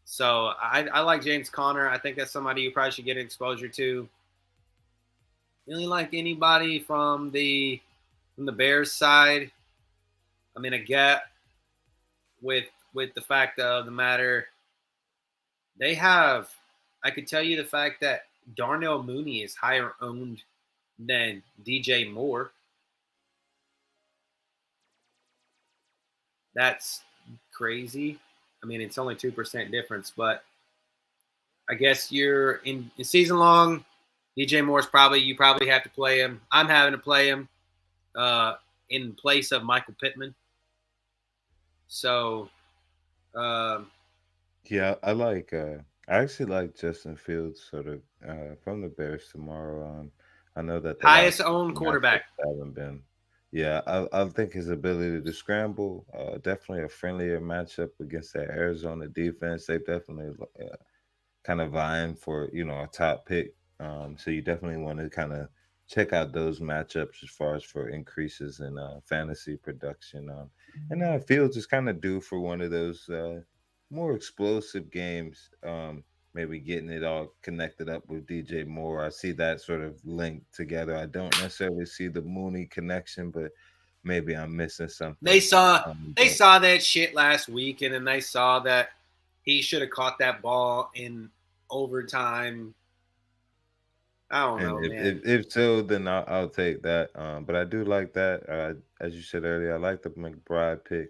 So I like James Conner. I think that's somebody you probably should get exposure to. Really like anybody from the Bears side. I mean, I get with the fact of the matter, I could tell you the fact that Darnell Mooney is higher owned than DJ Moore. That's crazy. I mean, it's only 2% difference, but I guess you're in season long. DJ Moore's you probably have to play him. I'm having to play him in place of Michael Pittman. So, yeah, I actually like Justin Fields sort of from the Bears tomorrow. I know that the highest last owned quarterback haven't been. Yeah, I think his ability to scramble, definitely a friendlier matchup against that Arizona defense. They definitely kind of vying for a top pick. So you definitely want to kind of check out those matchups as far as for increases in fantasy production. And Fields is kind of due for one of those more explosive games. Maybe getting it all connected up with DJ Moore. I see that sort of linked together. I don't necessarily see the Mooney connection, but maybe I'm missing something. They saw that shit last week, and then they saw that he should have caught that ball in overtime. I don't know, man. If so, then I'll take that. But I do like that. As you said earlier, I like the McBride pick.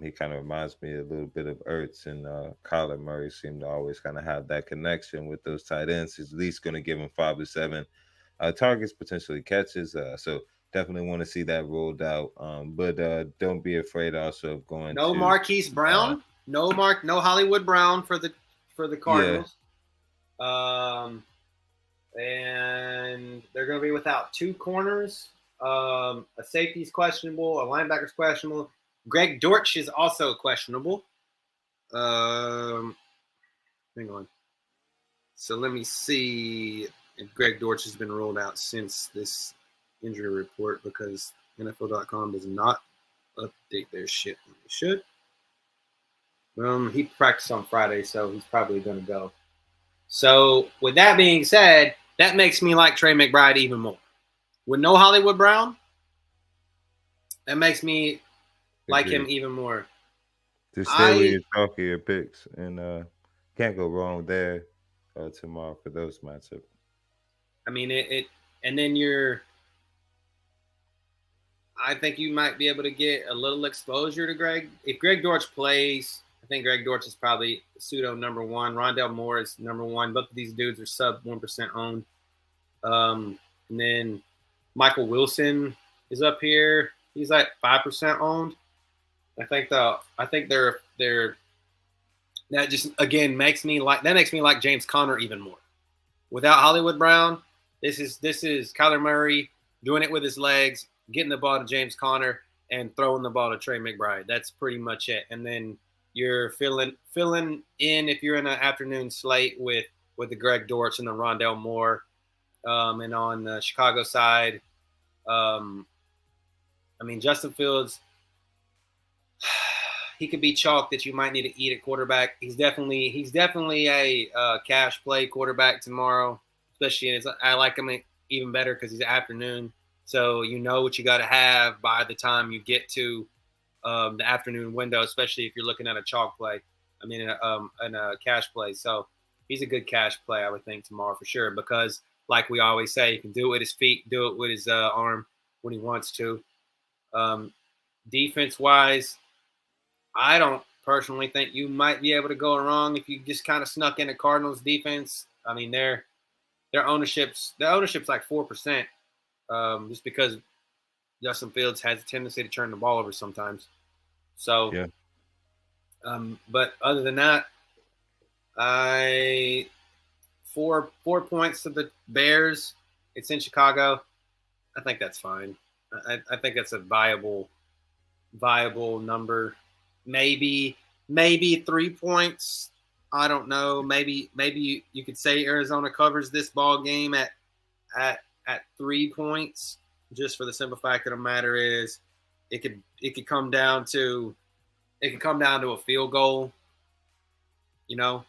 He kind of reminds me a little bit of Ertz, and Kyler Murray seem to always kind of have that connection with those tight ends. He's at least going to give him 5 to 7 targets, potentially catches. So definitely want to see that rolled out. But don't be afraid also of going no Marquise Brown, no Hollywood Brown for the Cardinals. Yeah. And they're going to be without 2 corners. A safety's questionable. A linebacker's questionable. Greg Dortch is also questionable. Hang on. So let me see if Greg Dortch has been ruled out since this injury report because NFL.com does not update their shit when they should. He practiced on Friday, so he's probably going to go. So with that being said, that makes me like Trey McBride even more. With no Hollywood Brown, that makes me like him Agreed. even more. Just stay with I your chalkier picks, and can't go wrong there tomorrow for those matchups. I mean it and then you're I think you might be able to get a little exposure to Greg. If Greg Dortch plays, I think Greg Dortch is probably pseudo number one. Rondell Moore is number one. Both of these dudes are sub 1% owned. And then Michael Wilson is up here. He's like 5% owned. I think they're that just again makes me like James Conner even more. Without Hollywood Brown, this is Kyler Murray doing it with his legs, getting the ball to James Conner, and throwing the ball to Trey McBride. That's pretty much it. And then you're filling in if you're in an afternoon slate with the Greg Dortch and the Rondell Moore, and on the Chicago side, um, I mean Justin Fields. He could be chalk that you might need to eat at quarterback. He's definitely a cash play quarterback tomorrow, especially. I like him even better because he's afternoon, so you know what you got to have by the time you get to the afternoon window, especially if you're looking at a chalk play. I mean, in a cash play. So he's a good cash play, I would think tomorrow for sure. Because like we always say, he can do it with his feet, do it with his arm when he wants to. Um, Defense wise, I don't personally think you might be able to go wrong if you just kind of snuck in a Cardinals defense. I mean, their ownership's like 4%, just because Justin Fields has a tendency to turn the ball over sometimes. So, Yeah, but other than that, I 4 points to the Bears. It's in Chicago. I think that's fine. I think that's a viable number. Maybe 3 points. I don't know. Maybe you could say Arizona covers this ball game at 3 points, just for the simple fact of the matter is it could come down to a field goal. You know,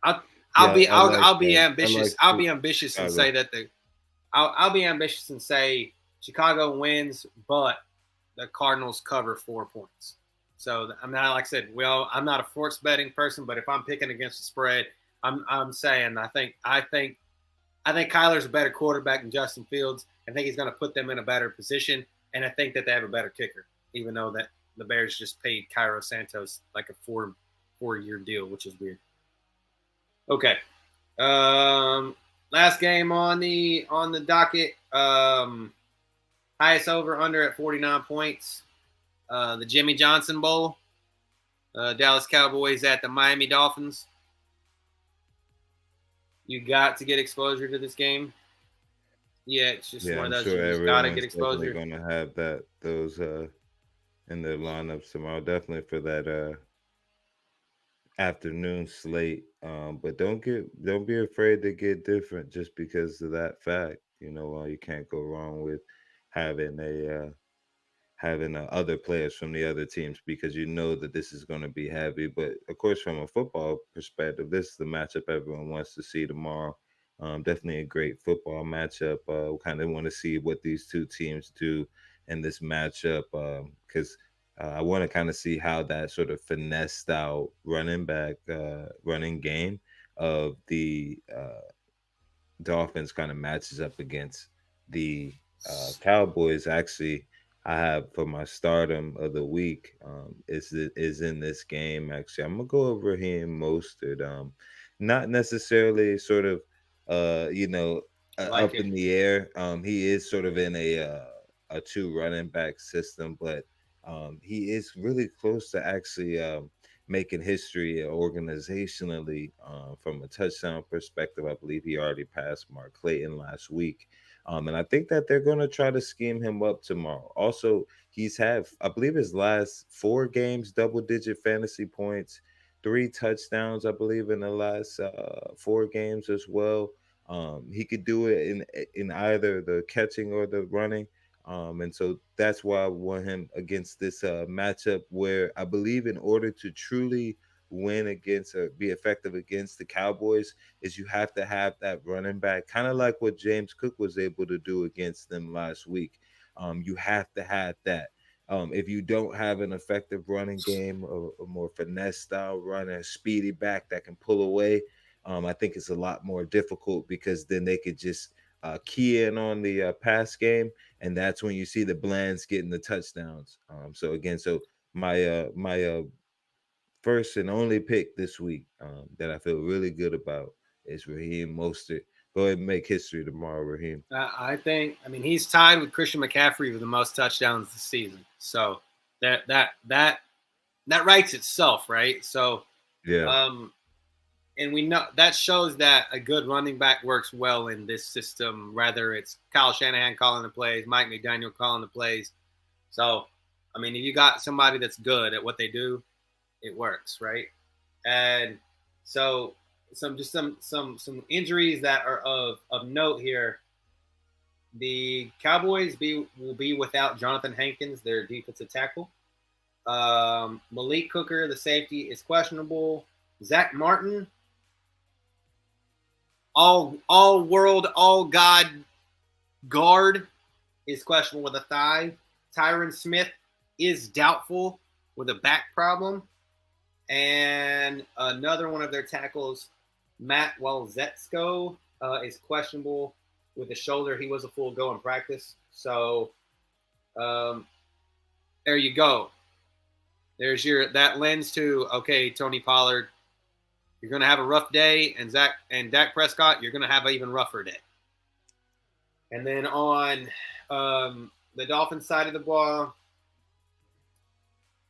I yeah, I like I'll be that. I ambitious. like I'll be ambitious and say Chicago. that I'll be ambitious and say Chicago wins, but the Cardinals cover 4 points. So I'm not, like I said, well, I'm not a sports betting person, but if I'm picking against the spread, I'm saying I think Kyler's a better quarterback than Justin Fields. I think he's going to put them in a better position, and I think that they have a better kicker, even though that the Bears just paid Cairo Santos like a four-year deal, which is weird. Okay. Last game on the docket. Highest over under at 49 points. The Jimmy Johnson Bowl. Dallas Cowboys at the Miami Dolphins. You got to get exposure to this game. Yeah, it's just Yeah, one of I'm those sure you just got to get everyone's definitely exposure. gonna have those in their lineups tomorrow. Definitely for that afternoon slate. But don't be afraid to get different just because of that fact. You can't go wrong with having a having other players from the other teams because you know that this is going to be heavy. But of course, from a football perspective, this is the matchup everyone wants to see tomorrow. Definitely a great football matchup. We kind of want to see what these two teams do in this matchup because I want to kind of see how that sort of finesse style running game of the Dolphins kind of matches up against the Cowboys. Actually, I have for my stardom of the week is in this game. Actually, I'm gonna go over here in Mostert. Not necessarily sort of I like up it. in the air. He is sort of in a two running back system, but he is really close to actually making history organizationally from a touchdown perspective. I believe he already passed Mark Clayton last week. And I think that they're going to try to scheme him up tomorrow. Also, he's had, I believe, his last 4 games, double digit fantasy points, 3 touchdowns, I believe, in the last 4 games as well. He could do it in either the catching or the running. And so that's why I want him against this matchup where I believe in order to truly win against or be effective against the Cowboys is you have to have that running back, kind of like what James Cook was able to do against them last week. You have to have that. If you don't have an effective running game, a more finesse style runner, a speedy back that can pull away, I think it's a lot more difficult because then they could just key in on the pass game, and that's when you see the Blands getting the touchdowns. So my first and only pick this week that I feel really good about is Raheem Mostert. Go ahead and make history tomorrow, Raheem. I mean, he's tied with Christian McCaffrey for the most touchdowns this season. So that writes itself, right? So, Yeah. And we know that shows that a good running back works well in this system, whether it's Kyle Shanahan calling the plays, Mike McDaniel calling the plays. So, I mean, if you got somebody that's good at what they do, it works, right? And so some injuries that are of note here. The Cowboys will be without Jonathan Hankins, their defensive tackle. Malik Hooker, the safety, is questionable. Zach Martin, all world, all God guard, is questionable with a thigh. Tyron Smith is doubtful with a back problem. And another one of their tackles, Matt Walzetsko, is questionable with the shoulder. He was a full go in practice. So there you go. There's that lens to, okay, Tony Pollard, you're going to have a rough day, and Dak Prescott, you're going to have an even rougher day. And then on the Dolphins side of the ball,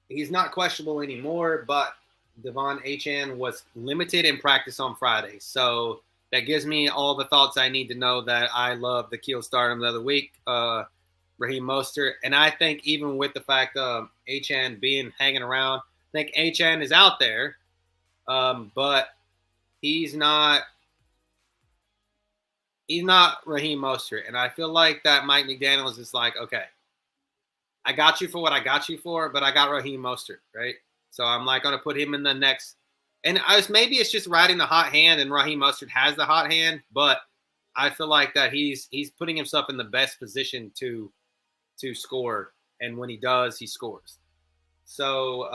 he's not questionable anymore, but Devon Achane was limited in practice on Friday. So that gives me all the thoughts I need to know that I love the Keele stardom of the week, Raheem Mostert. And I think even with the fact of Achane hanging around, I think Achane is out there, but he's not Raheem Mostert. And I feel like that Mike McDaniels is like, okay, I got you for what I got you for, but I got Raheem Mostert, right? So I'm like going to put him in the next. And maybe it's just riding the hot hand, and Raheem Mostert has the hot hand, but I feel like that he's putting himself in the best position to score, and when he does, he scores. So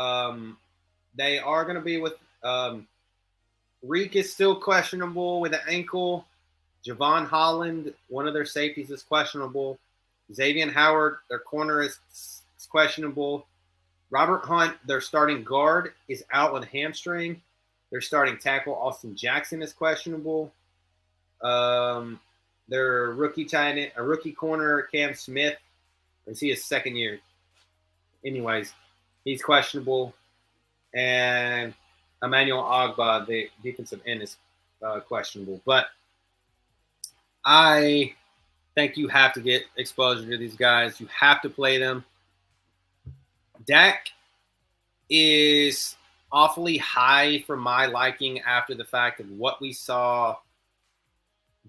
they are going to be with Reek is still questionable with an ankle. Javon Holland, one of their safeties, is questionable. Xavier Howard, their corner, is questionable. Robert Hunt, their starting guard, is out with a hamstring. Their starting tackle, Austin Jackson, is questionable. Their rookie corner, Cam Smith, is he his second year? Anyways, he's questionable. And Emmanuel Ogbah, the defensive end, is questionable. But I think you have to get exposure to these guys. You have to play them. Dak is awfully high for my liking after the fact of what we saw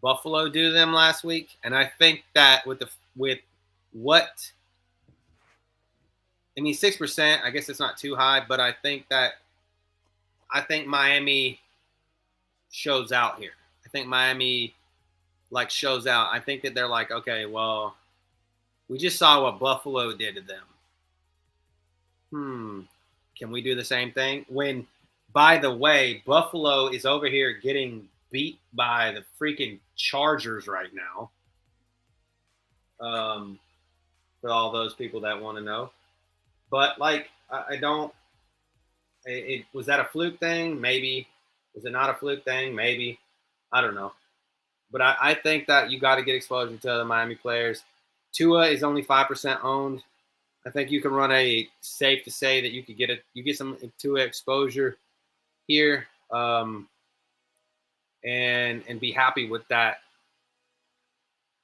Buffalo do to them last week. And I think that with 6%, I guess it's not too high, but I think Miami shows out here. I think Miami shows out. I think that they're like, okay, well, we just saw what Buffalo did to them. Can we do the same thing? When, by the way, Buffalo is over here getting beat by the freaking Chargers right now. For all those people that want to know. But, I don't – was that a fluke thing? Maybe. Was it not a fluke thing? Maybe. I don't know. But I think that you got to get exposure to the Miami players. Tua is only 5% owned. I think you can run a safe to say that you get some Tua exposure here, and be happy with that.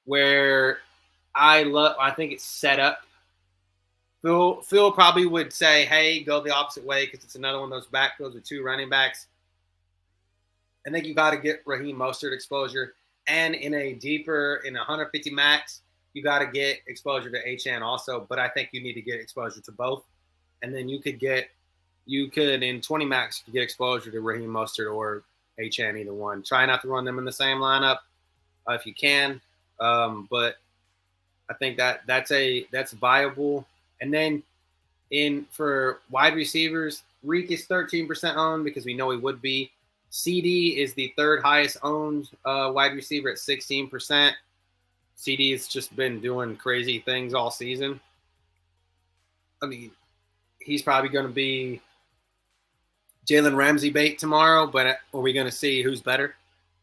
Where I think it's set up. Phil probably would say, hey, go the opposite way because it's another one of those backfields with two running backs. I think you got to get Raheem Mostert exposure. And in a 150 max, you got to get exposure to Achane also. But I think you need to get exposure to both. And then you could get you could, in 20 max, you get exposure to Raheem Mostert or HN, either one. Try not to run them in the same lineup if you can. But I think that's viable. And then for wide receivers, Reek is 13% owned because we know he would be. CD is the third highest owned wide receiver at 16%. CD has just been doing crazy things all season. I mean, he's probably going to be Jalen Ramsey bait tomorrow, but are we going to see who's better?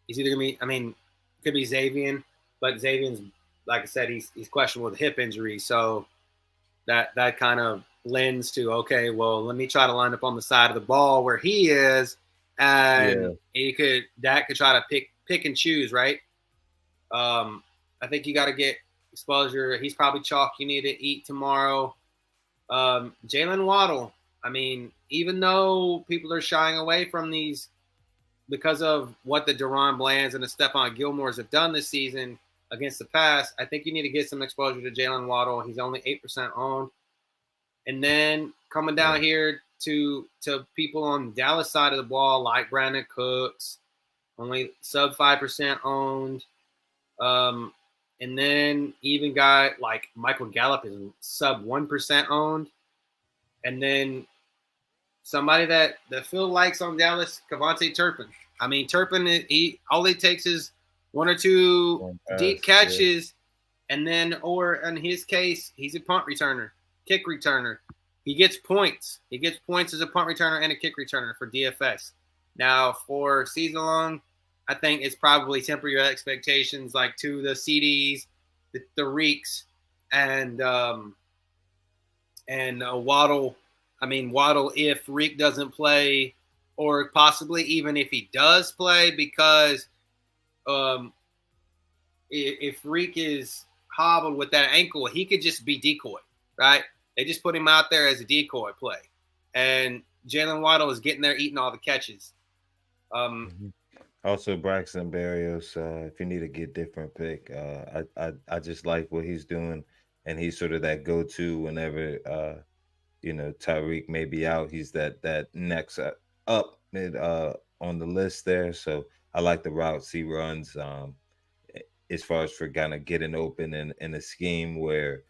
He's either going to be, it could be Xavier, but Xavier's, like I said, he's questionable with a hip injury. So that kind of lends to, okay, well, let me try to line up on the side of the ball where he is, and Dak could try to pick and choose, right? I think you got to get exposure. He's probably chalk you need to eat tomorrow. Jalen Waddle, even though people are shying away from these because of what the Deron Blands and the Stephon Gilmores have done this season against the pass, I think you need to get some exposure to Jalen Waddle. He's only 8% owned. And then coming down here to people on the Dallas side of the ball, like Brandon Cooks, only sub 5% owned. And then even guy like Michael Gallup is sub 1% owned. And then somebody that Phil likes on Dallas, Kevontae Turpin. Turpin, all he takes is one or two deep catches, and then, or in his case, he's a punt returner, kick returner. He gets points. He gets points as a punt returner and a kick returner for DFS. Now, for season long, I think it's probably temper your expectations, like to the CDs, the Reeks, and Waddle. Waddle, if Reek doesn't play, or possibly even if he does play, because if Reek is hobbled with that ankle, he could just be decoy, right? They just put him out there as a decoy play. And Jalen Waddle is getting there, eating all the catches. Also, Braxton Berrios, if you need to get different pick, I just like what he's doing, and he's sort of that go-to whenever Tyreek may be out. He's that next up mid on the list there. So I like the routes he runs. As far as for kind of getting open in a scheme where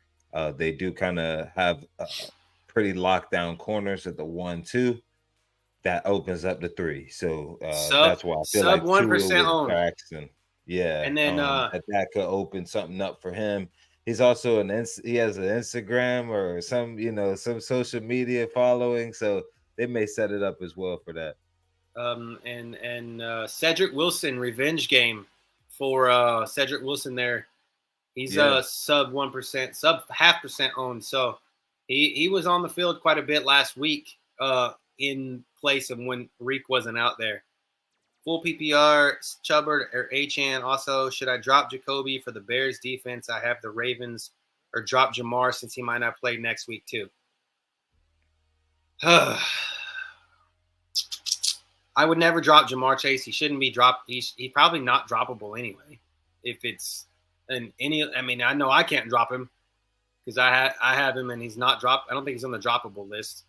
they do kind of have pretty lockdown corners at the 1-2. That opens up the 3. So that's why I feel like 1% owned. Braxton. Yeah. And then that could open something up for him. He's also he has an Instagram or some social media following. So they may set it up as well for that. And Cedric Wilson, revenge game for Cedric Wilson there. He's sub 1%, sub 0.5% owned. So he was on the field quite a bit last week in place of when Reek wasn't out there. Full PPR, Chubbard or Achane. Also, should I drop Jacoby for the Bears defense? I have the Ravens, or drop Jamar since he might not play next week too. I would never drop Jamar Chase. He shouldn't be dropped. He's probably not droppable anyway. If it's I know I can't drop him because I have him and he's not dropped. I don't think he's on the droppable list.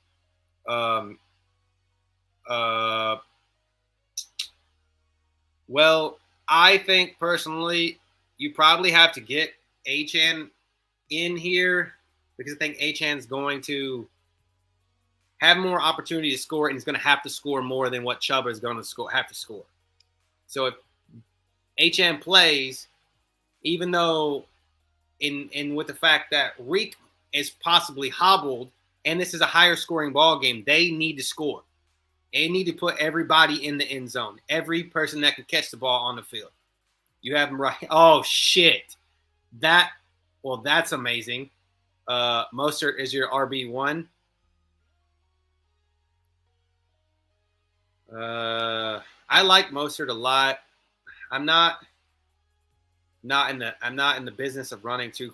Well, I think personally you probably have to get Achane in here because I think Achane's going to have more opportunity to score, and he's going to have to score more than what Chubb is going to have to score. So if Achane plays, even though in with the fact that Reek is possibly hobbled, and this is a higher scoring ball game, they need to score. They need to put everybody in the end zone. Every person that can catch the ball on the field. You have them right. Oh, shit. That's amazing. Mostert is your RB1. I like Mostert a lot. I'm not in the business of running two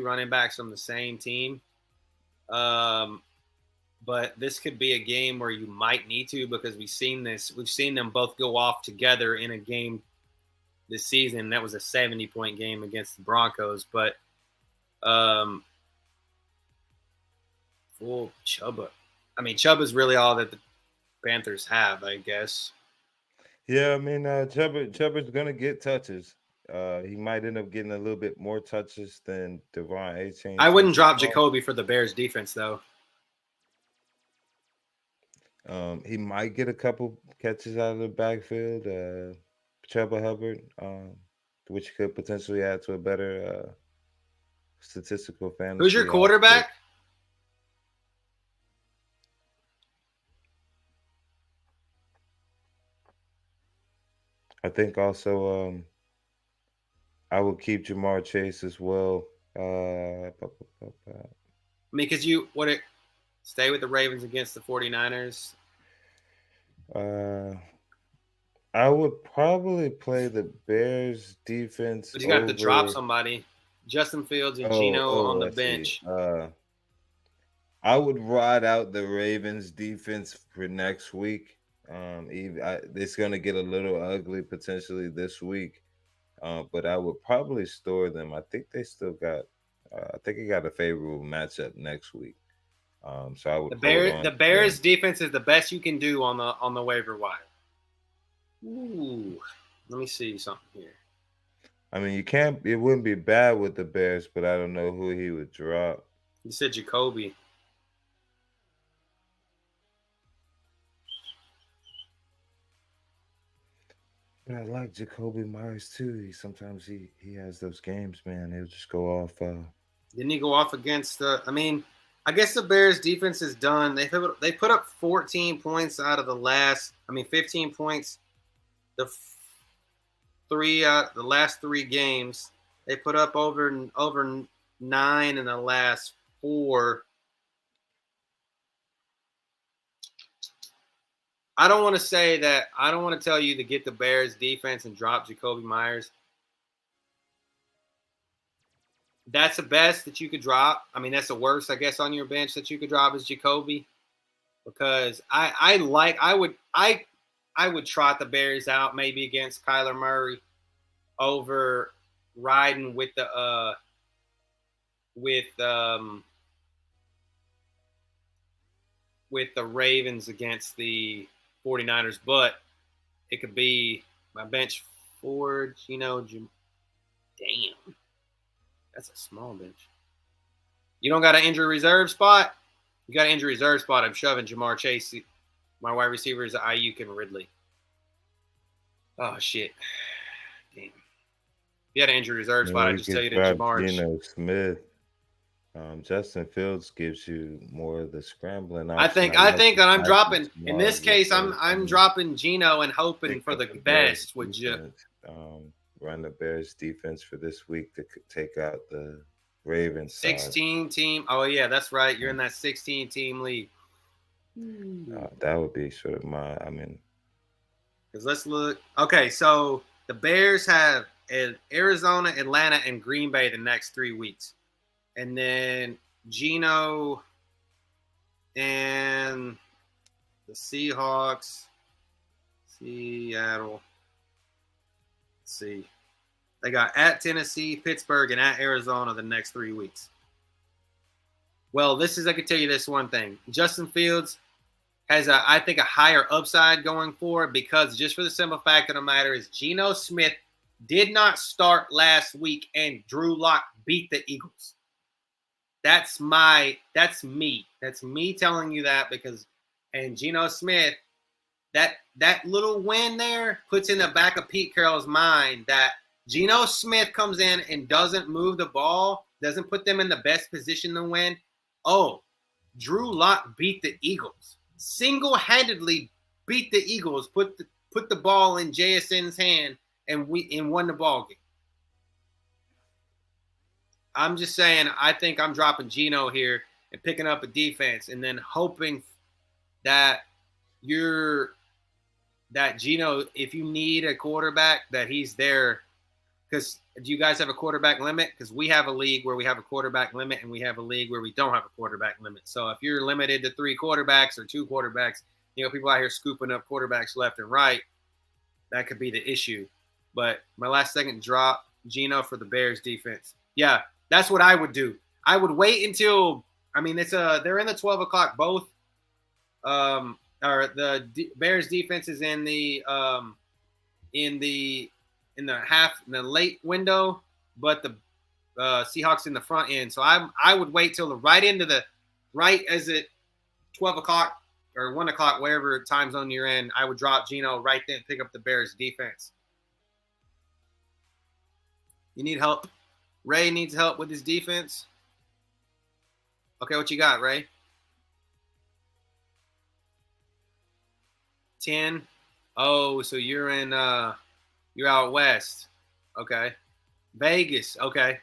running backs from the same team. But this could be a game where you might need to, because we've seen them both go off together in a game this season. That was a 70-point game against the Broncos. But full Chuba. I mean, Chubb is really all that the Panthers have, I guess. Yeah, I mean, Chubb's gonna get touches. He might end up getting a little bit more touches than Devon A-Chain I so wouldn't drop far. Jacoby for the Bears defense, though. He might get a couple catches out of the backfield. Chuba Hubbard, which could potentially add to a better statistical Who's your fantasy output. quarterback? I think also I will keep Jamar Chase as well. I mean, because stay with the Ravens against the 49ers. I would probably play the Bears defense But you got to drop over. somebody. Justin Fields and Geno on the I see. bench. I would ride out the Ravens defense for next week. It's going to get a little ugly potentially this week, but I would probably store them. I think they still got. I think it got a favorable matchup next week. So I would hold on The to Bears them. defense is the best you can do on the waiver wire. Ooh, let me see something here. I mean, you can't. It wouldn't be bad with the Bears, but I don't know who he would drop. You said Jacoby. But I like Jacoby Myers too. Sometimes he has those games, man. He'll just go off. Didn't he go off against the? I mean, I guess the Bears defense is done. They put up 14 points out of the last. 15 points. The last 3 games. They put up over 9 in the last 4. I don't want to say that. I don't want to tell you to get the Bears defense and drop Jacoby Myers. That's the best that you could drop. I mean, that's the worst, I guess, on your bench that you could drop is Jacoby, because I would trot the Bears out maybe against Kyler Murray over riding with the Ravens against the 49ers, but it could be my bench for damn. That's a small bench. You don't got an injury reserve spot? You got an injury reserve spot. I'm shoving Jamar Chase. My wide receivers are Ayuk and Ridley. Oh, shit. Damn. If you had an injury reserve spot, I'd just tell you to Jamar. Smith. Justin Fields gives you more of the scrambling option. I think that I'm dropping. In this case, I'm dropping Geno and hoping for the best. Would you? Run the Bears defense for this week to take out the Ravens. 16 team. Oh yeah, that's right. You're in that 16 team league. That would be sort of because let's look. Okay, so the Bears have Arizona, Atlanta, and Green Bay the next 3 weeks. And then Geno and the Seahawks, Seattle. Let's see. They got at Tennessee, Pittsburgh, and at Arizona the next 3 weeks. Well, I can tell you this one thing. Justin Fields has, I think, a higher upside going forward, because just for the simple fact of the matter is Geno Smith did not start last week and Drew Lock beat the Eagles. That's me. That's me telling you that, and Geno Smith, that little win there puts in the back of Pete Carroll's mind that Geno Smith comes in and doesn't move the ball, doesn't put them in the best position to win. Oh, Drew Lock beat the Eagles. Single-handedly beat the Eagles, put the ball in JSN's hand, and won the ball game. I'm just saying, I think I'm dropping Geno here and picking up a defense, and then hoping that Geno, if you need a quarterback, that he's there. Because do you guys have a quarterback limit? Because we have a league where we have a quarterback limit, and we have a league where we don't have a quarterback limit. So if you're limited to 3 quarterbacks or 2 quarterbacks, people out here scooping up quarterbacks left and right, that could be the issue. But my last second drop, Geno for the Bears defense. Yeah, that's what I would do. I would wait until, they're in the 12 o'clock both. or the Bears defense is in the in the late window, but the Seahawks in the front end. So I would wait till the right as it 12 o'clock or 1 o'clock, wherever time zone you're in. I would drop Geno right then, pick up the Bears defense. You need help. Ray needs help with his defense. Okay, what you got, Ray? 10. Oh, so you're you're out west. Okay. Vegas. Okay.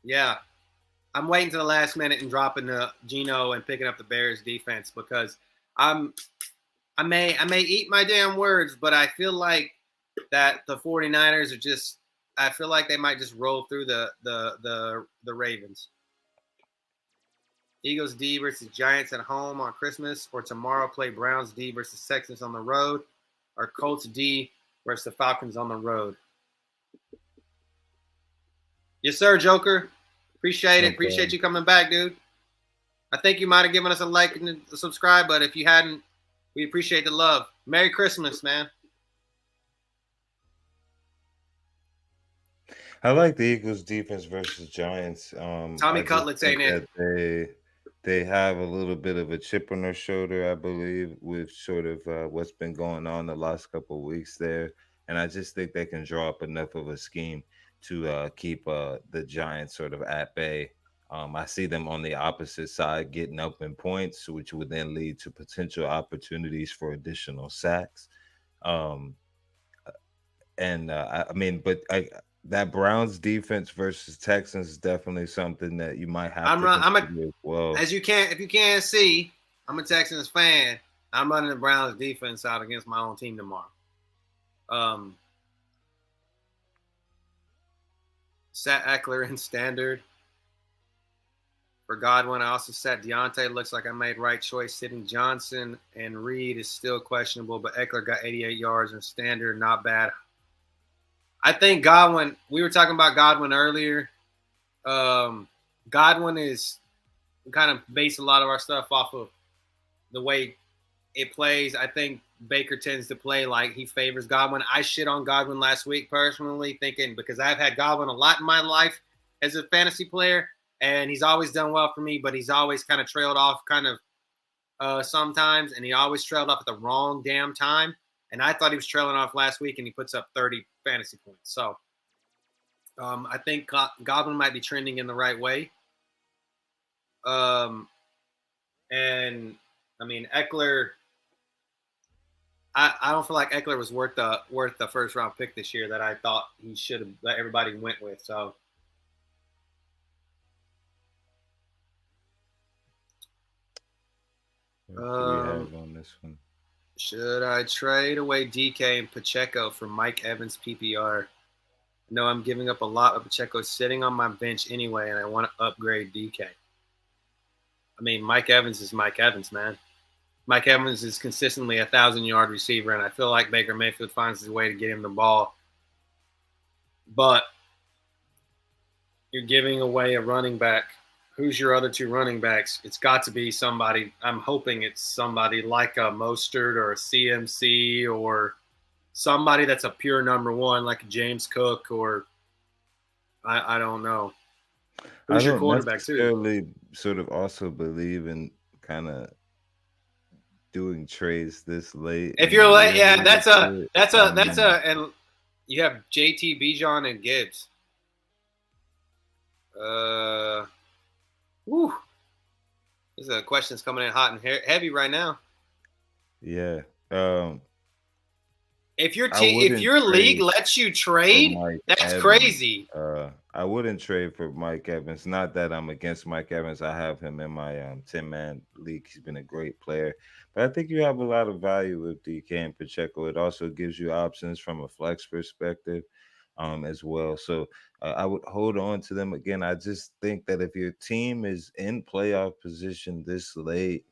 Yeah. I'm waiting to the last minute and dropping the Geno and picking up the Bears defense because I may eat my damn words, but I feel like that the 49ers are just I feel like they might just roll through the Ravens. Eagles D versus Giants at home on Christmas, or tomorrow play Browns D versus Texans on the road, or Colts D versus the Falcons on the road. Yes, sir, Joker. Appreciate it. Appreciate you coming back, dude. I think you might have given us a like and a subscribe, but if you hadn't, we appreciate the love. Merry Christmas, man. I like the Eagles defense versus Giants. Tommy Cutlets ain't it. They have a little bit of a chip on their shoulder, I believe, with sort of what's been going on the last couple of weeks there, and I just think they can draw up enough of a scheme to keep the Giants sort of at bay. I see them on the opposite side getting up in points, which would then lead to potential opportunities for additional sacks. Um, and I mean, but that Browns defense versus Texans is definitely something that you might have to consider as well. If you can't see, I'm a Texans fan. I'm running the Browns defense out against my own team tomorrow. Sat Eckler in standard. For Godwin, I also sat Deontay. Looks like I made right choice. Sitting Johnson and Reed is still questionable, but Eckler got 88 yards in standard. Not bad. I think Godwin, we were talking about Godwin earlier. Godwin is kind of based a lot of our stuff off of the way it plays. I think Baker tends to play like he favors Godwin. I shit on Godwin last week personally, thinking because I've had Godwin a lot in my life as a fantasy player, and he's always done well for me, but he's always kind of trailed off sometimes, and he always trailed off at the wrong damn time. And I thought he was trailing off last week, and he puts up 30 fantasy points. So I think Godwin might be trending in the right way. And I mean Eckler. I don't feel like Eckler was worth the first round pick this year that I thought he should have. That everybody went with. So. What do we have on this one? Should I trade away DK and Pacheco for Mike Evans PPR? No, I'm giving up a lot of Pacheco sitting on my bench anyway, and I want to upgrade DK. I mean, Mike Evans is Mike Evans, man. Mike Evans is consistently a 1,000-yard receiver, and I feel like Baker Mayfield finds his way to get him the ball. But you're giving away a running back. Who's your other two running backs? It's got to be somebody. I'm hoping it's somebody like a Mostert or a CMC or somebody that's a pure number one, like a James Cook or I don't know. Who's your quarterback too? Sort of also believe in kind of doing trades this late. If you're late, yeah, that's a, and you have JT, Bijan, and Gibbs. Woo. These are questions coming in hot and heavy right now. Yeah. If your league lets you trade, that's Evans. Crazy. I wouldn't trade for Mike Evans. Not that I'm against Mike Evans. I have him in my 10-man league. He's been a great player. But I think you have a lot of value with DK and Pacheco. It also gives you options from a flex perspective as well. So I would hold on to them. Again, I just think that if your team is in playoff position this late,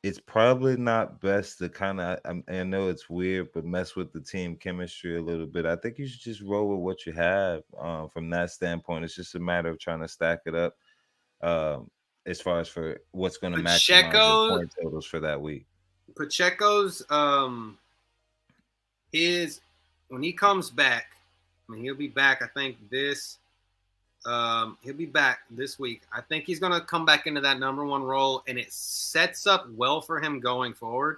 it's probably not best to kind of, I know it's weird, but mess with the team chemistry a little bit. I think you should just roll with what you have from that standpoint. It's just a matter of trying to stack it up as far as for what's going to maximize your Pacheco, point totals for that week. Pacheco's his when he comes back, I mean he'll be back. I think he'll be back this week. I think he's going to come back into that number one role, and it sets up well for him going forward.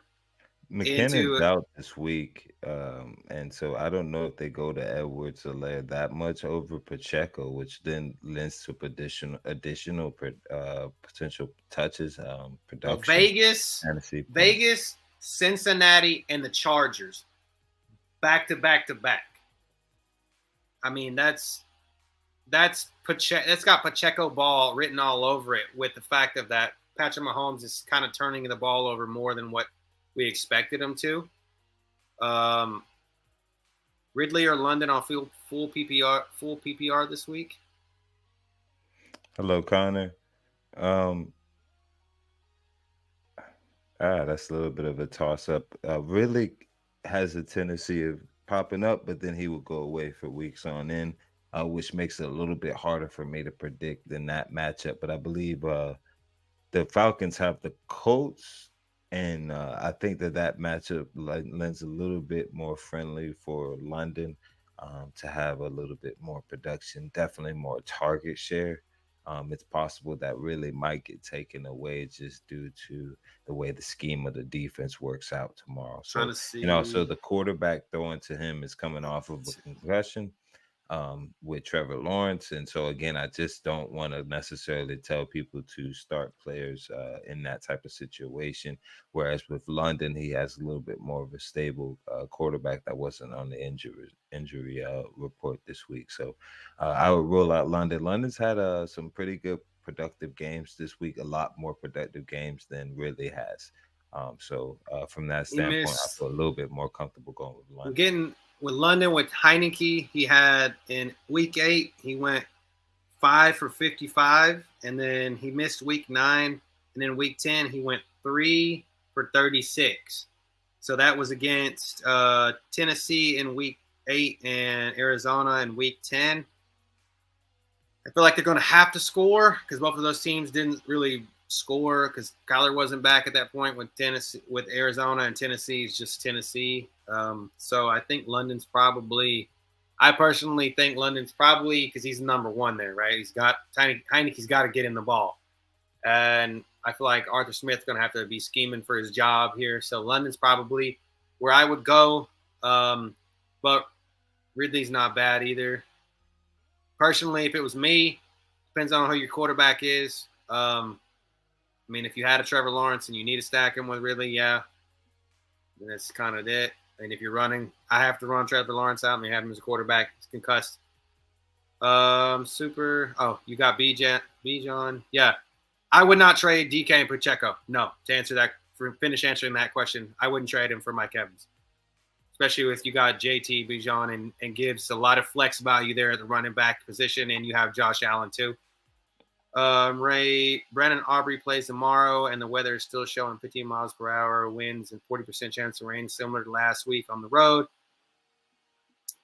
McKinnon's out this week, and so I don't know if they go to Edwards or Lair that much over Pacheco, which then lends to additional potential touches, production. Vegas, Cincinnati, and the Chargers, back to back to back. I mean, that's Pacheco. That's got Pacheco ball written all over it. With the fact of that, Patrick Mahomes is kind of turning the ball over more than what we expected him to. Ridley or London on full PPR this week. Hello, Connor. That's a little bit of a toss-up. Ridley has a tendency of popping up, but then he will go away for weeks on end, which makes it a little bit harder for me to predict than that matchup. But I believe the Falcons have the Colts, and I think that matchup lends a little bit more friendly for London to have a little bit more production, definitely more target share. It's possible that really might get taken away just due to the way the scheme of the defense works out tomorrow. So, and also the quarterback throwing to him is coming off of a concussion with Trevor Lawrence. And so, again, I just don't want to necessarily tell people to start players in that type of situation. Whereas with London, he has a little bit more of a stable quarterback that wasn't on the injury report this week. So I would rule out London. London's had some pretty good productive games this week, a lot more productive games than Ridley has. So from that standpoint, I feel a little bit more comfortable going with London. With London, with Heineke, he had in week 8, he went 5 for 55, and then he missed week 9, and then week 10, he went 3 for 36. So that was against Tennessee in week 8 and Arizona in week 10. I feel like they're going to have to score because both of those teams didn't really score because Kyler wasn't back at that point with Arizona, and Tennessee is just Tennessee. So I think I personally think London's probably, because he's number one there, right? Heineke's got to get in the ball. And I feel like Arthur Smith's going to have to be scheming for his job here. So London's probably where I would go. But Ridley's not bad either. Personally, if it was me, depends on who your quarterback is. I mean, if you had a Trevor Lawrence and you need to stack him with Ridley, yeah, then that's kind of it. And if you're running, I have to run Trevor Lawrence out and have him as a quarterback. He's concussed. You got Bijan. Yeah. I would not trade DK and Pacheco. No, finish answering that question, I wouldn't trade him for Mike Evans. Especially if you got JT, Bijan, and Gibbs, a lot of flex value there at the running back position, and you have Josh Allen too. Brandon Aubrey plays tomorrow, and the weather is still showing 15 miles per hour winds and 40% chance of rain, similar to last week on the road.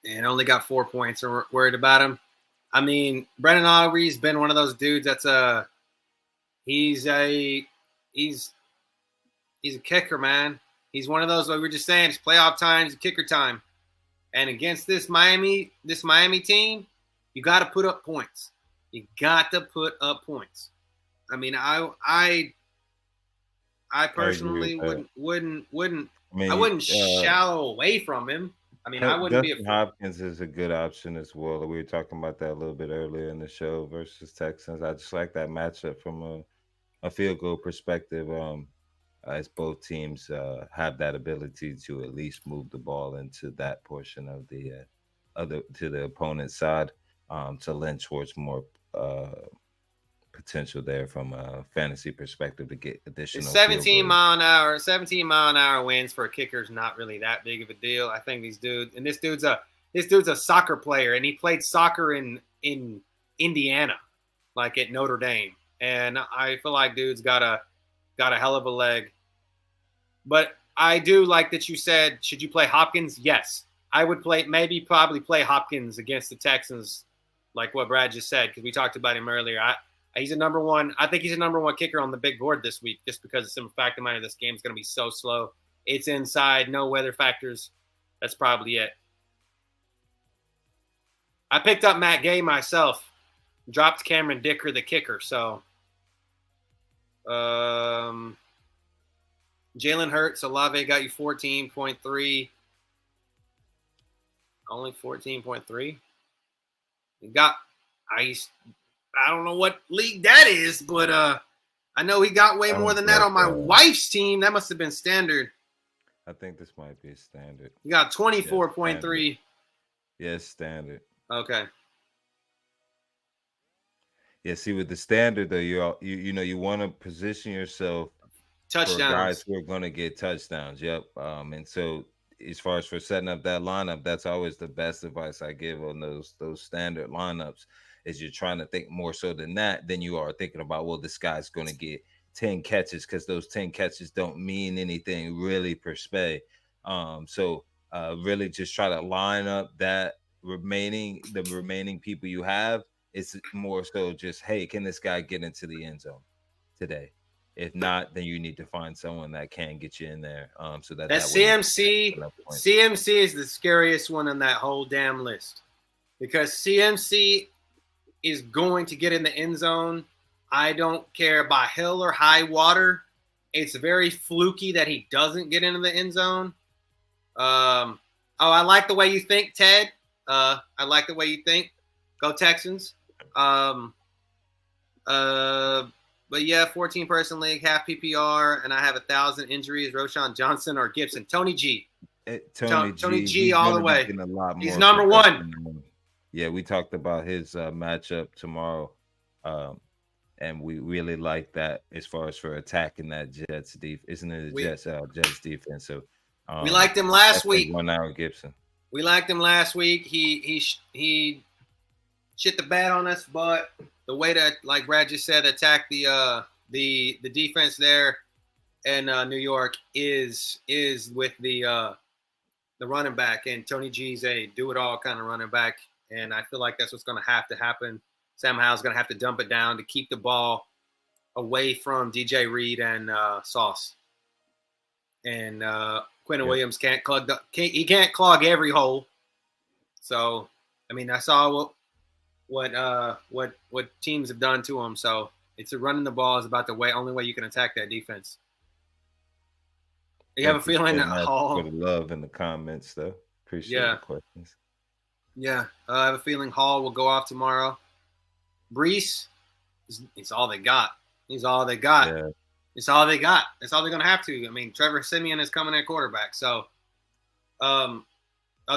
And only got 4 points. So we're worried about him. I mean, Brandon Aubrey's been one of those dudes that's he's a kicker, man. He's one of those, like we were just saying, it's playoff time, it's kicker time. And against this Miami team, you got to put up points. You got to put up points. I mean, I personally wouldn't shallow away from him. I mean, I wouldn't Justin Hopkins is a good option as well. We were talking about that a little bit earlier in the show versus Texans. I just like that matchup from a field goal perspective. As both teams have that ability to at least move the ball into that portion of the to the opponent's side to lend towards more potential there from a fantasy perspective to get additional 17 mile an hour wins for a kicker is not really that big of a deal. I think this dude's a soccer player, and he played soccer in Indiana, like at Notre Dame, and I feel like dude's got a hell of a leg. But I do like that you said, should you play Hopkins? Yes, I would probably play Hopkins against the Texans, like what Brad just said, because we talked about him earlier. He's a number one. I think he's a number one kicker on the big board this week, just because of some fact of mind. This game is going to be so slow. It's inside, no weather factors. That's probably it. I picked up Matt Gay myself. Dropped Cameron Dicker, the kicker. So, Jalen Hurts, Olave got you 14.3. Only 14.3. You got I don't know what league that is, but I know he got way more than that on my wife's team. That must have been standard. I think this might be standard. You got 24.3. Yes, standard. Okay. Yeah, see, with the standard though, you want to position yourself touchdowns for guys who are going to get touchdowns. Yep. And so as far as for setting up that lineup, that's always the best advice I give on those standard lineups. Is you're trying to think more so than that than you are thinking about, well, this guy's going to get 10 catches, because those 10 catches don't mean anything really per se. So really just try to line up the remaining people you have. It's more so just, hey, can this guy get into the end zone today? If not, then you need to find someone that can get you in there. So that CMC is the scariest one on that whole damn list, because CMC is going to get in the end zone. I don't care by hell or high water. It's very fluky that he doesn't get into the end zone. I like the way you think, Ted. I like the way you think. Go Texans. But yeah, 14-person league, half PPR, and I have 1,000 injuries. Roshan Johnson or Gibson. Tony G. Tony G all the way. He's number one. Yeah, we talked about his matchup tomorrow, and we really like that as far as for attacking that Jets defense. Isn't it Jets defense? So we liked him last week. 1 hour Gibson. We liked him last week. He shit the bed on us, but the way that, like Brad just said, attack the defense there in New York is with the running back, and Tony G's a do-it-all kind of running back. And I feel like that's what's going to have to happen. Sam Howell's going to have to dump it down to keep the ball away from DJ Reed and Sauce. And Quentin Williams can't clog every hole. So, I mean, I saw what teams have done to him. So it's running the ball is about the only way you can attack that defense. You have a feeling that Hall for the love in the comments, though. Appreciate the questions. Yeah, I have a feeling Hall will go off tomorrow. Brees, he's all they got. He's all they got. Yeah. It's all they got. It's all they're going to have to. I mean, Trevor Siemian is coming at quarterback. So,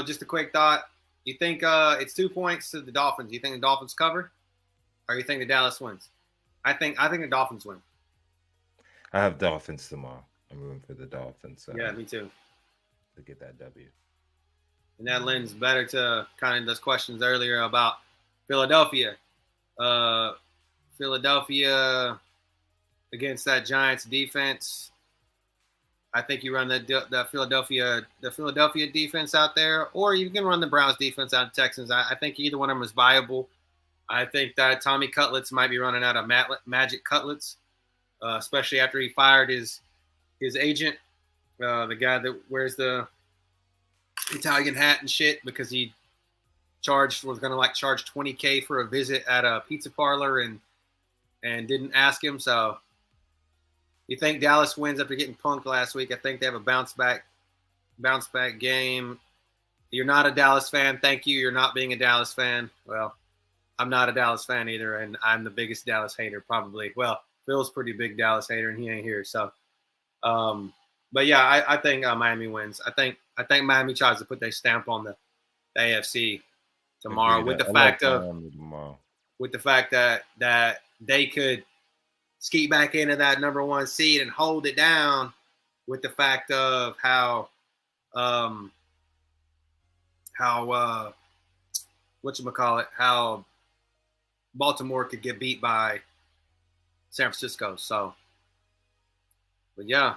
just a quick thought. You think it's 2 points to the Dolphins? You think the Dolphins cover, or you think the Dallas wins? I think the Dolphins win. I have Dolphins tomorrow. I'm rooting for the Dolphins. Yeah, me too. To get that W. And that lends better to kind of those questions earlier about Philadelphia. Philadelphia against that Giants defense. I think you run the Philadelphia defense out there, or you can run the Browns defense out of Texans. I think either one of them is viable. I think that Tommy Cutlets might be running out of magic cutlets, especially after he fired his agent, the guy that wears the Italian hat and shit, because he was going to charge $20K for a visit at a pizza parlor and didn't ask him. So you think Dallas wins after getting punked last week? I think they have a bounce back game. You're not a Dallas fan. Thank you. You're not being a Dallas fan. Well, I'm not a Dallas fan either, and I'm the biggest Dallas hater probably. Well, Phil's pretty big Dallas hater, and he ain't here. So, but yeah, I think Miami wins. I think Miami tries to put their stamp on the AFC tomorrow with the fact that they could skeet back into that number one seed and hold it down, with the fact of how Baltimore could get beat by San Francisco. So, but yeah.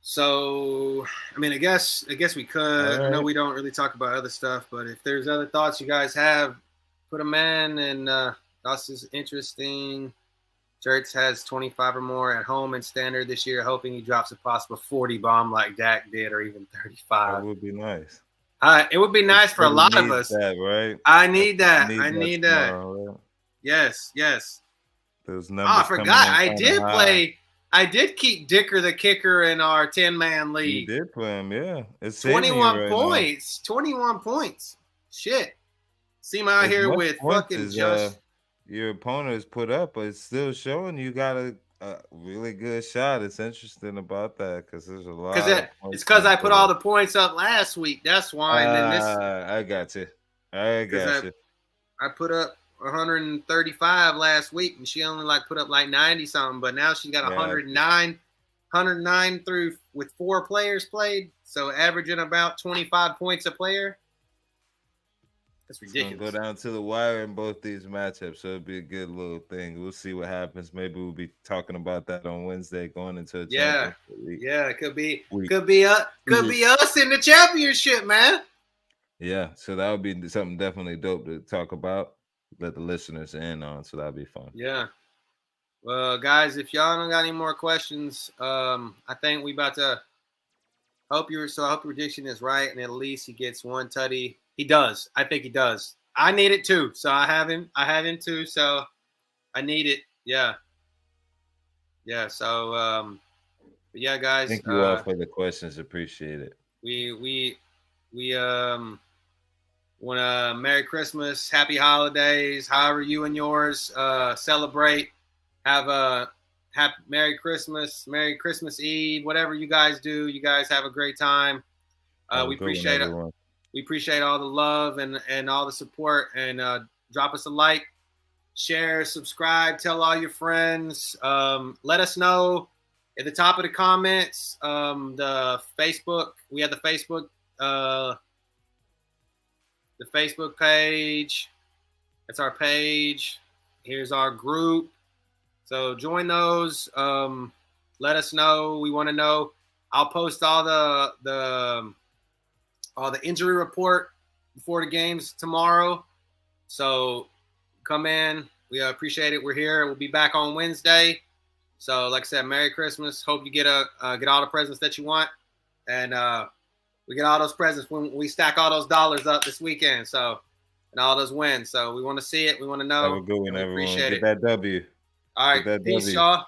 So, I mean, I guess we could. Right. I know we don't really talk about other stuff, but if there's other thoughts you guys have, put them in. And This is interesting. Jerks has 25 or more at home and standard this year, hoping he drops a possible 40 bomb like Dak did, or even 35. That would be nice. It would be nice for a lot of us. That, right? I need that. I need that. Tomorrow, right? Yes. Those numbers. I forgot. I did keep Dicker the kicker in our 10-man league. You did play him, yeah. It's 21 points. 21 points. Shit. See him out here with fucking Josh. Your opponent is put up, but it's still showing you got a really good shot. It's interesting about that because there's a lot. It's because I put all the points up last week. That's why. I got you. I put up 135 last week, and she only put up 90 something. But now she's got 109 through with 4 players played, so averaging about 25 points a player. That's ridiculous. Go down to the wire in both these matchups, so it'll be a good little thing. We'll see what happens. Maybe we'll be talking about that on Wednesday, going into a championship week. Yeah, it could be us in the championship, man. Yeah, so that would be something definitely dope to talk about. Let the listeners in on, so that'd be fun. Yeah. Well, guys, if y'all don't got any more questions, I think we about to. I hope your prediction is right, and at least he gets one tutty. He does. I think he does. I need it too. So I have him too. So I need it. Yeah. Yeah. So, but yeah, guys. Thank you all for the questions. Appreciate it. We want to Merry Christmas, Happy Holidays, however you and yours celebrate. Have a happy Merry Christmas Eve, whatever you guys do. You guys have a great time. We appreciate it. We appreciate all the love and all the support. And drop us a like, share, subscribe, tell all your friends. Let us know at the top of the comments. The Facebook, we have the Facebook page. That's our page. Here's our group. So join those. Let us know. We want to know. I'll post all the injury report before the games tomorrow. So come in. We appreciate it. We're here. We'll be back on Wednesday. So like I said, Merry Christmas. Hope you get all the presents that you want. And we get all those presents when we stack all those dollars up this weekend. So, and all those wins. So we want to see it. We want to know. Have a good one, everyone. Appreciate it. That W. All right. Peace, y'all.